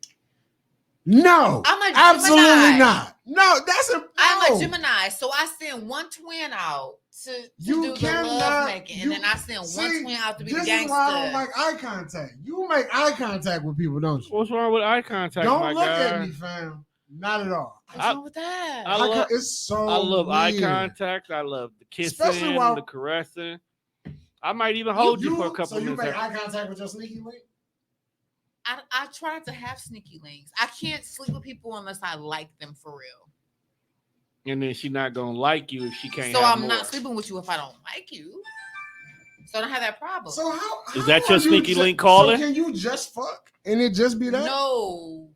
No, I'm a absolutely Gemini. not. No, that's a. I'm no. a Gemini, so I send one twin out to You do the cannot- love making, and you- then I send one See, twin out to be the This is gangster. why I don't like eye contact. You make eye contact with people, don't you? What's wrong with eye contact, my Don't look guy? at me, fam. Not at all. What's wrong with that? I love- It's so. I love eye weird. contact. I love the Especially kissing, while- the caressing. I might even hold you for a couple So you minutes. make eye contact with your sneaky link? I try to have sneaky links. I can't sleep with people unless I like them for real. And then she's not gonna like you if she can't. So have I'm more. not sleeping with you if I don't like you. So I don't have that problem. So how Is that are your you sneaky ju- link calling? So can you just fuck and it just be that? No,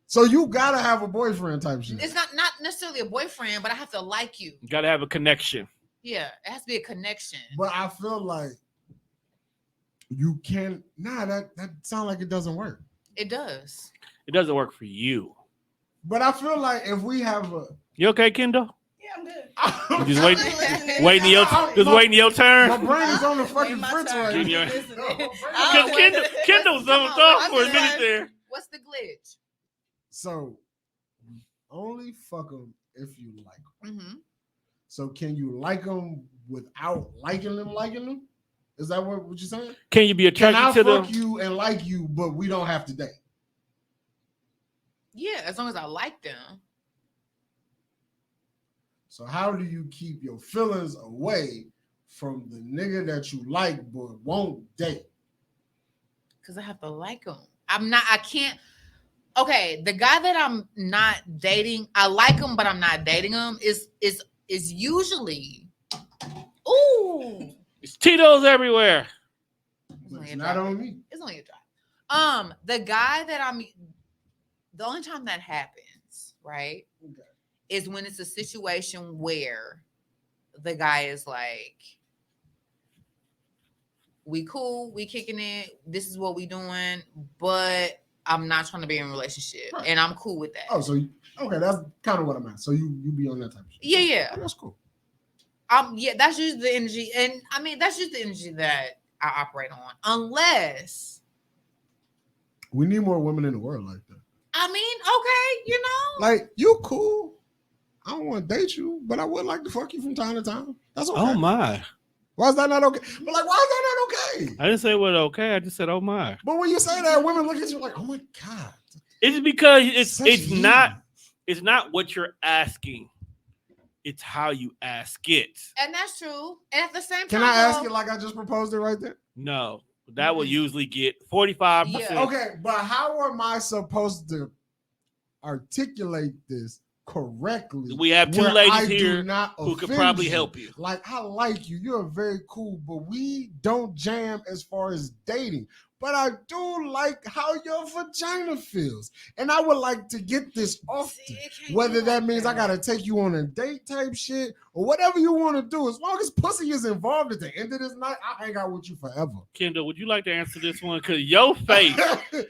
So you gotta have a boyfriend type shit. it's not necessarily a boyfriend, but I have to like you. You gotta have a connection. Yeah, it has to be a connection. But I feel like you can. Nah, that sounds like it doesn't work. It does. It doesn't work for you. But I feel like if we have a, You okay, Kendall? Yeah, I'm good. You just wait, listening. waiting your, just waiting your my turn. brain is on the fucking Wait my fritz turn. right Give now. your- Listening. No, my brain- I Because don't Kendall, want- Kendall zoned Come off on, for a I'm minute done. there. What's the glitch? So only fuck them if you like them. Mm-hmm. So can you like them without liking them? Is that what you're saying? Can you be Can I attracted to fuck them? you and like you, but we don't have to date? Yeah, as long as I like them. So how do you keep your feelings away from the nigga that you like but won't date? Because I have to like him. I can't. Okay, the guy that I'm not dating, I like him, but I'm not dating him, is usually, ooh, It's Tito's everywhere. it's only It's a not drop. on me. It's only a drop. The guy that the only time that happens, right, Okay. is when it's a situation where the guy is like, we cool, we kicking it, this is what we doing, but I'm not trying to be in a relationship, Right. and I'm cool with that. Oh, so okay, that's kind of what I'm at. So you be on that type of shit. Yeah. Oh, that's cool. Yeah, that's usually the energy, and I mean that's just the energy that I operate on, unless We need more women in the world like that. I mean, okay, you know, Like you cool. I don't want to date you, but I would like to fuck you from time to time. That's okay. Oh my! Why is that not okay? But like, why is that not okay? I didn't say what okay. I just said oh my. But when you say that, women look at you like, oh my god. It's because Such it's heat. not what you're asking. It's how you ask it. and that's true. And at the same Can time, I ask though, it like I just proposed it right there? No, that will Mhm. usually get 45%. Yeah. Okay, but how am I supposed to articulate this correctly? We have two where ladies I do here not who could offend probably you? help you. Like, I like you. You're very cool, but we don't jam as far as dating. But I do like how your vagina feels. And I would like to get this often. see, it can't Whether be that like means I gotta take you on a date type shit or whatever you want to do, as long as pussy is involved at the end of this night, I'll hang out with you forever. Kendall, would you like to answer this one? Because your face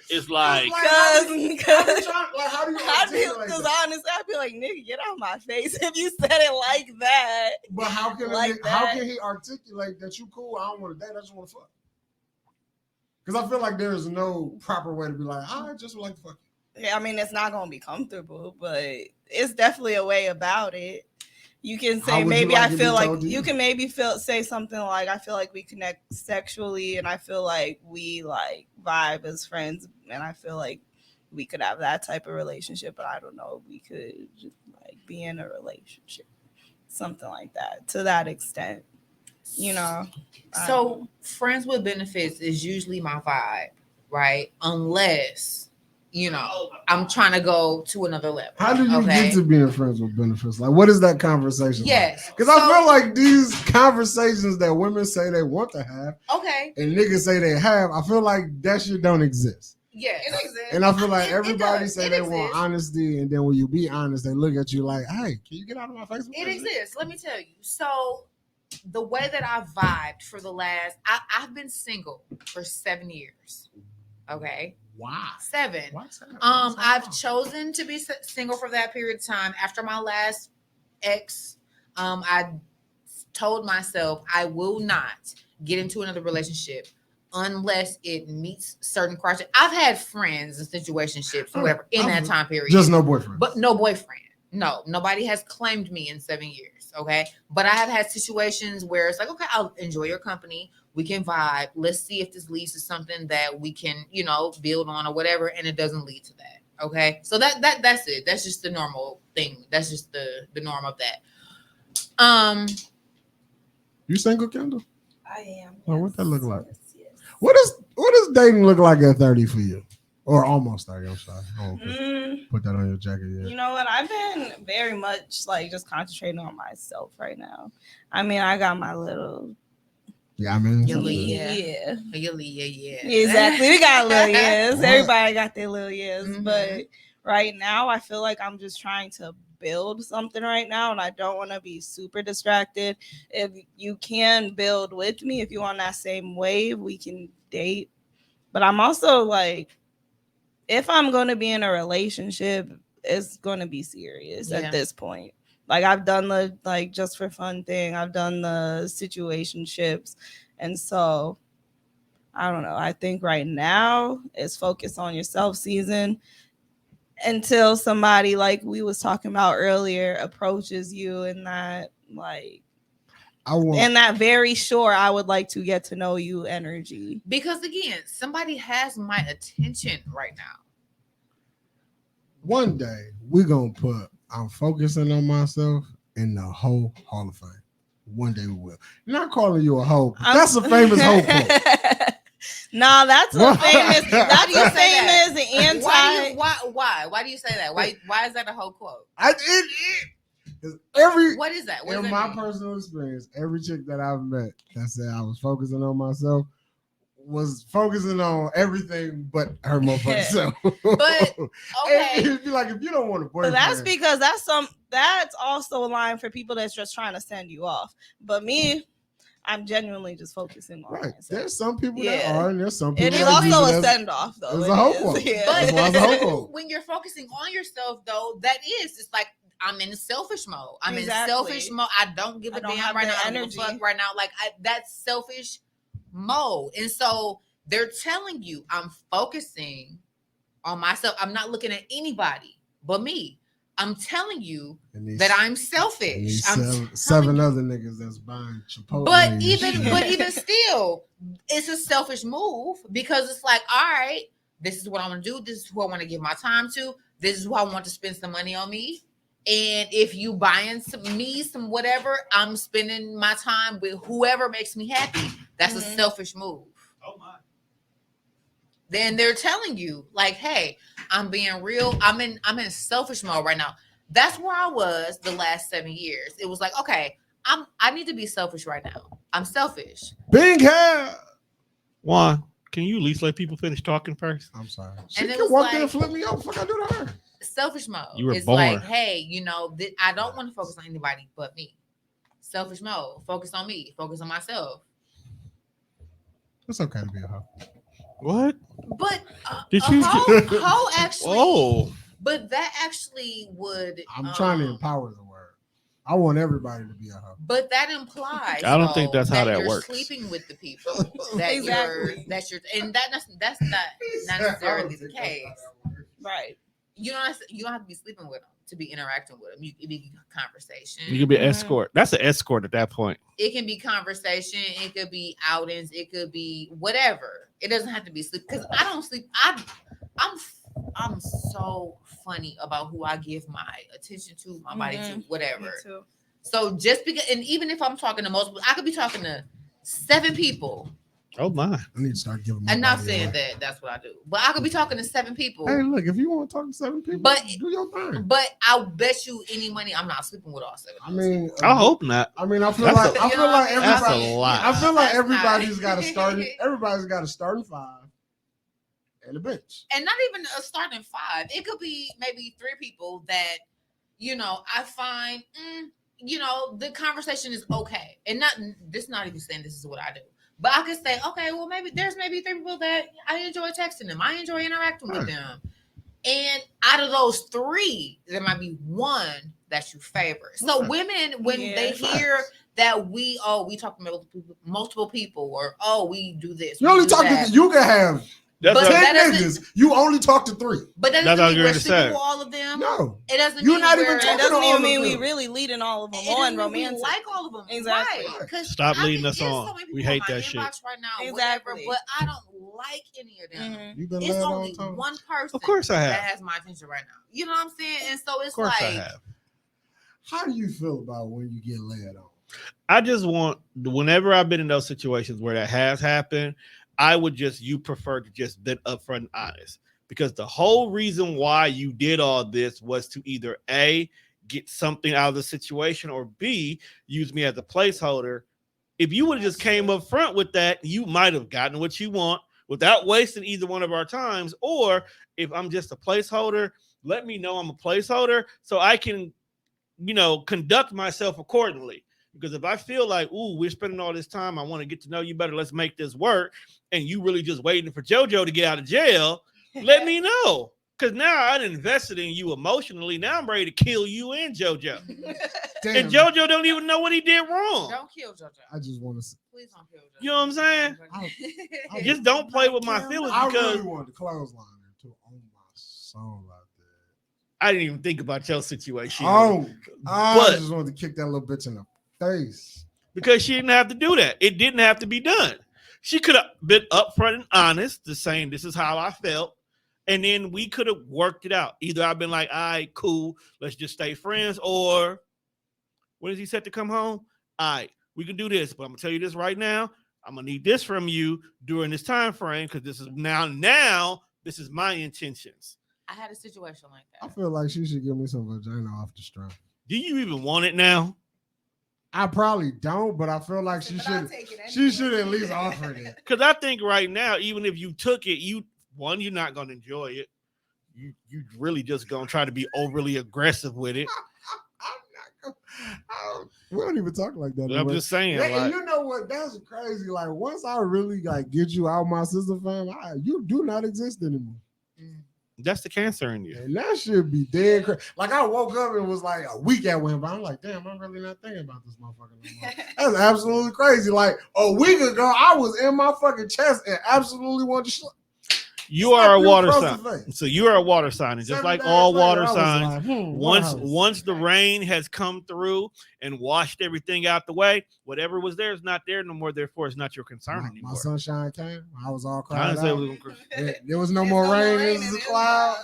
is like, how do you Because articulate that? honestly, I'd be like, nigga, get out my face if you said it like that. But how can Like how that. can he articulate that you cool? I don't want to date. I just want to fuck. Because I feel like there is no proper way to be like, I just would like to fuck you. Yeah, I mean, it's not gonna be comfortable, but it's definitely a way about it. You can How say would you maybe like I to be feel like told to you you? can maybe say something like I feel like we connect sexually, and I feel like we like vibe as friends, and I feel like we could have that type of relationship, but I don't know if we could just like be in a relationship, something like that to that extent, you know. So friends with benefits is usually my vibe, right? Unless, you know, I'm trying to go to another level. How do you okay? get to being friends with benefits? Like, what is that conversation? Yes. Because I feel like these conversations that women say they want to have Okay. and niggas say they have, I feel like that shit don't exist. Yes. And I feel like It everybody does. say It they want exists. honesty, and then when you be honest, they look at you like, hey, can you get out of my face? with It that shit? exists. Let me tell you. So the way that I vibed for the last, I've been single for 7 years. Okay. Why? 7. What's that? I've chosen to be single for that period of time. After my last ex, I told myself I will not get into another relationship unless it meets certain criteria. I've had friends and situationships, whatever, in that time period, Just no boyfriend. but no boyfriend. No, nobody has claimed me in 7 years. Okay. But I have had situations where it's like, okay, I'll enjoy your company. We can vibe. Let's see if this leads to something that we can, build on or whatever. And it doesn't lead to that. Okay. So that's it. That's just the normal thing. That's just the norm of that. You single, Kendall? I am. Oh, what that look like? Yes. What does dating look like at 30 for you? Or almost 30, I'm sorry. I won't put that on your jacket yet. You know what? I've been very much like just concentrating on myself right now. I mean, I got my little Yeah, I mean, Your little yeah. Yeah. Exactly. We got little years. What? Everybody got their little years. Mhm. But right now, I feel like I'm just trying to build something right now, and I don't want to be super distracted. If you can build with me, if you're on that same wave, we can date. But I'm also like, if I'm going to be in a relationship, it's going to be serious Yeah. at this point. Like I've done the like just for fun thing. I've done the situationships. And so I don't know. I think right now it's focus on yourself season until somebody like we was talking about earlier approaches you in that like in that very sure I would like to get to know you energy. Because again, somebody has my attention right now. One day we're gonna put I'm focusing on myself in the whole Hall of Fame. One day we will. Not calling you a hoe. That's a famous hoe quote. No, that's a famous. That's do you a say that? famous anti. Why do you say that? Why is that a whole quote? Every What is that? What in does that my mean? personal experience, every chick that I've met that said I was focusing on myself was focusing on everything but her motherfucking self. But okay, It'd be like if you don't want a But boyfriend. that's because that's also a line for people that's just trying to send you off. But me, I'm genuinely just focusing on right. myself. There's some people that Yeah. are, and there's some people It is that use also it a as- send off though. it's It a hoe is, quote. yeah. That's why it's a hoe quote. when you're focusing on yourself, though, it's like I'm in selfish mode. I'm Exactly. in selfish mode. I don't give I a don't damn have right the now. I don't give a energy. fuck right now. Like that's selfish mode. And so they're telling you I'm focusing on myself. I'm not looking at anybody but me. I'm telling you And these- that I'm and selfish. these I'm seven telling you. other niggas that's buying Chipotle. But and even shit. still, it's a selfish move because it's like, all right, this is what I want to do. This is who I want to give my time to. This is who I want to spend some money on me. And if you buying some whatever, I'm spending my time with whoever makes me happy. That's a Mhm. selfish move. Oh my. Then they're telling you, like, hey, I'm being real. I'm in selfish mode right now. That's where I was the last 7 years. It was like, okay, I need to be selfish right now. I'm selfish. Big hair. Juan, can you at least let people finish talking first? I'm sorry. She And it can was walk in like- and flip me off. Fuck I do to her. Selfish mode. You were it's born. like, hey, I don't want to focus on anybody but me. Selfish mode. Focus on me. Focus on myself. It's okay to be a hoe. What? But Did a you- hoe actually. Oh, But that actually would. I'm trying to empower the word. I want everybody to be a hoe. But that implies. I don't think though, that's how that you're works. Sleeping with the people that Exactly. and that's not necessarily the case. Right. You don't have to be sleeping with them to be interacting with them. It be conversation. you could be an Mhm. escort. That's an escort at that point. It can be conversation. It could be outings. It could be whatever. It doesn't have to be sleep because I don't sleep. I'm so funny about who I give my attention to, my body to, Me whatever. too. So just because, and even if I'm talking to multiple, I could be talking to 7 people. Oh my! I need to start giving my I'm not body saying away. that's what I do, but I could be talking to 7 people. Hey, look, if you want to talk to 7 people, But- do your thing. But I'll bet you any money I'm not sleeping with all 7. I mean, I hope not. I mean, I feel That's like a- I feel like That's everybody. a lot. I feel like That's everybody's not- got to start. Everybody's got to start in 5 and a bench. And not even a starting 5. It could be maybe 3 people that, I find, the conversation is okay. And not even saying this is what I do. But I could say, okay, well, there's 3 people that I enjoy texting them. I enjoy interacting with Right. them. And out of those 3, there might be 1 that you favor. So Right. women, when Yeah, they facts. hear that we talk to multiple people, or we do this. You we only do talk that. to you can have That's But what- that 10 doesn't- niggas, you only talk to 3. But that That's doesn't all mean you're we're gonna sleeping say. with all of them. No. It doesn't You're mean not even we're- It talking doesn't all even of mean we them. really leading all of them It doesn't on mean we romantic. like all of them. Exactly. Right. 'Cause Stop I leading mean, us there's on. so many We people in hate my that shit. inbox right now, Exactly. whatever, but I don't like any of them. Mhm. You been It's led all only the time. one person Of course I that have. has my attention right now. You know what I'm saying? And so it's Of course I like, have. How do you feel about when you get led on? I just want, whenever I've been in those situations where that has happened, I would just, you prefer to just be upfront and honest. Because the whole reason why you did all this was to either A, get something out of the situation, or B, use me as a placeholder. If you would have just came up front with that, you might have gotten what you want without wasting either one of our times. Or if I'm just a placeholder, let me know I'm a placeholder so I can, conduct myself accordingly. Because if I feel like, ooh, we're spending all this time, I want to get to know you better, let's make this work, and you really just waiting for JoJo to get out of jail, let me know. Because now I invested in you emotionally. Now I'm ready to kill you and JoJo. Damn, And JoJo don't even know what he did wrong. don't kill JoJo. I just want to. Please don't kill JoJo. You know what I'm saying? I Just don't play with my feelings I because really wanted to clothesline her too. Oh my soul out there. I didn't even think about your situation. Oh, I But- just wanted to kick that little bitch in the face. Because she didn't have to do that. It didn't have to be done. She could have been upfront and honest, to saying this is how I felt. And then we could have worked it out. Either I've been like, all right, cool, let's just stay friends. Or when is he set to come home? All right, we can do this. But I'm gonna tell you this right now. I'm gonna need this from you during this time frame because this is now this is my intentions. I had a situation like I that. feel like she should give me some vagina off the strap. Do you even want it now? I probably don't, but I feel like she should. She should at least offer it. Because I think right now, even if you took it, you're not gonna enjoy it. You really just gonna try to be overly aggressive with it. I'm not gonna, we don't even talk like that. I'm anymore. just saying, Yeah, and like, you know what? That's crazy. Like once I really get you out my sister fam, you do not exist anymore. that's the cancer in you. And that should be dead crazy. Like I woke up and was like a week at went by. I'm like, damn, I'm really not thinking about this motherfucker no more. That's absolutely crazy. Like a week ago, I was in my fucking chest and absolutely wanted to. You are a slap you water across the sign. face. So you are a water sign. And just 7 like days all later, water I was signs, like, once warehouse. the rain has come through and washed everything out the way, whatever was there is not there no more. Therefore, it's not your concern my anymore. sunshine came. I was all I cried didn't say it out. was There was no more rain. It was a cloud.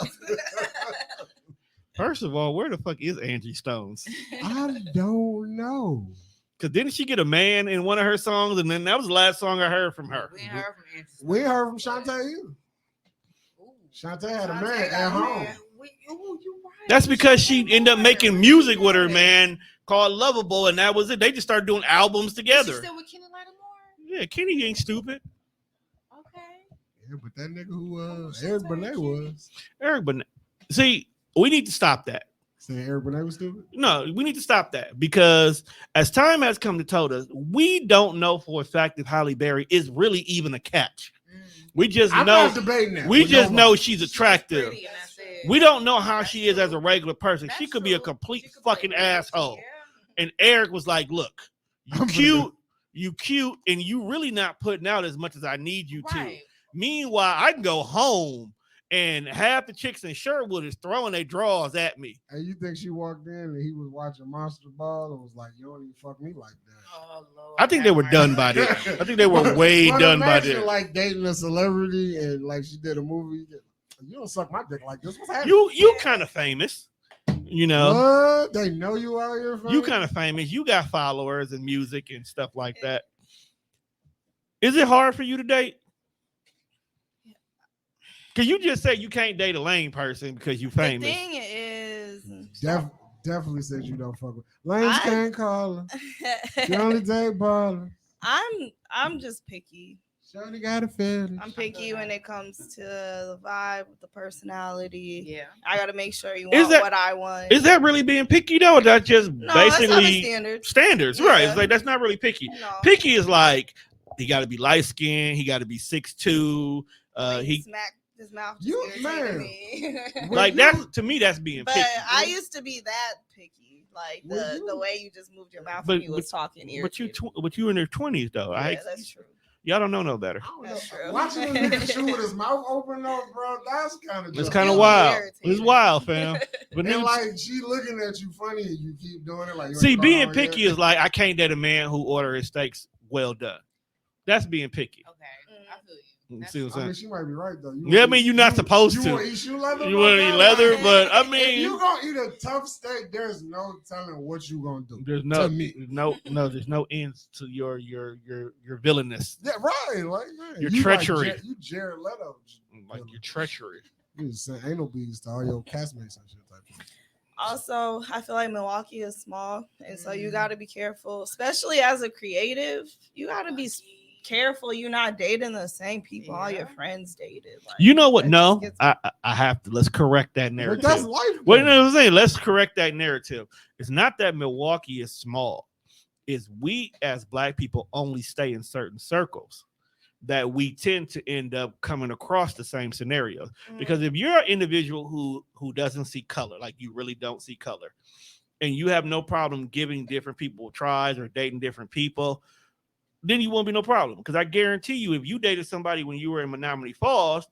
First of all, where the fuck is Angie Stones? I don't know. Because didn't she get a man in one of her songs? And then that was the last song I heard from her. We ain't heard from Andrew. We heard from Shantae either. Shantae had a man at home. You right. That's because she ended up making music with her man called Lovable, and that was it. They just started doing albums Is she together. still with Kenny Lattimore? Yeah, Kenny ain't stupid. Okay. Yeah, but that nigga who Eric Benet was Eric, but see, we need to stop that. saying Eric Benet was stupid. No, we need to stop that because as time has come to told us, we don't know for a fact if Halle Berry is really even a catch. We just I'm know not debating that. we with just know nobody. she's attractive. Pretty, and that's it. We don't know how she is as a regular person. That's She could be a true. complete She could play fucking music, asshole. yeah. And Eric was like, "Look, I'm you cute, and you really not putting out as much as I need you to. Right. Meanwhile, I can go home and half the chicks in Sherwood is throwing their drawers at me. And you think she walked in and he was watching Monster Ball and was like, "You don't even fuck me like that." Oh, Lord. I think they were done by then. I think they were way But done by imagine, then. like dating a celebrity and like she did a movie. You don't suck my dick like this. What's happening? You kind of famous, you know. What? They know you out here. You kind of famous. You got followers and music and stuff like that. Is it hard for you to date? Because you just say you can't date a lame person because you The famous. thing is, definitely said you don't fuck with. Lanes I- can't call her. She only date ballers. I'm just picky. Shorty got a fetish. I'm picky when it comes to the vibe, the personality. Yeah. I gotta make sure you Is want that- what I want. Is that really being picky though? Or that's just no, that's not a basically standard. standards, right? Yeah. It's like that's not really picky. No. Picky is like he got to be light skinned, he got to be 6'2". He He smacked his mouth. You- Just man. irritated me. When like you- that to me. That's being But picky. I used to be that picky. Like When the you- way you just moved your mouth But- when you was talking. But you irritated. but you in your 20s though. Yeah, I that's true. Y'all don't know no better. I don't know. That's true. Watching a nigga shoot with his mouth open though, bro, that's kind of It's It kind of feels wild. irritating. It's wild, fam. But And niggas, like she looking at you funny and you keep doing it like you see, ain't being caught on picky yet. is like I can't date a man who order his steaks well done. That's being picky. Okay, I feel you. You That's see what I I'm mean, saying? she might be right though. You Yeah, I wanna mean, eat- you're not supposed you to. want to eat shoe leather? You want to eat leather, but I If mean, you gonna eat a tough steak, there's no telling what you gonna do. there's no, to me. there's no ends to your villainous, Yeah, right. Like man, Your you treachery. Like you Jared Leto. like your treachery. You just saying anal beads to all your castmates and shit type of. Also, I feel like Milwaukee is small, and so you Mm. got to be careful, especially as a creative. You got to be careful. You're not dating the same people all your Yeah. friends dated. Like, You know what? that No, just gets- I have to. Let's correct that But narrative. that's life. Well, though. no, I'm saying let's correct that narrative. It's not that Milwaukee is small. It's we as Black people only stay in certain circles that we tend to end up coming across the same scenarios. Mm. Because if you're an individual who doesn't see color, like you really don't see color, and you have no problem giving different people tries or dating different people, then you won't be no problem. Because I guarantee you, if you dated somebody when you were in Menominee Falls,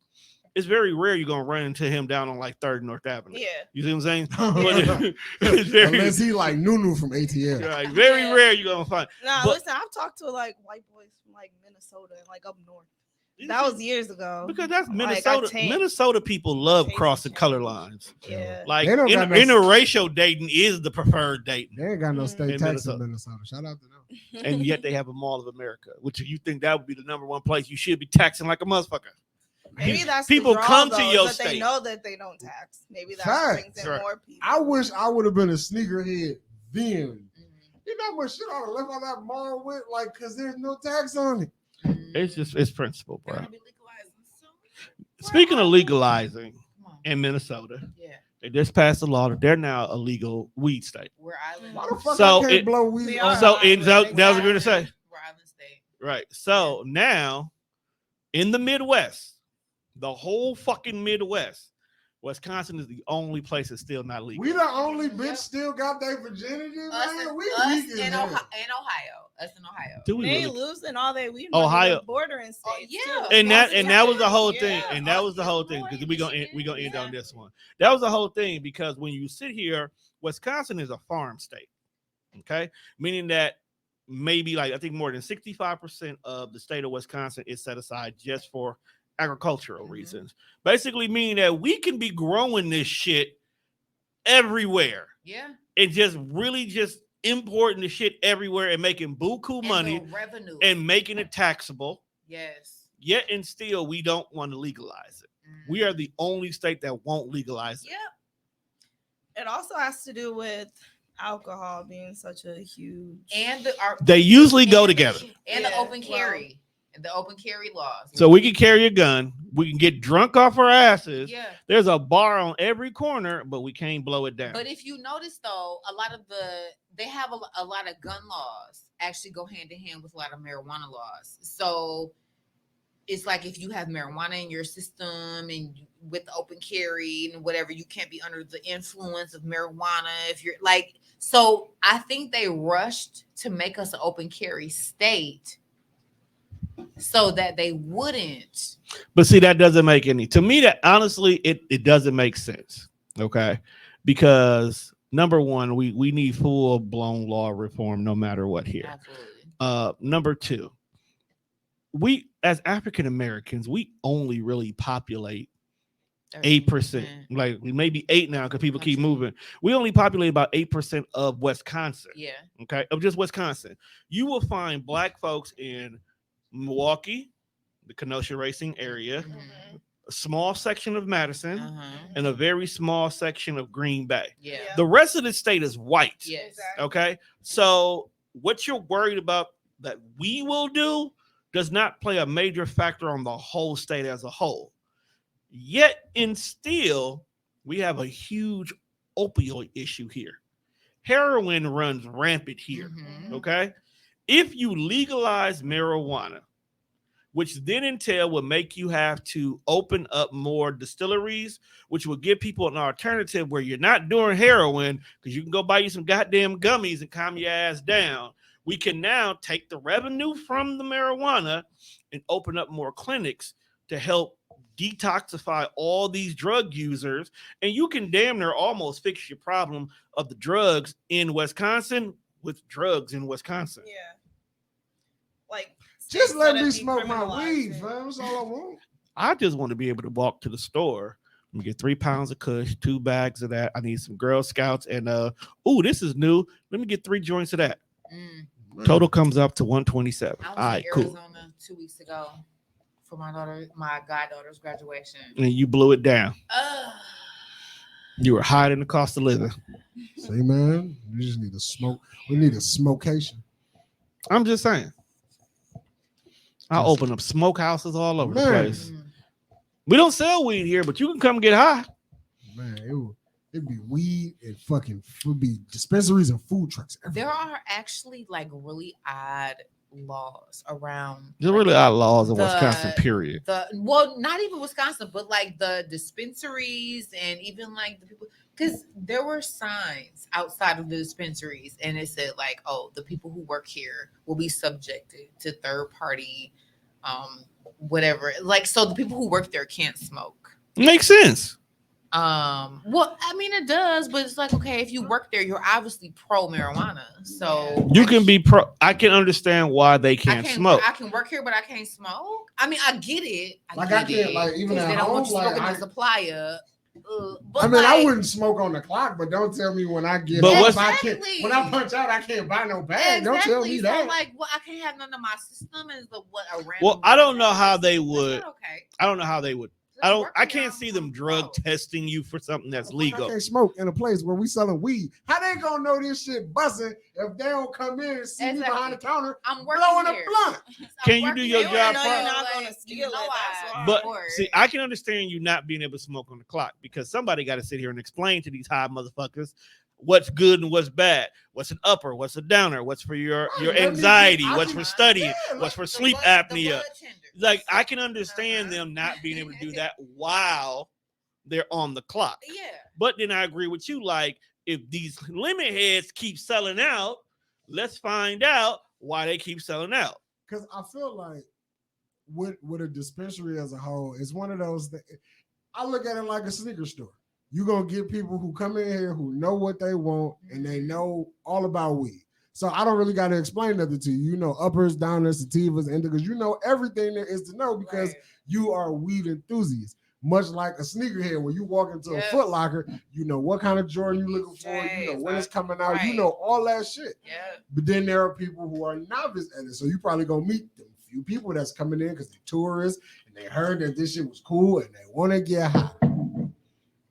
it's very rare you're gonna run into him down on like 3rd and North Avenue. Yeah. You see what I'm saying? Yeah. But it's very, Unless he like Nunu from ATL. right, very Yeah. rare you're gonna find. Nah, But- listen, I've talked to like white boys from like Minnesota and like up north. That was years ago. because that's Like, I Minnesota. changed- Minnesota people love changed crossing the color change. lines. Yeah. Like They don't got no- interracial dating is the preferred dating, They ain't got no Mm. state In tax Minnesota. in Minnesota. Shout out to them. and yet they have a Mall of America, which you think that would be the number one place you should be taxing like a motherfucker. Maybe that's people the draw, come to though, is your that state. They know that they don't tax. Maybe that Facts. brings in Right. more people. I wish I would have been a sneakerhead then. Mhm. You know how much shit I would have left on that mall with, like, cause there's no tax on it. It's principle, They're bro. gonna be legalizing soon. Speaking of legalizing Come on. in Minnesota, Yeah, they just passed a law that they're now a legal weed state. we're island. Why the fuck So I can't it- blow weed? We on- are. So in so Exactly. that was going to say. We're island state. Right. So now in the Midwest, the whole fucking Midwest, Wisconsin is the only place that's still not legal. We the only bitch Yep. still got their virginity, Us, man. and, We us weak as in, hell. Ohio. Us in Ohio. Do we They really? losing all they weed Ohio- money with bordering states. Oh, yeah. too. And that was the Yeah. whole thing. Yeah. And that was the whole thing Illinois, because we gonna Michigan, end on yeah. this one. That was the whole thing because when you sit here, Wisconsin is a farm state. Okay, meaning that maybe like I think more than 65% of the state of Wisconsin is set aside just for agricultural Mhm. reasons. Basically, meaning that we can be growing this shit everywhere Yeah. and just really just importing the shit everywhere and making buku And money the revenue. and making it taxable. yes. Yet and still, we don't want to legalize it. We are the only state that won't legalize it. Yep. It also has to do with alcohol being such a huge. And our They usually go and the- together. And the Yeah, open well- carry. And the open carry laws. So we can carry a gun, we can get drunk off our asses. Yeah. There's a bar on every corner, but we can't blow it down. But if you notice though, a lot of they have a lot of gun laws actually go hand in hand with a lot of marijuana laws. So it's like if you have marijuana in your system and with open carry and whatever, you can't be under the influence of marijuana. If you're like, so I think they rushed to make us an open carry state so that they wouldn't. But see, that doesn't make any. To me, that honestly, it doesn't make sense. Okay, because number one, we need full blown law reform, no matter what. Here, Absolutely. number two, we as African Americans, we only really populate 8%, like maybe 8 now because people keep moving. We only populate about 8% of Wisconsin. Yeah. Okay, of just Wisconsin. You will find Black folks in Milwaukee, the Kenosha racing area, Mhm. a small section of Madison, Uh-huh. and a very small section of Green Bay. Yeah. Yeah. The rest of the state is white. Yes. Exactly. Okay, so what you're worried about that we will do does not play a major factor on the whole state as a whole. Yet and still, we have a huge opioid issue here. Heroin runs rampant here. Mhm. Okay, if you legalize marijuana, which then entail will make you have to open up more distilleries, which will give people an alternative where you're not doing heroin because you can go buy you some goddamn gummies and calm your ass down. We can now take the revenue from the marijuana and open up more clinics to help detoxify all these drug users, and you can damn near almost fix your problem of the drugs in Wisconsin with drugs in Wisconsin. Yeah. Like Just states let that me have smoke my decriminalized weed, it. fam. That's all I want. I just want to be able to walk to the store and get 3 pounds of Kush, 2 bags of that. I need some Girl Scouts and this is new. Let me get 3 joints of that. Total comes up to 127. I All was right, in cool. Arizona 2 weeks ago for my goddaughter's graduation. And you blew it down. You were hiding the cost of living. See, man, we just need to smoke. We need a smokeation. I'm just saying. I'll open up smokehouses all over the Man. place. We don't sell weed here, but you can come get high. Man, it'd be weed and fucking would be dispensaries and food trucks. There are actually like really odd laws around. There's like, really odd laws in the- Wisconsin, period. Not even Wisconsin, but like the dispensaries and even like the people, because there were signs outside of the dispensaries and it said like, oh, the people who work here will be subjected to third party whatever, like, so the people who work there can't smoke. Makes sense. Well, I mean it does, but it's like, okay, if you work there, you're obviously pro marijuana, so You can be pro. I can understand why they can't smoke. I can work here, but I can't smoke. I mean, I get it. Like, I get can't, like, even 'cause at they don't want home, you like, smoking I- the supplier. But I mean, I like, wouldn't smoke on the clock, but don't tell me when I get But off, what's- I can't, Exactly. when I punch out, I can't buy no bag. Don't tell me so that. like, well, I can't have none of my system is the what a random. Well, I don't know how they That's would. not okay. I don't know how they would. Just work I here, can't see them I'm drug pro. testing you for something that's I legal. can't smoke in a place where we selling weed. How they gonna know this shit buzzing if they don't come in and see me Exactly. behind the counter I'm working blowing here. a blunt? I'm Can you do working your here. job They properly? know, Not like, gonna you steal know it, I that's why. But support see, it. I can understand you not being able to smoke on the clock because somebody got to sit here and explain to these high motherfuckers what's good and what's bad, what's an upper, what's a downer, what's for your Right, let me anxiety, get- I what's can- for studying, yeah, what's for The sleep bud- the apnea. bud tenders. Like I can understand them not being able to do that while they're on the clock. Yeah. But then I agree with you. Like, if these limit heads keep selling out, let's find out why they keep selling out. Because I feel like with a dispensary as a whole, it's one of those that I look at it like a sneaker store. You're gonna get people who come in here who know what they want and they know all about weed. So I don't really got to explain nothing to you. You know, uppers, downers, sativas, indigos. You know everything there is to know because Right. you are a weed enthusiast. Much like a sneakerhead, when you walk into Yes. a Foot Locker, you know what kind of Jordan you looking for. You know when it's coming out. You Right. know all that shit. Yeah. But then there are people who are novice at it. So you probably gonna meet them few people that's coming in because they're tourists and they heard that this shit was cool and they want to get high.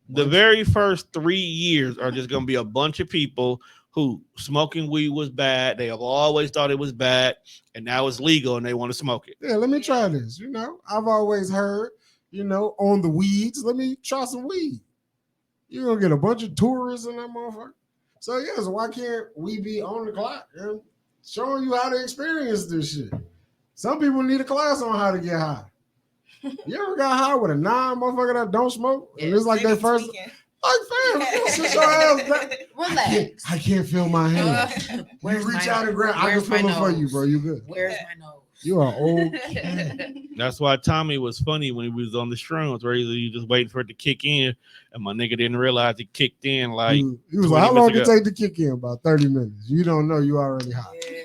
The very first 3 years are just going to be a bunch of people who smoking weed was bad. They have always thought it was bad, and now it's legal and they want to smoke it. Yeah, let me try this. You know, I've always heard, you know, on the weeds, let me try some weed. You're gonna get a bunch of tourists in that motherfucker. So yeah, so why can't we be on the clock and showing you how to experience this shit? Some people need a class on how to get high. You ever got high with a motherfucker that don't smoke? And it's like They their be first, tweaking. like fam, sit your ass back. Relax. I can't feel my hand. You Where's reach my out and nose? grab. I can Where's my feel it for you, nose? bro. You good? Where's my nose? You are old. kid. That's why Tommy was funny when he was on the shrooms, where he was just waiting for it to kick in, and my nigga didn't realize it kicked in. Like, He was like, how 20 long minutes it take to kick in? About 30 minutes. You don't know you already high. Yeah.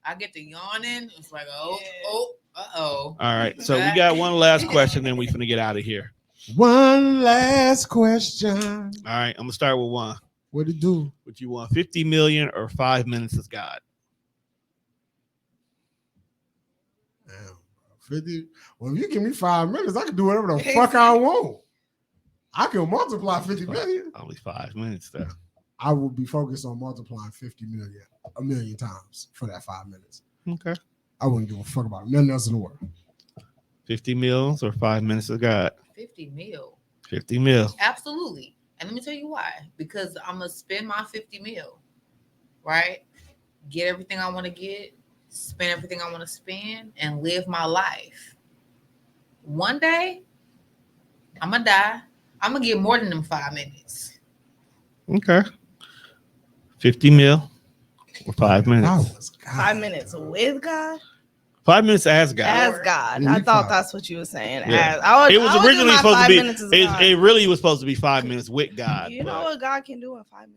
I get the yawning. It's like, oh, Yeah. oh, uh-oh. all right, so we got one last question, then we finna get out of here. One last question. All right, I'm gonna start with one. What it do? Would you want 50 million or 5 minutes as God? Damn, bro. 50. Well, if you give me 5 minutes, I can do whatever the fuck I want. I can multiply 50 million. Only 5 minutes though. I will be focused on multiplying 50 million a million times for that 5 minutes. Okay. I wouldn't give a fuck about nothing else in the world. 50 mils or 5 minutes of God? 50 mil. 50 mil. Absolutely. And let me tell you why. Because I'm going to spend my 50 mil, right? Get everything I want to get, spend everything I want to spend, and live my life. One day, I'm going to die. I'm going to get more than them 5 minutes. Okay. 50 mil or 5 minutes. I was God. 5 minutes with God. 5 minutes as God. As God. Yeah, I you thought fine. that's what you were saying. Yeah. As, I would, It was I would do originally my supposed to 5 be. minutes as God. It really was supposed to be 5 minutes with God. You know but- what God can do in 5 minutes?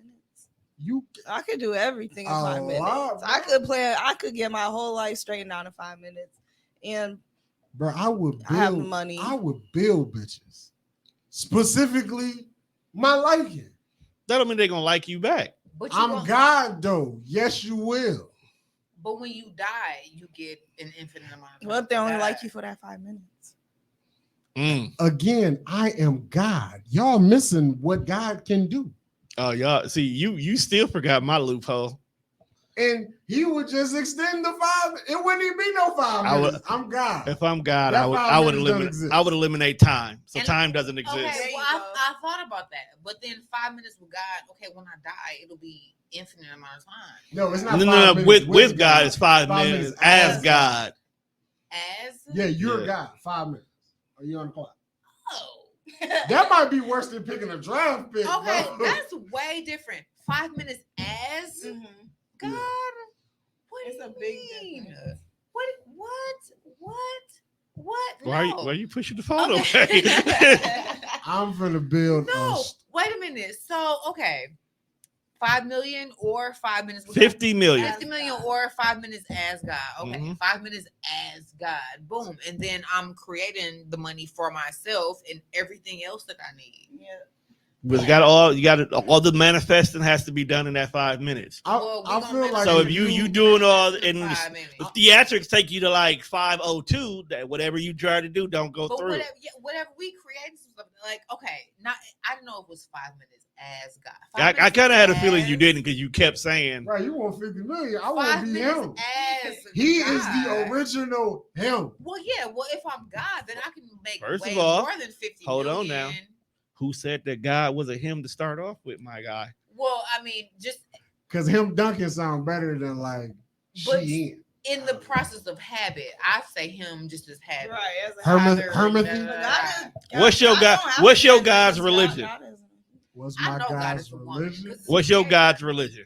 You I could do everything in A 5 minutes. lot, I bro. could get my whole life straightened out in 5 minutes. And bro, I would build I have the money. I would build bitches. Specifically, my liking. That don't mean they're gonna like you back. But you I'm won't- God though. Yes, you will. But when you die, you get an infinite amount of time. what if they to only die. like you for that 5 minutes? Again, I am God. Y'all missing what God can do. Oh, y'all see, you still forgot my loophole. And he would just extend the 5. It wouldn't even be no 5 I would- minutes. I'm God. If I'm God, That I would 5 I would minutes don't eliminate exist. I would eliminate time. So And- time doesn't exist. Okay, There you well, go. I thought about that, but then 5 minutes with God. Okay, when I die, it'll be infinite amount of time. No, it's not. No, 5 no, no. minutes With God, it's 5 5 minutes minutes as as God. As Yeah, you're Yeah. God. 5 minutes. Are you on the clock? oh, That might be worse than picking a draft pick. okay, bro. that's way different. 5 minutes as Mm-hmm. God. What It's do a you big mean? difference. What? Why No. are you pushing the phone Okay. away? I'm finna build. No, A, wait a minute. So, okay, 5 million or 5 minutes with 50 million. 50 million or 5 minutes as God. Okay, Mhm. 5 minutes as God. Boom. And then I'm creating the money for myself and everything else that I need. Yeah. But all the manifesting has to be done in that 5 minutes. I, Well, we I gonna feel make- like So if you doing all in the 5 minutes. theatrics take you to like 5:02, that whatever you try to do don't go But through. whatever we created, some stuff, like, okay, not I don't know if it was 5 minutes as God. I kind of had a feeling you didn't because you kept saying right, you want 50 million. I want 5 to be minutes him. as He God. is the original him. Well, yeah. Well, if I'm God, then I can make First way of all, more than 50 hold on now. million. who said that God was a him to start off with, my guy. Well, I mean, just Because him dunking sound better than like But- she in the process of habit, I say him just as habit. Right. As a Hermit- habit. Hermithy? But God is- What's your God God- don't have what's to your be God's God. religion? God isn't. What's I my know God God's is the woman. religion? 'cause What's your yeah. God's religion?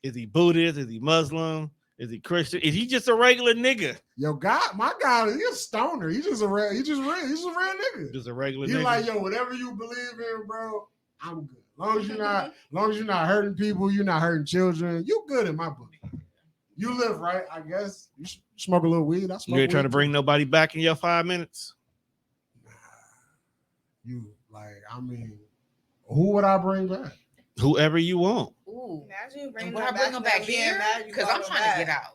Is he Buddhist? Is he Muslim? Is he Christian? Is he just a regular nigga? Yo, God, my God, he's a stoner. He's just a real, he's a real nigga. Just a regular He's nigga. like, yo, whatever you believe in, bro, I'm good. Long as you're not hurting people, you're not hurting children, you good in my book. You live right, I guess. You smoke a little weed. I smoke. You ain't trying to weed, bring nobody back in your 5 minutes? too. You like, I mean, who would I bring back? Whoever you want. Ooh. Imagine you And bring when I bring them back here, because I'm trying to get out.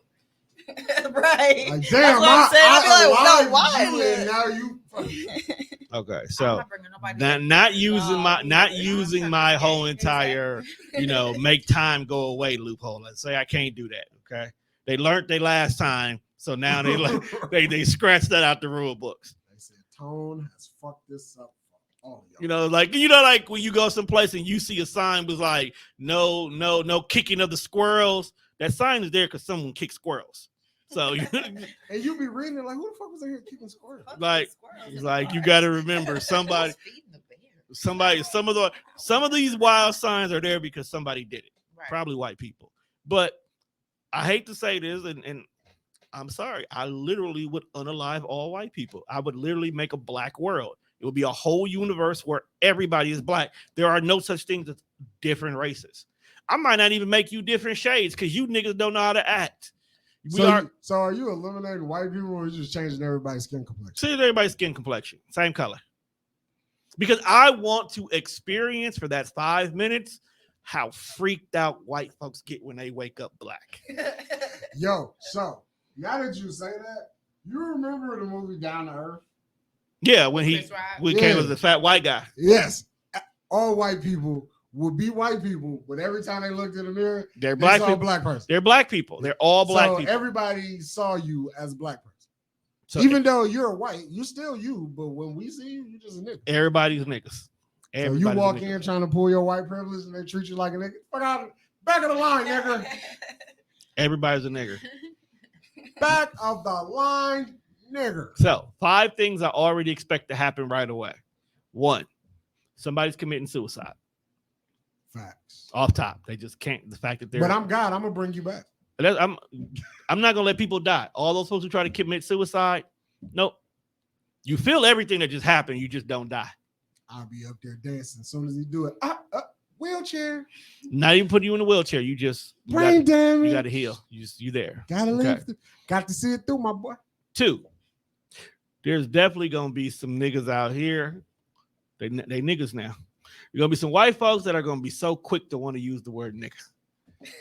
Right. Like, That's damn, what I'm saying. I'd be like, no, aligned why you in and the- now you fucking Okay, I'm so not bringing nobody not, back. not using my No, not I'm using trying my to whole escape. entire make time go away loophole. Let's say I can't do that. Okay, they learned they last time, so now they like they scratched that out the rule books. They said Tone has fucked this up for all of y'all. Like when you go someplace and you see a sign was like no kicking of the squirrels. That sign is there because someone kicked squirrels. So And you be reading it like, who the fuck was in here kicking squirrels? like it's like you got to remember somebody. Who's feeding the bear? Some of these wild signs are there because somebody did it. Right. Probably white people. But I hate to say this, and I'm sorry, I literally would unalive all white people. I would literally make a black world. It would be a whole universe where everybody is black. There are no such things as different races. I might not even make you different shades because you niggas don't know how to act. So are you eliminating white people or are you just changing everybody's skin complexion? See everybody's skin complexion, same color. Because I want to experience for that 5 minutes how freaked out white folks get when they wake up black. Yo, so now that you say that, you remember the movie Down to Earth? Yeah, when he Chris Rock. came Yeah. as a fat white guy. Yes. All white people would be white people, but every time they looked in the mirror, They're they black saw people. a black person. They're black people. They're all black so people. everybody saw you as a black person. So Even though you're white, you're still you, but when we see you, you're just a nigga. everybody's niggas. So you Everybody's walk a nigga. in trying to pull your white privilege and they treat you like a nigga. Fuck out, back of the line, nigga. Everybody's a nigger. Back of the line, nigger. So 5 things I already expect to happen right away. 1, somebody's committing suicide. Facts. Off top. They just can't. The fact that they're But I'm God. I'm gonna bring you back. I'm not gonna let people die. All those folks who try to commit suicide, nope. You feel everything that just happened, you just don't die. I'll be up there dancing as soon as he do it. Wheelchair, Not even putting you in a wheelchair. You brain damage. You got to heal. You there. Gotta Okay. live. Got to see it through, my boy. 2, there's definitely gonna be some niggas out here. They niggas now. There's gonna be some white folks that are gonna be so quick to want to use the word nigga.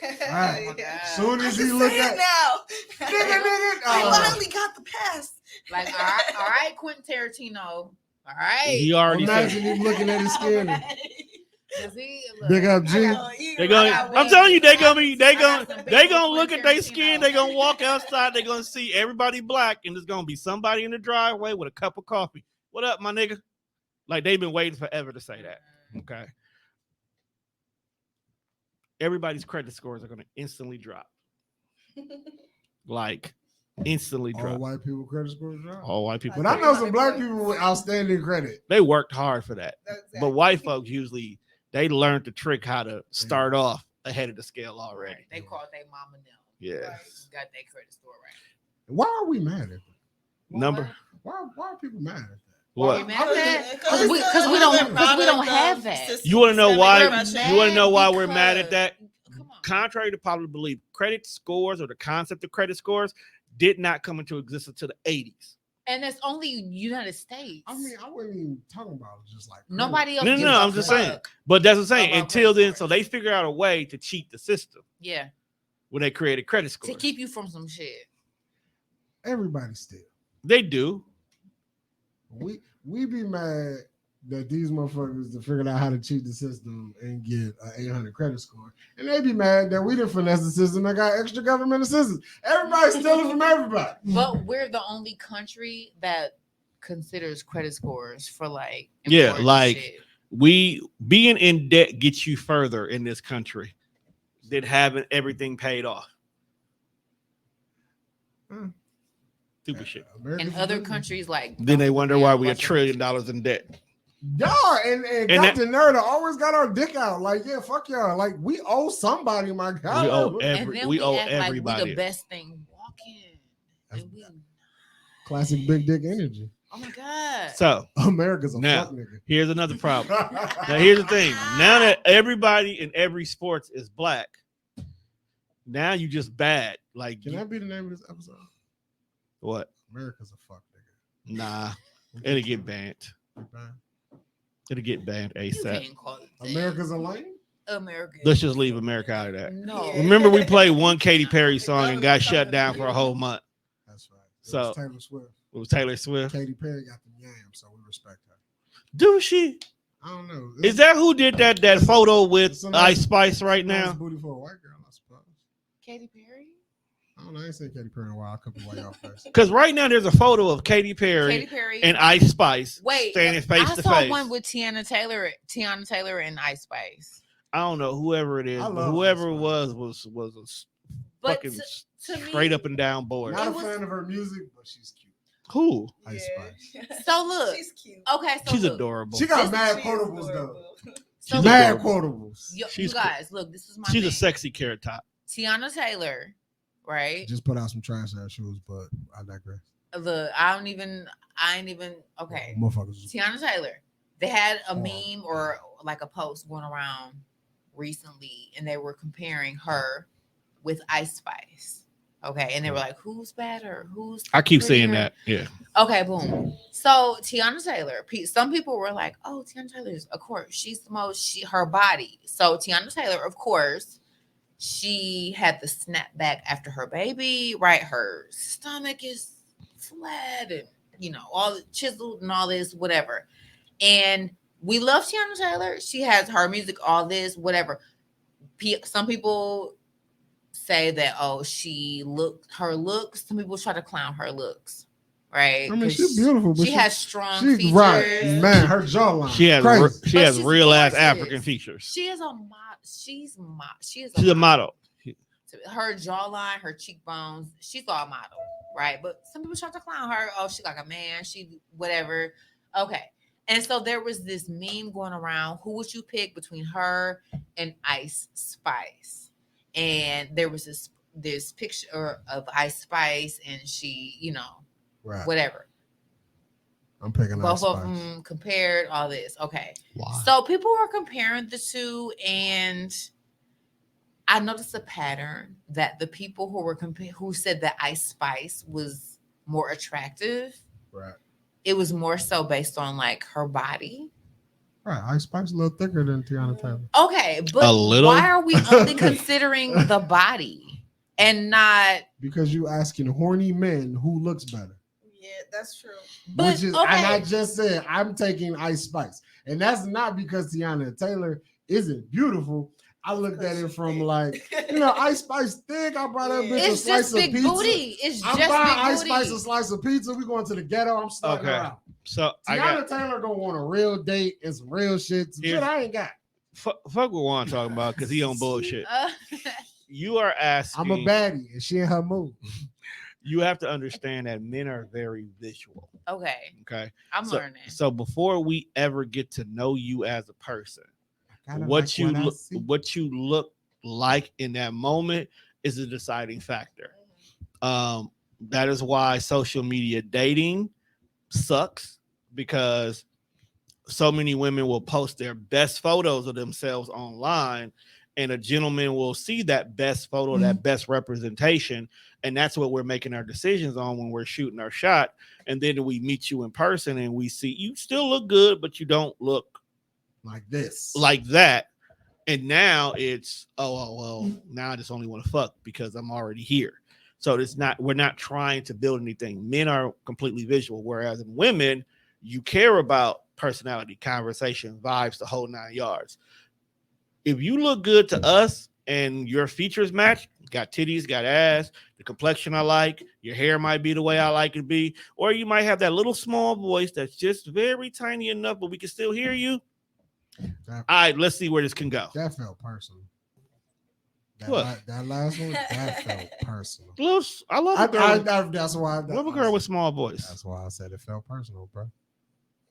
Right. Yeah. Soon I as can he look say it at now. nigga, I finally got the pass. Like, all right, Quentin Tarantino. All right. He already said. imagine him looking at his skin. 'Cause Big up, G. They're gonna. got I'm telling you, wings. they I got some big gonna old look at Quentin their skin. Tarantino. They gonna walk outside. They gonna see everybody black, and there's gonna be somebody in the driveway with a cup of coffee. What up, my nigga? Like they've been waiting forever to say that. Okay. Everybody's credit scores are gonna instantly drop. Like instantly All drop. white people credit scores drop. All white people. But I know some black people with outstanding credit. They worked hard for that. But white folks usually they learned the trick how to start off ahead of the scale already. Right. They called their mama now. Yeah. Got their credit score right. Why are we mad at that? Number Why are people mad at that? what? You mad at that? Because we don't have that. You want to know why? We're You want to know why mad we're mad at that? Come on. Contrary to popular belief, credit scores or the concept of credit scores did not come into existence until the 80s. And it's only United States. I mean, I wasn't even talking about it just like Nobody else. No, gives no, a I'm just saying. fuck. But that's what I'm saying. About Until credit then, so scores. they figure out a way to cheat the system Yeah. when they created credit To scores. keep you from some shit. everybody still. They do. We be mad that these motherfuckers to figure out how to cheat the system and get an 800 credit score, and they be mad that we didn't finesse the system and got extra government assistance. Everybody's stealing from everybody. But we're the only country that considers credit scores for like Yeah, important like- shit. We being in debt gets you further in this country than having everything paid off. Hmm. Stupid shit. America's in other business. countries like Then they wonder why we $1 Western trillion countries. in debt. Y'all and And got the nerve to always got our dick out. Like, yeah, fuck y'all. Like, we owe somebody, my God. We owe And then we owe act like we everybody. the best thing walking. And we, Classic big dick energy. oh my god. So America's a Now. fuck nigga. here's another problem. Now here's the thing. Now that everybody in every sports is black, now you just bad. Like Can you- that be the name of this episode? what? America's a fuck nigga. Nah, it'll get banned. Okay. It'll get banned You ASAP. can't call it that. America's a lame. America. Let's just leave America out of that. No. Remember, we played one Katy Perry song and got shut down for a whole month. That's right. It So- was Taylor Swift. It was Taylor Swift. Katy Perry got the yams, so we respect her. Do she? I don't know. Is that who did that photo with It's a nice- Ice Spice right nice now? booty for a white girl, I suppose. Katy Perry? I don't know. I ain't seen Katy Perry in a while. I could be way off base. Because right now there's a photo of Katy Perry Katy Perry and Ice Spice Wait, standing face I to saw face. one with Tiana Taylor and Ice Spice. I don't know whoever it is, I but love whoever Ice it Spice. was a But fucking to straight me- up and down board. Not a was- fan of her music, but she's cute. Who? Ice Spice. So look, She's cute. okay, so She's look, adorable. She got This- mad She is quotables though. adorable. so She's look, Mad adorable. quotables. you She's guys, look, this is my She's a thing. sexy carrot top. Tiana Taylor, right? Just put out some trash ass shoes, but I digress. Look, I ain't even okay. Motherfuckers. Tiana Taylor. They had a Oh. meme or like a post going around recently, and they were comparing her with Ice Spice. Okay, and they were like, "Who's better? Who's?" I keep saying prettier?" that. Yeah. Okay, boom. So Tiana Taylor. Some people were like, "Oh, Tiana Taylor's, of course, she's the most. Her body." So Tiana Taylor, of course, she had the snapback after her baby. Right, her stomach is flat, and all the chiseled and all this, whatever. And we love Tiana Taylor. She has her music, all this, whatever. Some people say that her looks. Some people try to clown her looks, right? I mean, 'Cause she's beautiful, but she has strong she's features. right, man. Her jawline. She has crazy. she But has she's real ass gorgeous. African features. She is a model. She's She's a model. Her jawline, her cheekbones, she's all model, right? But some people try to clown her. Oh, she's like a man. She whatever. Okay. And so there was this meme going around. Who would you pick between her and Ice Spice? And there was this this picture of Ice Spice, and she, you know, Right. whatever. I'm picking Both Ice of Spice. them compared all this. Okay. Why? So people were comparing the two, and I noticed a pattern that the people who were who said that Ice Spice was more attractive, Right. it was more so based on like her body. Right. Ice Spice a little thicker than Tiana Taylor. Okay, but A little? why are we only considering the body and not? Because you asking horny men who looks better. Yeah, that's true. But Which is, okay, and I just said I'm taking Ice Spice, and that's not because Tiana Taylor isn't beautiful. I looked at it from like, you know, Ice Spice thick. I brought that bitch a it's slice just of big pizza. booty. It's I'm just buying big Ice booty. Spice a slice of pizza. We going to the ghetto. I'm starting Okay. around. So I Tiana got Taylor gonna want a real date and some real shit. Some Here's- shit I ain't got. fuck what Juan talking about because he on bullshit. You are asking. I'm a baddie and she in her mood. You have to understand that men are very visual. Okay, Okay. I'm So, learning. so before we ever get to know you as a person, Kinda what like you I look see. what you look like in that moment is a deciding factor. That is why social media dating sucks, because so many women will post their best photos of themselves online, and a gentleman will see that best photo, that best representation, and that's what we're making our decisions on when we're shooting our shot. And then we meet you in person and we see you still look good, but you don't look Like this. like that. And now it's well, now I just only want to fuck because I'm already here. So it's not, we're not trying to build anything. Men are completely visual, whereas in women, you care about personality, conversation, vibes, the whole 9 yards. If you look good to us and your features match, got titties, got ass, the complexion I like, your hair might be the way I like it to be, or you might have that little small voice that's just very tiny enough, but we can still hear you. All right, let's see where this can go. That felt personal. That, What? that last one, that felt personal. I love a girl. That's why. I love a girl with small voice. That's why I said it felt personal, bro.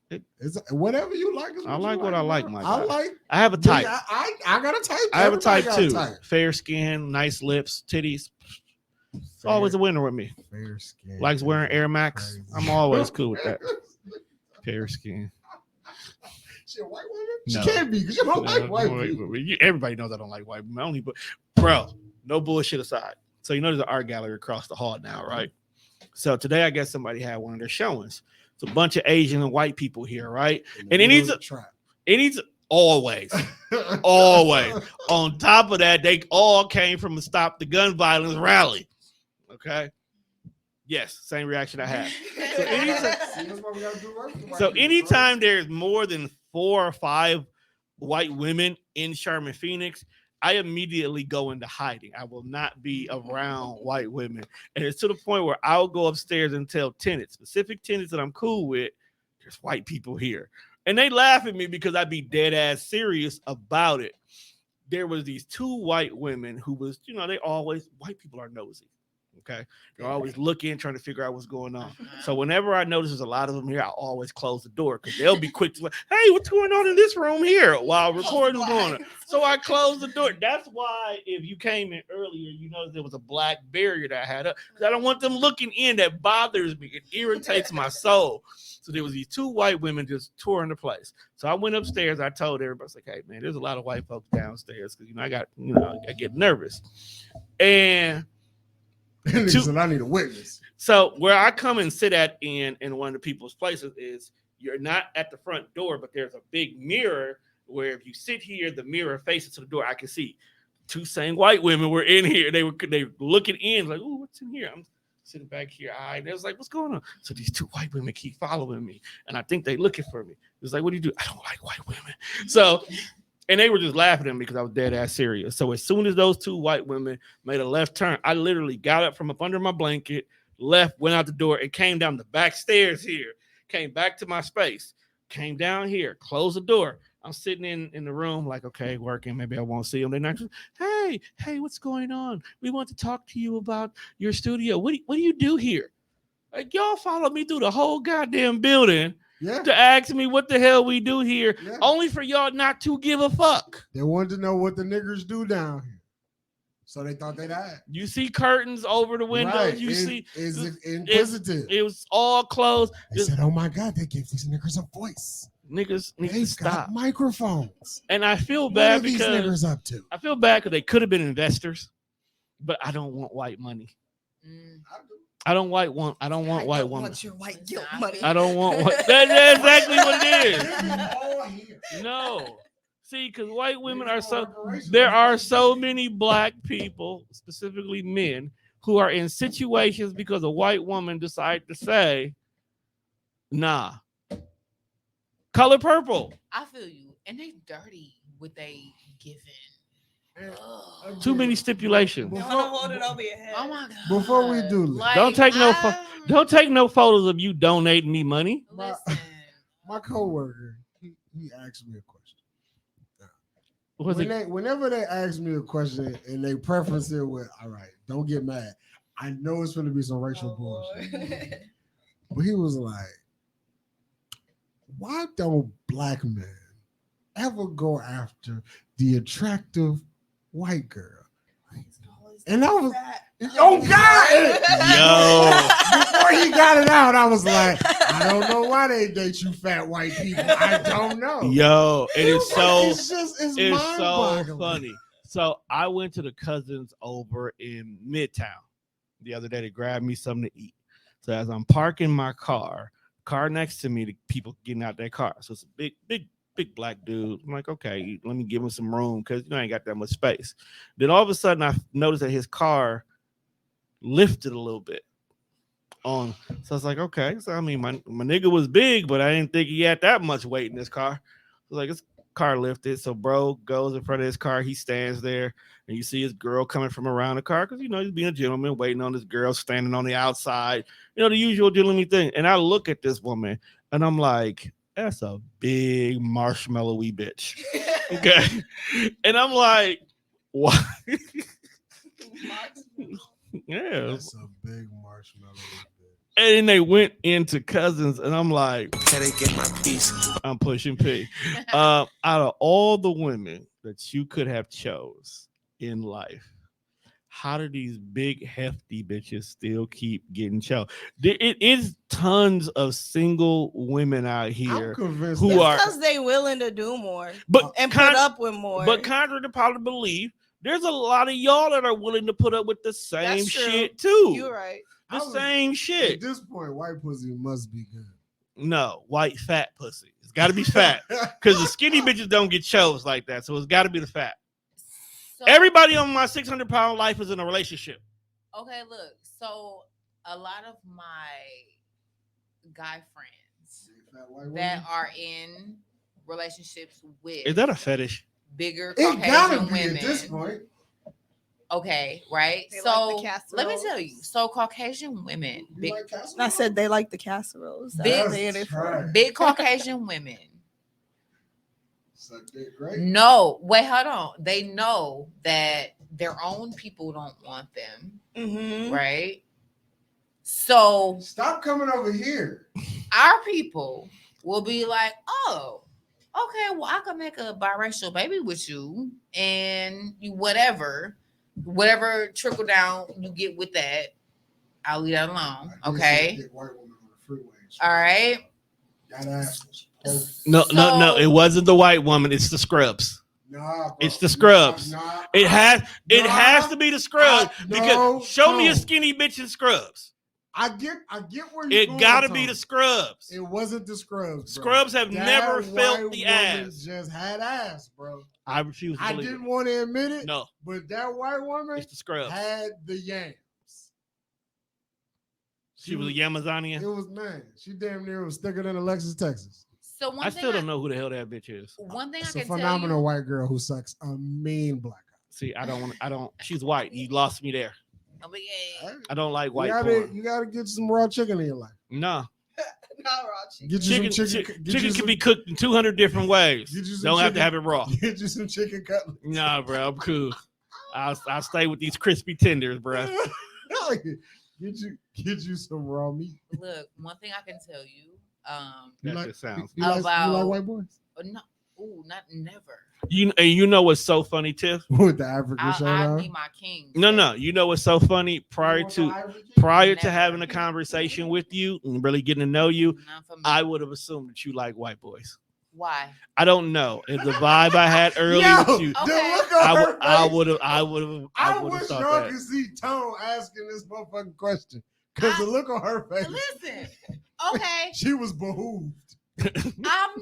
It- It's whatever you like. Is I you like what I like, bro. my I guy. like. I have a type. I got a type. I have a Everybody type got too. type. Fair skin, nice lips, titties. It's always a winner with me. fair skin. Likes wearing Air Max. Crazy. I'm always cool with that. Fair skin. She a white woman? No. She can't be. 'Cause you don't like white people. Everybody knows I don't like white women. Only, but bro, no bullshit aside. So you know there's an art gallery across the hall now, right? So today I guess somebody had one of their showings. It's a bunch of Asian and white people here, right? And it needs a trap. It needs always. Always. On top of that, they all came from a Stop the Gun Violence rally. Okay. Yes, same reaction I had. So So anytime there's more than 4 or 5 white women in Sherman, Phoenix, I immediately go into hiding. I will not be around white women. And it's to the point where I'll go upstairs and tell tenants, specific tenants that I'm cool with, there's white people here. And they laugh at me because I be dead ass serious about it. There was these 2 white women who was, white people are nosy. Okay. They're always looking, trying to figure out what's going on. So whenever I notice there's a lot of them here, I always close the door because they'll be quick to like, hey, what's going on in this room here while recording is going on. So I close the door. That's why if you came in earlier, you noticed there was a black barrier that I had up because I don't want them looking in. That bothers me. It irritates my soul. So there was these 2 white women just touring the place. So I went upstairs. I told everybody, I was like, hey, man, there's a lot of white folks downstairs because, I get nervous. And said, I need a witness. so where I come and sit at in one of the people's places is you're not at the front door, but there's a big mirror where if you sit here, the mirror faces to the door. I can see 2 same white women were in here. They were looking in like, oh, what's in here? I'm sitting back here. And it was like, what's going on? So these 2 white women keep following me, and I think they looking for me. It's like, what do you do? I don't like white women. So. And they were just laughing at me because I was dead ass serious. So as soon as those 2 white women made a left turn, I literally got up from up under my blanket, left, went out the door, and came down the back stairs here, came back to my space, came down here, closed the door. I'm sitting in the room like, okay, working. Maybe I won't see them. They're not just, hey, what's going on? We want to talk to you about your studio. What do you do here? Like, y'all followed me through the whole goddamn building. Yeah. To ask me what the hell we do here, Yeah. only for y'all not to give a fuck. They wanted to know what the niggers do down here. So they thought they died. You see curtains over the windows. Right. You see is it inquisitive? it was all closed. They said, "Oh my God, they gave these niggas a voice. Niggas need to They've stop. got microphones. And I feel What are bad these because niggas up to?" I feel bad because they could have been investors, but I don't want white money. I don't want white I woman. don't want your white guilt money. I don't want what that's exactly what it is. No. See, because white women are there are so many black people, specifically men, who are in situations because a white woman decided to say, nah. Color purple. I feel you, and they dirty with they giving. Ugh. Too many stipulations. You want to hold it over your head. Oh my god! Before we do, Don't take no photos of you donating me money. Listen, my coworker, he asked me a question. Was it? Whenever they ask me a question and they preference it with, "All right, don't get mad. I know it's going to be some racial bullshit." But he was like, "Why don't black men ever go after the attractive white girl?" And I was, oh God! Before he got it out, I was like, "I don't know why they date you fat white people. I don't know." Yo, it is so It's it's so mind-boggling. funny. So I went to the cousins over in Midtown the other day to grab me something to eat. So as I'm parking my car next to me, the people getting out their car. So it's a big black dude. I'm like, okay, let me give him some room because I ain't got that much space. Then all of a sudden I noticed that his car lifted a little bit. So I was like, okay. So I mean, my nigga was big, but I didn't think he had that much weight in his car. So like his car lifted. So bro goes in front of his car. He stands there, and you see his girl coming from around the car because he's being a gentleman, waiting on this girl standing on the outside. The usual gentleman thing. And I look at this woman, and I'm like, that's a big marshmallowy bitch. Okay, and I'm like, what? Yeah, That's a big marshmallow. and then they went into cousins, and I'm like, Can I get my piece? I'm pushing P. Out of all the women that you could have chose in life, how do these big hefty bitches still keep getting chose? It is tons of single women out I'm here convinced who that- are, because they willing to do more but and con- put up with more. but contrary to popular belief, there's a lot of y'all that are willing to put up with the same That's true. shit too. You're right. The I was- same At shit. this point, white pussy must be good. No, white fat pussy. It's got to be fat because the skinny bitches don't get chose like that. So it's got to be the fat. so, Everybody on my 600-pound life is in a relationship. okay, look. So a lot of my guy friends Fat white woman. that are in relationships with Is that a fetish? bigger It gotta Caucasian be women. at this point. Okay, right. They like So the let me casseroles. tell you. So Caucasian women, You big like casserole? I said they like the casseroles. That's Big- what they in it for. Right. big Caucasian women. Suck dick, right? No, wait, hold on. They know that their own people don't want them, Mm-hmm. right? So Stop coming over here. our people will be like, oh, okay, well, I can make a biracial baby with you and you whatever trickle down you get with that, I'll leave that alone. I did see Okay. a thick white woman on the freeway. All right. That ass was perfect. No, So- It wasn't the white woman. It's the scrubs. Nah, bro. It's the scrubs. Nah, It has Nah, to be the scrubs no, because show me a no. skinny bitch in scrubs. I get where you're It going, got to be Tony. the scrubs. It wasn't the scrubs. Bro. Scrubs have That never felt white the woman ass. Just had ass, bro. I refuse to I believe didn't it. want to admit it, No, but that white woman it's the scrubs. had the yams. She was a It Amazonian. was man. She damn near was thicker than Alexis, Texas. So one I thing still don't know who the hell that bitch is. One thing It's I a can tell phenomenal you. white girl who sucks a mean black guy. See, I don't. She's white. You lost me there. Oh, but yeah. Hey, I don't like you white gotta, porn. you gotta get some raw chicken in your life. No, Not raw chicken. Get you chicken. some chicken. Chicken can be cooked in 200 different ways. Get you some Don't have to chicken. have it raw. Get you some chicken cutlet. Nah, bro, I'm cool. I'll stay with these crispy tenders, bro. Get you some raw meat. Look, one thing I can tell you. That like- just sounds. You like About- white boys? No, ooh, not never. You know what's so funny, Tiff? With the African shirt I on. need my king. No. You know what's so funny? Prior to Never. having a conversation with you and really getting to know you, Not for me. I would have assumed that you like white boys. Why? I don't know. It's the vibe I had earlier Yo, with you. the Okay. look on her I face. would have. I I would have wish thought y'all that. could see Tone asking this motherfucking question. Because the look on her face, Listen. Okay. she was behooved. I'm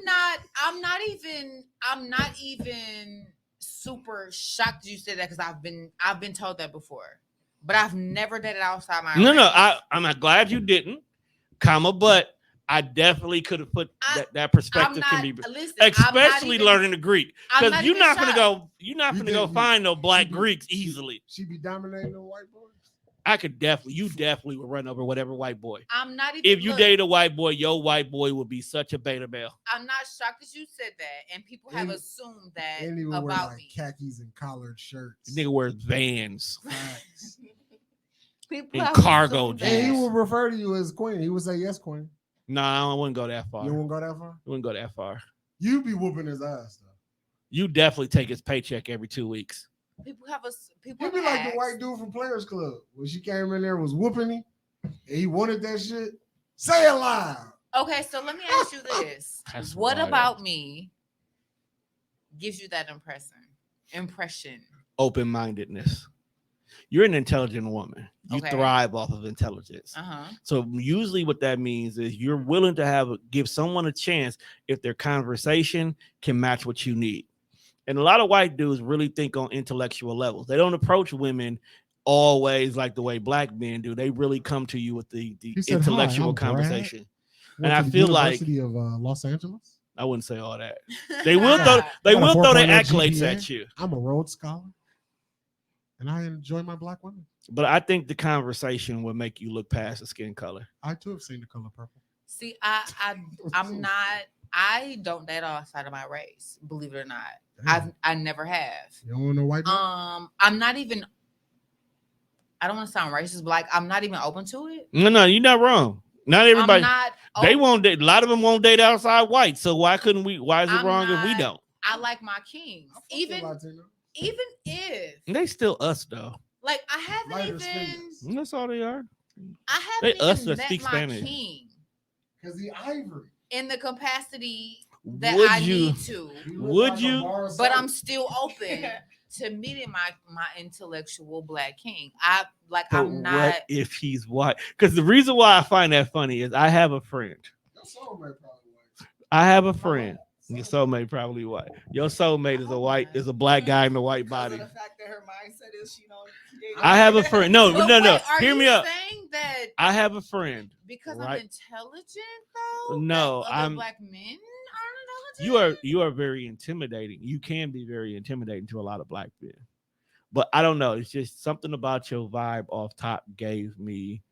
not even super shocked you said that because I've been told that before. But I've never dated outside my No. race. I'm not glad you didn't, but I definitely could have put that perspective can be, listen, especially learning the Greek, I'm because not you're even not gonna shocked. go. You're not You gonna go think find no black you- Greeks easily. She be dominating the white boys. I could definitely. You definitely would run over whatever white boy. I'm not even If you look, date a white boy, your white boy would be such a beta male. I'm not shocked that you said that, and people have And- assumed that And he would wear about like me. khakis and collared shirts. Nigga wears Vans Facts. People and have cargo assumed And he jeans. would refer to you as queen. He would say yes, queen. Nah, I wouldn't go that far. You won't go that far. I wouldn't go that far. You be whooping his ass though. You definitely take his paycheck every 2 weeks. People have people. You be have like the asked- white dude from Players Club when she came in there and was whooping him, and he wanted that shit. Say it loud. Okay, so let me ask you this: That's what wild. about me gives you that impression? Open-mindedness. You're an intelligent woman. You Okay. thrive off of intelligence. Uh-huh. So usually what that means is you're willing to give someone a chance if their conversation can match what you need. And a lot of white dudes really think on intellectual levels. They don't approach women always like the way black men do. They really come to you with the He said, "Hi, intellectual I'm Brad. conversation. Went I to the feel like- University of Los Angeles. I wouldn't say all that. They will throw they Got a will throw their 4.0 accolades GPA. at you. I'm a Rhodes Scholar, and I enjoy my black women. But I think the conversation will make you look past the skin color. I too have seen The Color Purple. See, I'm not. I don't date outside of my race. Believe it or not, Damn. I never have. You don't want no white man? I'm not even. I don't want to sound racist, but like I'm not even open to it. No, you're not wrong. Not everybody. I'm not. They open- won't date. A lot of them won't date outside white. So why couldn't we? Why is it I'm wrong if we not- don't? I like my kings, I fuck with even Latino. if They still us though. like I haven't Lighter even. skins. That's all they are. I They haven't us even that met speak my Spanish. king Because he ivory. in the capacity that Would I you? need to. He look Would like a you? bar of But soap. I'm still open to meeting my intellectual black king. I'm But not. what if he's white? Because the reason why I find that funny is I have a friend. Your soulmate probably white. I have a friend. Your soulmate probably white. Your soulmate is a black guy in a white body. The fact that her mindset is she don't. I have a friend. No, But no. wait, are Hear you me out. saying that I have a friend. because Right. I'm intelligent though? No, that other I'm- black men aren't intelligent. You are very intimidating. You can be very intimidating to a lot of black men. But I don't know. It's just something about your vibe off top gave me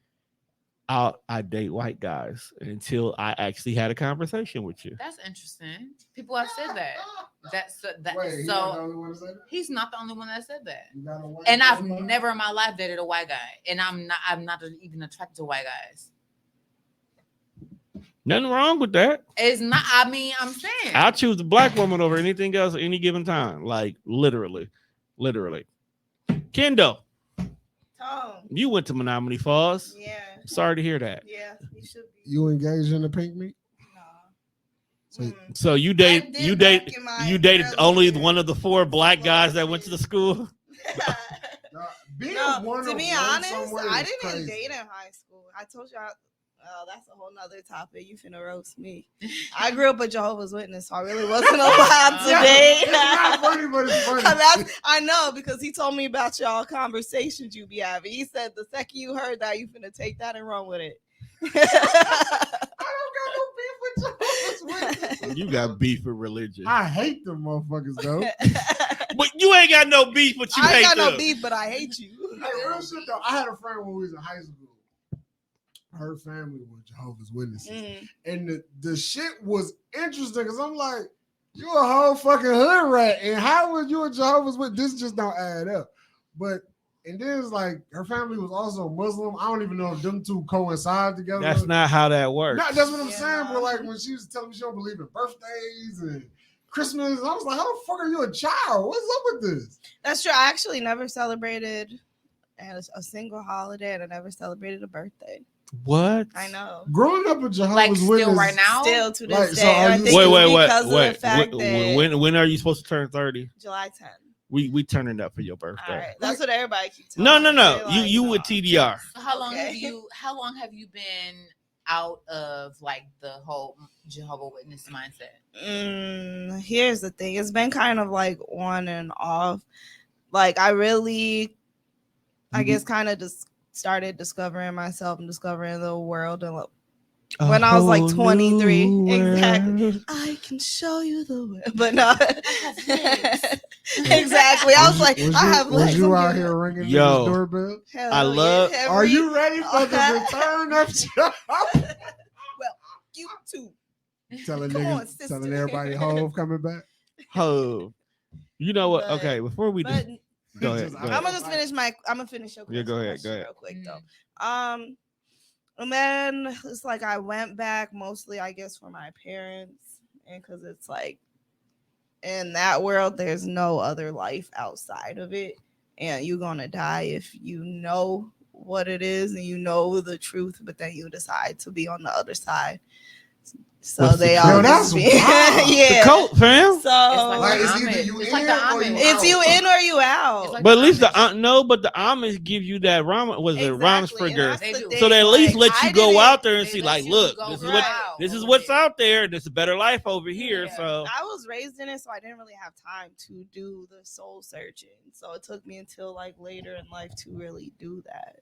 I date white guys until I actually had a conversation with you. That's interesting. People have said that. That's that. Wait, he so not the only one to say that? he's not the only one that said that. You got a white And I've man? never in my life dated a white guy, and I'm not even attracted to white guys. Nothing wrong with that. It's not. I mean, I'm saying. I'll choose a black woman over anything else at any given time. Like literally. Kendo, Tom. you went to Menominee Falls. Yeah. Sorry to hear that. Yeah. You should be. You engaged in the pink meat? Nah. So Mm. So you did dated back in my you dated early only years. one of the 4 black guys that went to the school. Being No, one to of be one honest, somewhere I is didn't crazy. date in high school. I told you. Oh, that's a whole nother topic. You finna roast me. I grew up a Jehovah's Witness, so I really wasn't allowed to Yeah, date. It's not funny, but it's funny. I know because he told me about y'all conversations you be having. He said the second you heard that, you finna take that and run with it. I don't got no beef with Jehovah's Witnesses. You got beef with religion. I hate them motherfuckers though. But you ain't got no beef, but you I hate ain't got no them. beef, but I hate you. Hey, real shit though. I had a friend when we was in high school. Her family were Jehovah's Witnesses. Mm. And the shit was interesting because I'm like, you a whole fucking hood rat. And how would you a Jehovah's Witness? This just don't add up. But and then it's like her family was also Muslim. I don't even know if them two coincide together. That's not how that works. No, that's what I'm Yeah. saying. But like when she was telling me she don't believe in birthdays and Christmas. I was like, how the fuck are you a child? What's up with this? That's true. I actually never celebrated a single holiday, and I never celebrated a birthday. What? I know. Growing up a Jehovah's Like still Witness, right now? Still to this Like, so day. are I you- think Wait, it's wait, because of wait. the fact that When are you supposed to turn 30? July 10th. We turning up for your birthday. All right. That's what everybody keeps No, telling no, me. no. They're like, You with "No." TDR. So how long Okay. how long have you been out of like the whole Jehovah Witness mindset? Here's the thing. It's been kind of like on and off. Like I really, I guess, kind of just started discovering myself and discovering the world. And when I was like 23, exactly. I can show you the way, but no. Exactly. I was like, I have Was legs. you I'm out getting- here ringing Yo. niggas' doorbell? Hell I love- yeah, Are every- you ready for the return of Jehovah? You too. telling Come on, niggas, sister. telling everybody Hove coming back? Ho. You know what? But- Okay, before we do, But go ahead. Just- Go I'm ahead. gonna just finish my. I'm gonna finish your. Yeah, go ahead, question go ahead. Real quick Mm. though. And then it's like I went back mostly, I guess, for my parents, and because it's like in that world, there's no other life outside of it, and you're gonna die if you know what it is and you know the truth, but then you decide to be on the other side. So What's the they truth? all Yo, just that's be, wild. The yeah. cult, fam. So Like, it's the either Amish. you It's like in the or you Amish. it's you in or you out. It's like But at the least the Amish. no, but the Amish give you that was it Exactly, and Romspringer? that's They the do. thing, So they at least like, let you I go didn't- out there and They see, let like, you look, go this is right what out this is over what's there. out there. This is a better life over here. Yeah. So I was raised in it, so I didn't really have time to do the soul searching. So it took me until like later in life to really do that.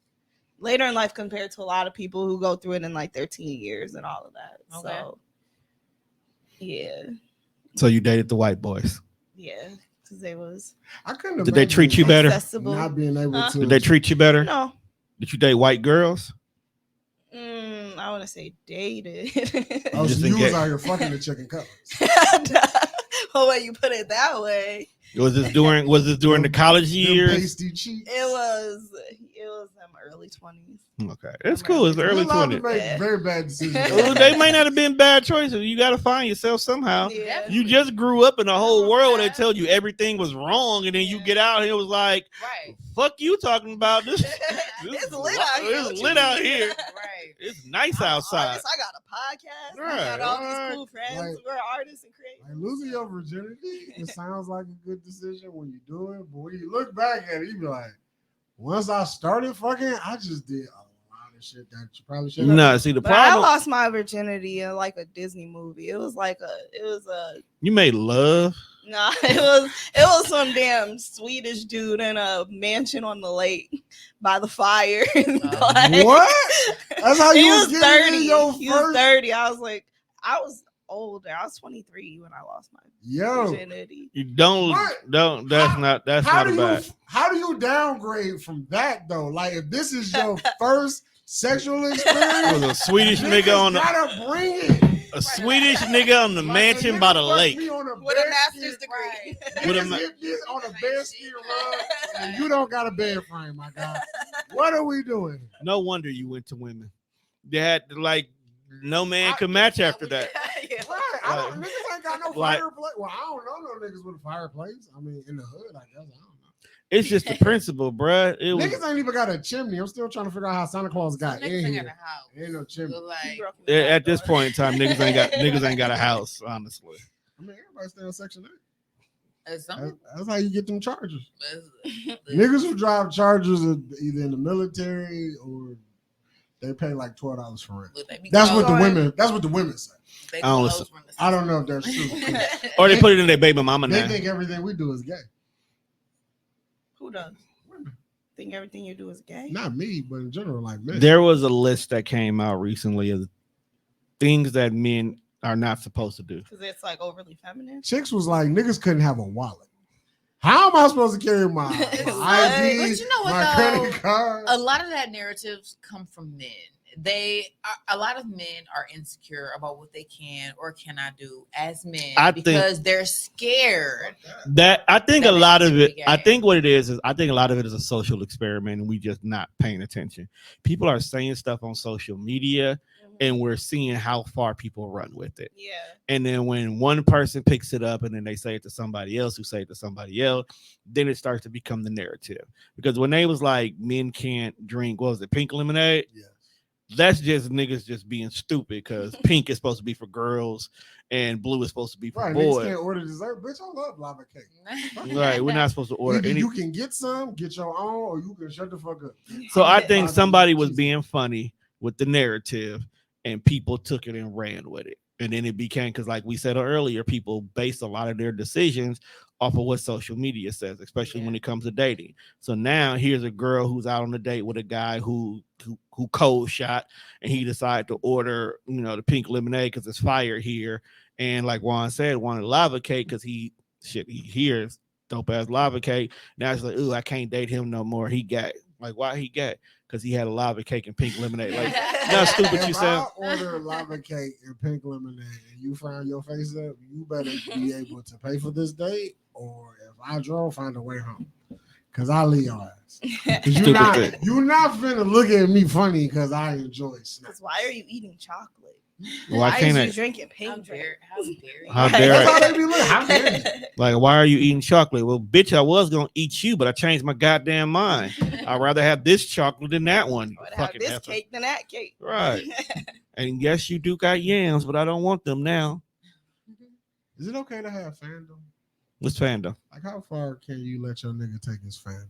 Later in life compared to a lot of people who go through it in like 13 years and all of that. Okay. So yeah. so you dated the white boys. Yeah. Because they was I couldn't. Did they treat you better? accessible. Not being able Huh? to. Did they treat you better? No. Did you date white girls? I want to say dated. Oh, just so you was engaged. out here fucking the chicken cutlets. Oh, when you put it that way. Was this during the college Them years? pasty cheeks. It was them early 20s. Okay, it's cool. It's the You're early allowed to 20s. make Yeah. very bad decisions. Well, they might not have been bad choices. You got to find yourself somehow. Yeah. You just grew up in a whole world that tell you everything was wrong, and then you get out here, it was like, Right. "Fuck you talking about this? It's lit out here. What It's you lit out mean? here. Right. It's nice I'm an outside." artist, I got a podcast. Right, I got all right. these cool friends. Like- We're artists and creators. Like losing your virginity, it sounds like a good decision when you do it, but when you look back at it, you be like, once I started fucking, I just did a lot of shit that you probably should. No, see the But I problem. lost my virginity in like a Disney movie. It was a You made love. nah, it was some damn Swedish dude in a mansion on the lake by the fire. Like, What? That's how he you was was 30. getting your He was first. 30. I was older. I was 23 when I lost my Yo, virginity. You don't. What? Don't. That's How- not. That's how not do a you bad. how do you downgrade from that though? Like if this is your first sexual experience, It was a Swedish nigga on the gotta bring it. a Swedish nigga on the Like, mansion nigga by the must lake. be on a With a bed master's skin- degree. With a Niggas ma- hit this on a bed skin rug, and you don't got a bed frame, my guy. What are we doing? No wonder you went to women. They had like no man could match after that. Yeah. Right, I don't, niggas ain't got no Like- fireplace. Well, I don't know no niggas with a fireplace. I mean, in the hood, I guess. I don't know. It's just the principle, bruh. It was Niggas ain't even got a chimney. I'm still trying to figure out how Santa Claus got in Niggas ain't got here. a house. Ain't no chimney. So, like, at this point in time, niggas ain't got a house. Honestly, I mean, everybody stay on Section 8. it's something. That's how you get them Chargers. It's- Niggas who drive Chargers are either in the military or they pay like $12 for rent. Look, they be That's what the close. women. That's what the women say. They I don't close listen. from the I don't know if that's true. or they put it in their baby mama They now. think everything we do is gay. Who does? Women. Think everything you do is gay? Not me, but in general, like men. There was a list that came out recently of things that men are not supposed to do. Because it's like overly feminine. Chicks was like, niggas couldn't have a wallet. How am I supposed to carry my ID, But you know what, my though? credit card? A lot of that narratives come from men. A lot of men are insecure about what they can or cannot do as men I think- because they're scared. That I think That a lot makes of it it. gay. I think what it is I think a lot of it is a social experiment, and we just not paying attention. People are saying stuff on social media and we're seeing how far people run with it. Yeah. And then when one person picks it up and then they say it to somebody else who say it to somebody else, then it starts to become the narrative. Because when they was like, men can't drink, what was it, pink lemonade? Yeah. That's just niggas just being stupid because pink is supposed to be for girls and blue is supposed to be for Right, niggas boys. can't order dessert. Bitch, I love lava cake. Right, we're not supposed to order Either any. you can get some, get your own, or you can shut the fuck up. So I think Fuck somebody was Jesus. being funny with the narrative and people took it and ran with it. And then it became, because like we said earlier, people base a lot of their decisions off of what social media says, especially when it comes to dating. So now here's a girl who's out on a date with a guy who cold shot, and he decided to order, the pink lemonade because it's fire here. And like Juan said, wanted lava cake because he hears dope ass lava cake. Now it's like, ooh, I can't date him no more. He got, like, why he got? Because he had a lava cake and pink lemonade. Like, not stupid you If said. I order lava cake and pink lemonade and you find your face up, you better be able to pay for this date, or if I drove, find a way home. Cause I leave your ass. 'Cause Stupid thing. you're not finna look at me funny because I enjoy snacks. Because why are you eating chocolate? Why Why can't is I? you drinking How pink dare, drink? how dare you? How dare That's I? how they be looking. How dare you? Like, why are you eating chocolate? Well, bitch, I was gonna eat you, but I changed my goddamn mind. I'd rather have this chocolate than that one. I would have Fucking this heifer. cake than that cake. Right. And yes, you do got yams, but I don't want them now. Is it okay to have fandom? What's fandom? Like, how far can you let your nigga take his fandom?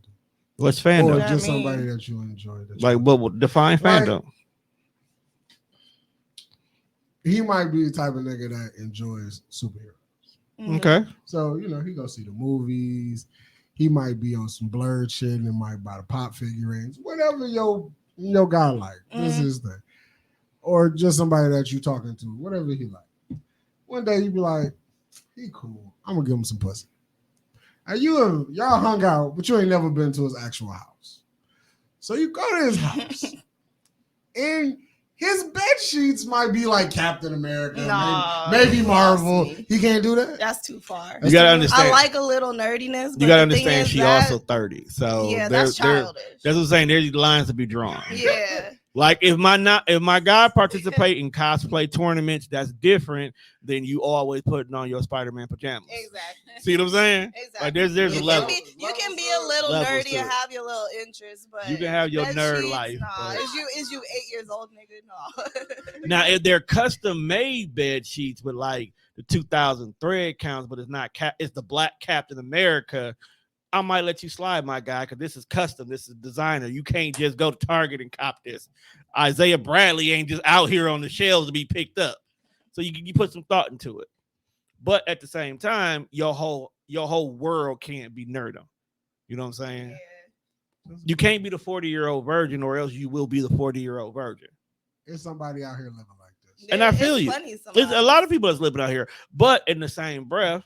What's Or fandom? Yeah, just I mean- somebody that you enjoy? That Like, you what would define Like- fandom? he might be the type of nigga that enjoys superheroes. Mhm. Okay. So, he go see the movies. He might be on some blurred shit and might buy the pop figurines. Whatever your guy like. This is his thing. Or just somebody that you talking to, whatever he like. One day you be like, he cool. I'm gonna give him some pussy. And y'all hung out, but you ain't never been to his actual house. So you go to his house. And his bed sheets might be like Captain America, Nah, maybe Marvel. bossy. He can't do that. That's too far. You gotta understand. I like a little nerdiness. But You gotta the thing understand is she that- also 30. So yeah, there- that's there- childish. that's what I'm saying. There's lines to be drawn. Yeah. Like if my guy participate in cosplay tournaments, that's different than you always putting on your Spider-Man pajamas. Exactly. See what I'm saying? Exactly. Like there's a you level. You can be a little Levels nerdy to and it. have your little interests, but You can have your bed nerd sheets, life, Nah, but- is you 8 years old, nigga? No. Now, if they're custom made bed sheets with like the 2000 thread counts, but it's not it's the black Captain America, I might let you slide, my guy, because this is custom. This is designer. You can't just go to Target and cop this. Isaiah Bradley ain't just out here on the shelves to be picked up. So you put some thought into it. But at the same time, your whole world can't be nerdum. You know what I'm saying? Yeah. You can't be the 40-year-old virgin, or else you will be the 40-year-old virgin. There's somebody out here living like this. And I It's feel you. funny There's a sometimes. lot of people that's living out here, but in the same breath,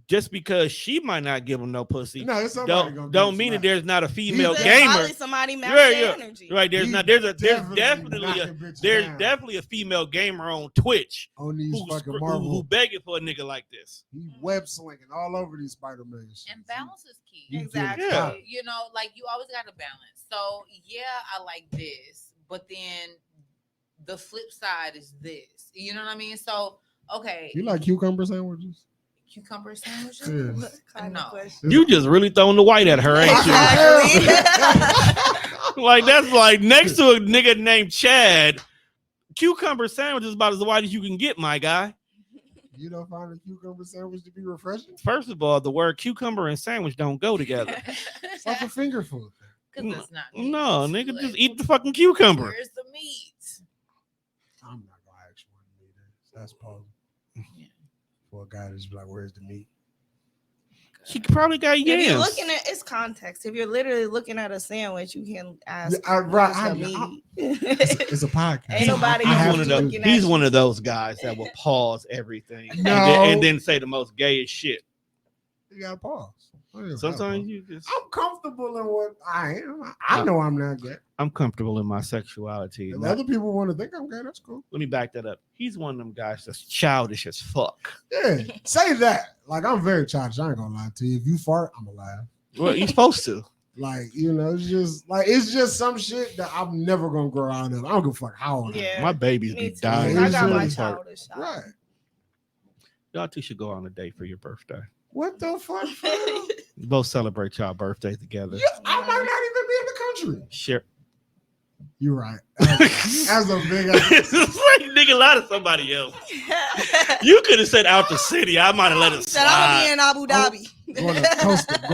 just because she might not give them no pussy, No, it's somebody gonna don't give mean that somebody. there's not a female There's gamer. Probably somebody match Yeah, their yeah. energy. Right? There's He not. There's knocking definitely bitches a female gamer on Twitch down on these fucking Marvel. who begging for a nigga like this. He web slinging all over these Spider-Man shit. And balance is key. You Exactly. get Yeah. it. You know, like you always got to balance. So yeah, I like this, but then the flip side is this. You know what I mean? So okay, You like cucumber sandwiches? cucumber sandwiches. Yeah. What kind No. of question? You just really throwing the white at her, ain't Exactly. you? Like that's like next to a nigga named Chad. Cucumber sandwich is about as white as you can get, my guy. You don't find a cucumber sandwich to be refreshing? First of all, the word cucumber and sandwich don't go together. It's like a finger food. Because it's not meat. No, nigga, Like, just eat the fucking cucumber. Where's the meat? I'm not gonna ask you what the meat is. That's possible. For a guy that's like, where's the meat? She probably got If you're yams. looking at it's context. If you're literally looking at a sandwich, you can ask. Yeah, right, "Where's the meat?" It's a podcast. Ain't nobody I have He's one of to those. do- He's one of those guys that will pause everything No. and then say the most gayest shit. You gotta pause. Sometimes you just. I'm comfortable in what I am. I know I'm not gay. I'm comfortable in my sexuality. If Not- other people want to think I'm gay, that's cool. let me back that up. He's one of them guys that's childish as fuck. Yeah, say that. Like, I'm very childish. I ain't gonna lie to you. If you fart, I'm gonna laugh. Well, you're supposed to. Like, it's just some shit that I'm never gonna grow out of. I don't give a fuck how old I am. Yeah. My babies Me be too. dying. I got my It's childish side. Right. Y'all two should go on a date for your birthday. What the fuck, fam? Both celebrate y'all birthdays together. Yeah, I might not even be in the country. Share. You're right. As a big ass. It's like nigga lie to somebody else. You could have said out the city. I might have let it Said I'm slide. gonna be in Abu Dhabi. Going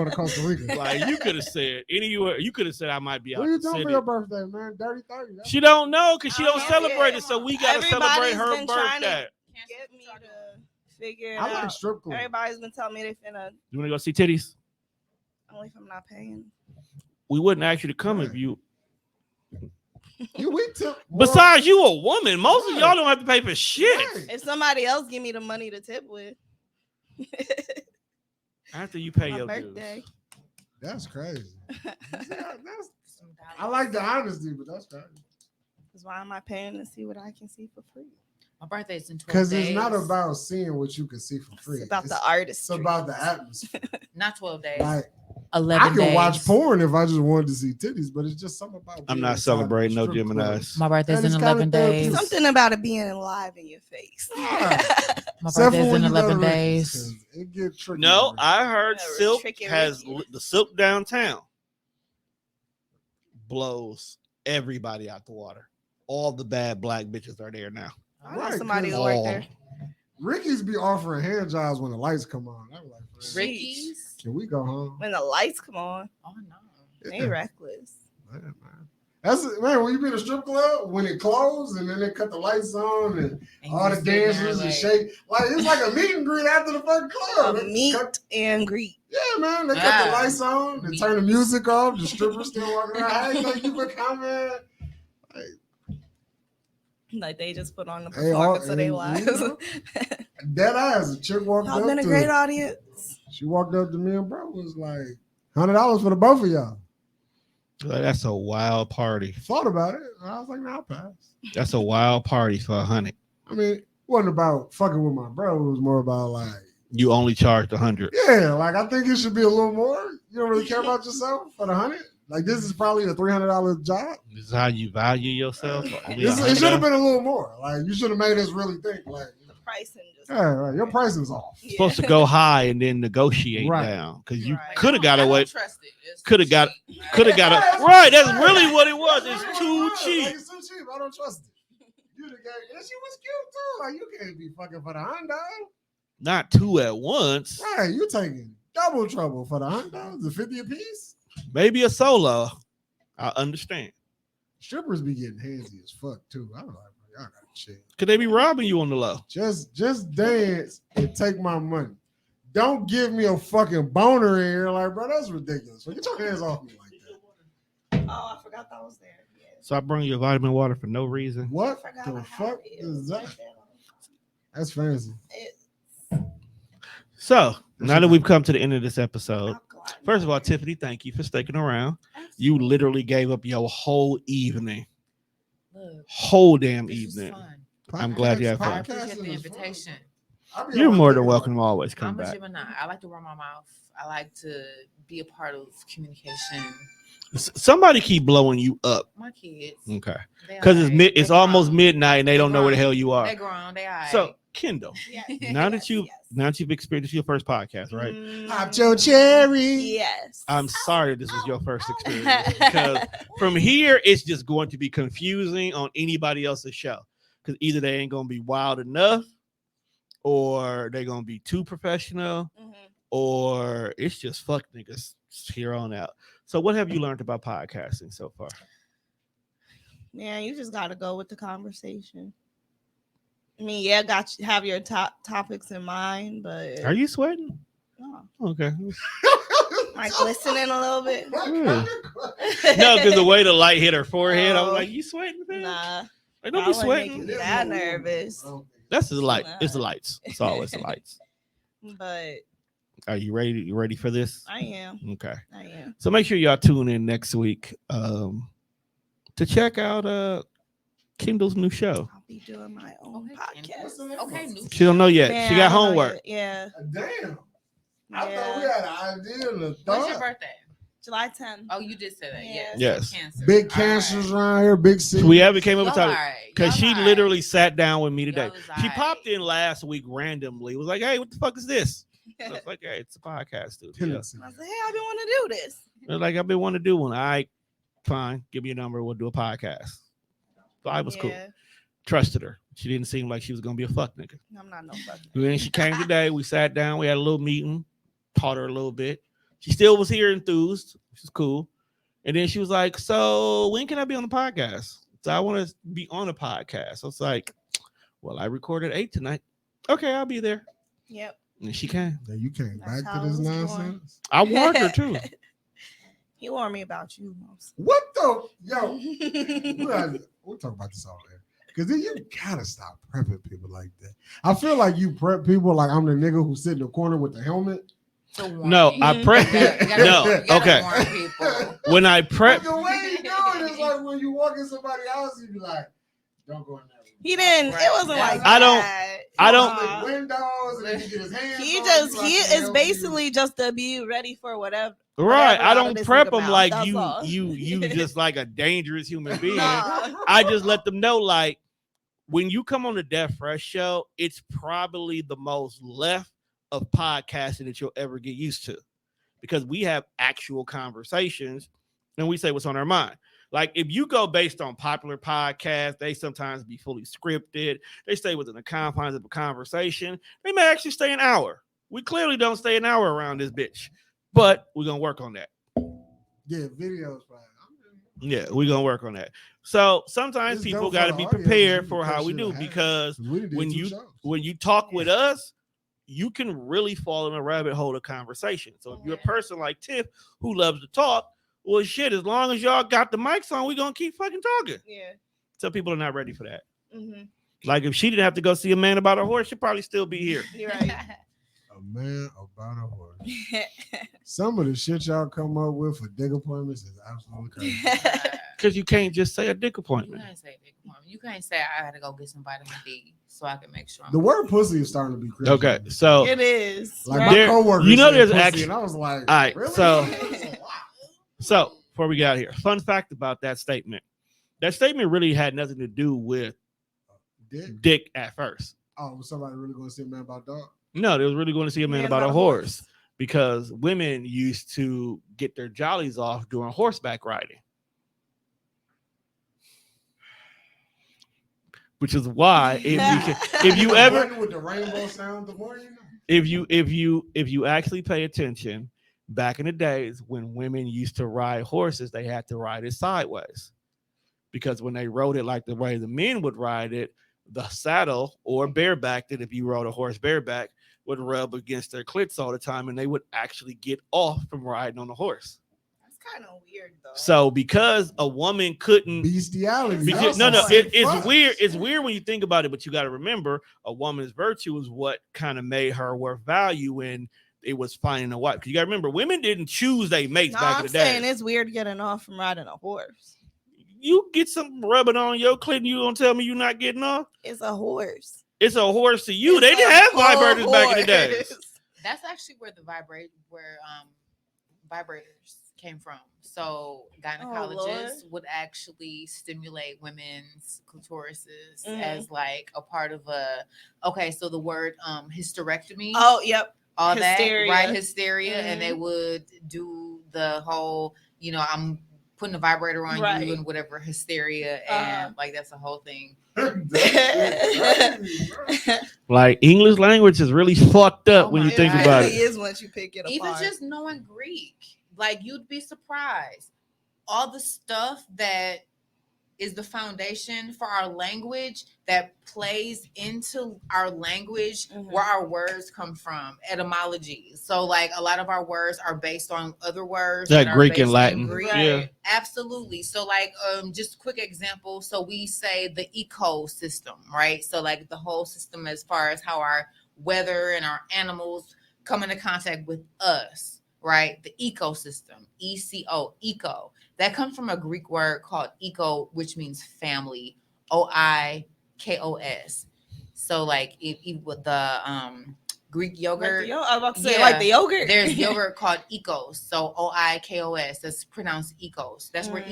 to Costa Rica. Like you could have said anywhere. You could have said I might be out What are you the doing city. for your birthday, man? Dirty 30. She don't know because she I don't know, celebrate yeah. it. So we gotta celebrate Everybody's her been trying to birthday. Get me to figure it I like out. strip clubs. Everybody's been telling me they finna. You want to go see titties? Only if I'm not paying. We wouldn't ask you to come if Right. you. We tip. Besides, you a woman. Most of y'all don't have to pay for shit. Right. If somebody else give me the money to tip with. After you pay My your birthday. dues. That's crazy. I like the honesty, but that's crazy. Because why am I paying to see what I can see for free? My birthday's in 12 Because days. it's not about seeing what you can see for free. It's about it's, the artist. it's about the atmosphere. Not 12 days. Like 11 I can days. watch porn if I just wanted to see titties, but it's just something about. I'm being not inside celebrating no strip club. Geminis. My birthday's And in it's kinda 11 days. therapeutic. Something about it being live in your face. Right. My Except for birthday's when in you go to 11 Ricky's, days. 'cause it get tricky. No, I heard Yeah, Silk tricky has Ricky. the Silk downtown blows everybody out the water. All the bad black bitches are there now. I know Right, somebody who all. worked there. Ricky's be offering hand jobs when the lights come on. I'm like, man, Ricky's? can we go home? When the lights come on, Oh, no. they reckless. Man. That's it, man. When you be in a strip club, when it closed and then they cut the lights on and And all you the sitting there dancers and like- shake, like it's like a meet and greet after the fucking club. A They meet cut- and greet. yeah, man. They cut Yeah. the lights on, they Meet. turn the music off, the strippers still walking around. Hey, thank you for coming. Like they just put on the Hey, all- performance of their and, lives. you know, Dead eyes. A chick walked Y'all up been a to great audience. She walked up to me and bro was like, $100 for the both of y'all. Like, that's a wild party. Thought about it. And I was like, nah, I'll pass. That's a wild party for $100. I mean, it wasn't about fucking with my bro. It was more about like, You only charged $100. yeah, like I think it should be a little more. You don't really care about yourself for the $100. Like this is probably a $300 job. This is how you value yourself. Only It should have $100? been a little more. Like you should have made us really think. Like, The pricing just yeah, right, your pricing's off. Yeah. Supposed to go high and then negotiate Right. down because you Right. could have got I don't away. trust it. It's Could have got. cheap. Could have got a. Right. That's really what it was. It's too Like, cheap. it's too cheap. I don't trust it. You the guy, and she was cute too. Like you can't be fucking for the $100. Not two at once. Right, you taking double trouble for the $100, the 50 a piece. Maybe a solo. I understand. Strippers be getting handsy as fuck too. I don't know, y'all got shit. Could they be robbing you on the low? Just dance and take my money. Don't give me a fucking boner in here, like bro. That's ridiculous. So get your hands off me like that. Oh, I forgot that was there. Yeah. So I bring you vitamin water for no reason. What I forgot the I had fuck it. It is was that? right there. That's fancy. So now that we've come to the end of this episode, Alkaline. first of all, Tiffany, thank you for sticking around. You literally gave up your whole evening, Look, whole damn this was evening. fun. I'm glad you had I fun. appreciate the Podcasting is invitation. fun. I be You're on more my than dick welcome to like- always come I'm a back. Gemini. I like to run my mouth. I like to be a part of communication. Somebody keep blowing you up, My kids. okay? they Because alright. it's They almost grown. midnight and they don't know where the grown. hell you are. They grown. They all So Kendall, now that you've experienced your first podcast, right? Pop your cherry. Yes. I'm sorry this was your first experience because from here it's just going to be confusing on anybody else's show because either they ain't gonna be wild enough or they're gonna be too professional Mhm. or it's just fuck niggas here on out. So what have you learned about podcasting so far? Man, you just got to go with the conversation. I mean, yeah, have your top topics in mind, but Are you sweating? no. Okay. Like glistening a little bit. What Yeah. kind of question? No, because the way the light hit her forehead, I was Oh. like, "You sweating, man? Nah, Like, don't I be wouldn't make sweating." you that nervous. That's the light. Nah. It's the lights. It's always the lights. But Are you ready? You ready for this? I am. Okay. I am. So make sure y'all tune in next week to check out Kendall's new show. I'll be doing my own Okay, What's podcast. the name? Okay, new She don't know yet. Man, She I got don't know homework. yet. Yeah. Damn. I thought we Yeah. had an idea and a When's your thought. birthday? July 10th. Oh, you did say that. Yeah. Yes. Yes. Cancer. Big All cancers right. around here, big cities. So we haven't came up Y'all with topic alright. because Y'all she alright. literally sat down with me today. Y'all is She alright. popped in last week randomly. Was like, "Hey, what the fuck is this?" I was like, "Hey, it's a podcast, dude." Yeah. Tendency. I said, hey, I've been wanting to do this. They're like, "I've been wanting to do one." All right, fine. Give me a number. We'll do a podcast. So I was cool. Yeah. Trusted her. She didn't seem like she was gonna be a fuck nigga. I'm not no fucking. Then she came today. We sat down. We had a little meeting. Taught her a little bit. She still was here enthused, which is cool. And then she was like, "So when can I be on the podcast?" So I want to be on a podcast. I was like, "Well, I recorded 8 tonight. Okay, I'll be there." Yep. And she came. Yeah, you came That's back how to it this was going. nonsense. I warned her too. He warned me about you. What the yo? We'll talk about this all there. Because then you gotta stop prepping people like that. I feel like you prep people like I'm the nigga who sit in the corner with the helmet. No, I prep. No, okay. When I prep, But the way you do it is like when you walk in somebody's house, you be like, "Don't go in there." He didn't. It wasn't like I don't- that. I don't- Like windows, and then he get his hands. He on just you, like, he "Can I is help basically just to be ready for whatever. right? Whatever I out of don't this prep nigga them mouth, like that's you, all. you just like a dangerous human being. Nah. I just let them know like when you come on the Death Fresh show, it's probably the most left of podcasting that you'll ever get used to because we have actual conversations and we say what's on our mind. Like if you go based on popular podcasts, they sometimes be fully scripted. They stay within the confines of a conversation. They may actually stay an hour. We clearly don't stay an hour around this bitch, but we're gonna work on that. Yeah, videos. Fine. Yeah, we're gonna work on that. So sometimes It's people dope got to for be the audience. prepared You for can how cut we shit do in half. because We done did when 2 you- shows. when you talk with us, you can really fall in a rabbit hole of conversation. So if you're a person like Tiff who loves to talk, well, shit, as long as y'all got the mics on, we're gonna keep fucking talking. Yeah. So people are not ready for that. Mm-hmm. Like if she didn't have to go see a man about a horse, she'd probably still be here. You're right. A man about a horse. Some of the shit y'all come up with for dick appointments is absolutely crazy. Because you can't just say a dick You appointment. can't say dick appointment. You can't say I gotta go get some vitamin D so I can make sure. The word pussy is starting to be crazy. Okay, so It is. like right? my There- coworker, you know said there's pussy, actually- and I was like, all right, really? so- That's a lot. So before we got here, fun fact about that statement. That statement really had nothing to do with Dick? dick at first. Oh, was somebody really going to see a man about dog? No, they was really going to see a man Man about a horse because women used to get their jollies off during horseback riding. Which is why if you ever Button with the rainbow sound, the more you know. if you actually pay attention, back in the days when women used to ride horses, they had to ride it sideways. Because when they rode it like the way the men would ride it, the saddle or barebacked it, if you rode a horse bareback, would rub against their clits all the time and they would actually get off from riding on the horse. That's kind of weird though. So because a woman couldn't Bestiality. because, That's no, some it's sick fuck. weird. It's weird when you think about it, but you got to remember a woman's virtue is what kind of made her worth value when it was finding a wife. Because you got to remember, women didn't choose their mates No, back I'm in the saying day. it's weird getting off from riding a horse. You get something rubbing on your clit and you gonna tell me you're not getting off? It's a horse. It's a horse to you. It's They didn't a have whole vibrators back in the day. horse. That's actually where the vibrators came from. So gynecologists would actually stimulate women's clitorises Mhm. as like a part of a so the word hysterectomy. Oh, yep. all Hysteria. that, right? Hysteria, and they would do the whole, I'm putting a vibrator on Right. you and whatever hysteria, Uh-huh. and like that's a whole thing. Like English language is really fucked up Oh when you my think God. about really it. is once you pick it Even apart. just knowing Greek, like you'd be surprised. All the stuff that is the foundation for our language that plays into our language where our words come from, etymology. So like a lot of our words are based on other words Like that are Greek and based in Latin. Greek. Yeah. Absolutely. So like just quick example. So we say the ecosystem, right? So like the whole system as far as how our weather and our animals come into contact with us, right? The ecosystem, ECO, eco. That comes from a Greek word called eco, which means family, OIKOS. So like if with the Greek Like yogurt. the I was about to say Yeah. like the yogurt. There's yogurt called Ecos, so Oikos. That's pronounced Ecos. That's where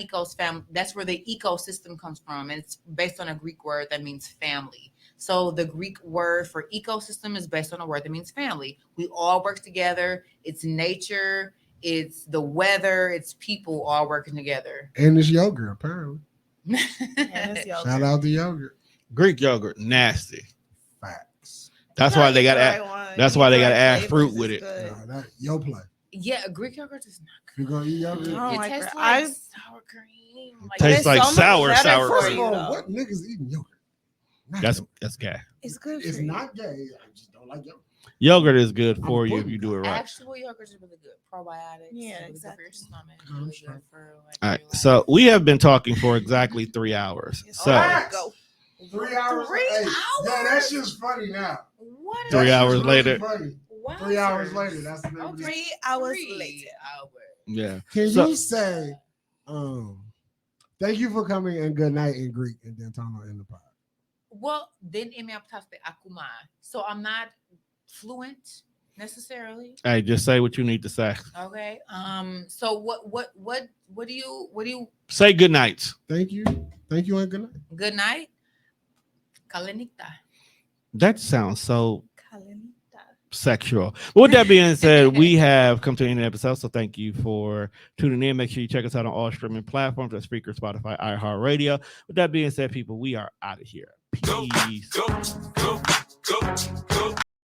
That's where the ecosystem comes from, and it's based on a Greek word that means family. So the Greek word for ecosystem is based on a word that means family. We all work together. It's nature. It's the weather. It's people all working together. And it's yogurt, apparently. And it's yogurt. Shout out to yogurt. Greek yogurt, nasty. Facts. That's why they got to add. That's why they gotta add fruit with it. That yo play. Yeah, Greek yogurt is not You gonna eat yogurt? I don't It like tastes it. like I- sour cream. Like Tastes it's like so much sour better for First you, of though. all, what niggas eating yogurt? Not That's yogurt. gay. It's good. It's for you. not gay. I just don't like yogurt. Yogurt is good for I'm you if putting you do it right. actual yogurt is really good. Probiotics. Yeah, really good exactly. for your stomach. I'm Really sure. good for like. All right, your so life. we have been talking for exactly 3 hours. So Facts. Go. 3 hours. 3 Hey, hours? yeah, that shit's funny now. What? Three That hours shit's really later. funny. Wow. 3 hours later. That's the name of Okay. the 3 hours 3 later. hours. yeah, Can So- you say, thank you for coming and good night in Greek and then Tono in the pod? Well, then ime aptaste akuma. So I'm not fluent necessarily. hey, just say what you need to say. Okay. So what do you Say good nights. Thank you. Thank you and good night. good night? Kalenita. That sounds so Kalenita. sexual. But with that being said, we have come to the end of the episode. So thank you for tuning in. Make sure you check us out on all streaming platforms, like Spreaker, Spotify, iHeartRadio. With that being said, people, we are out of here. Peace. Go, go, go.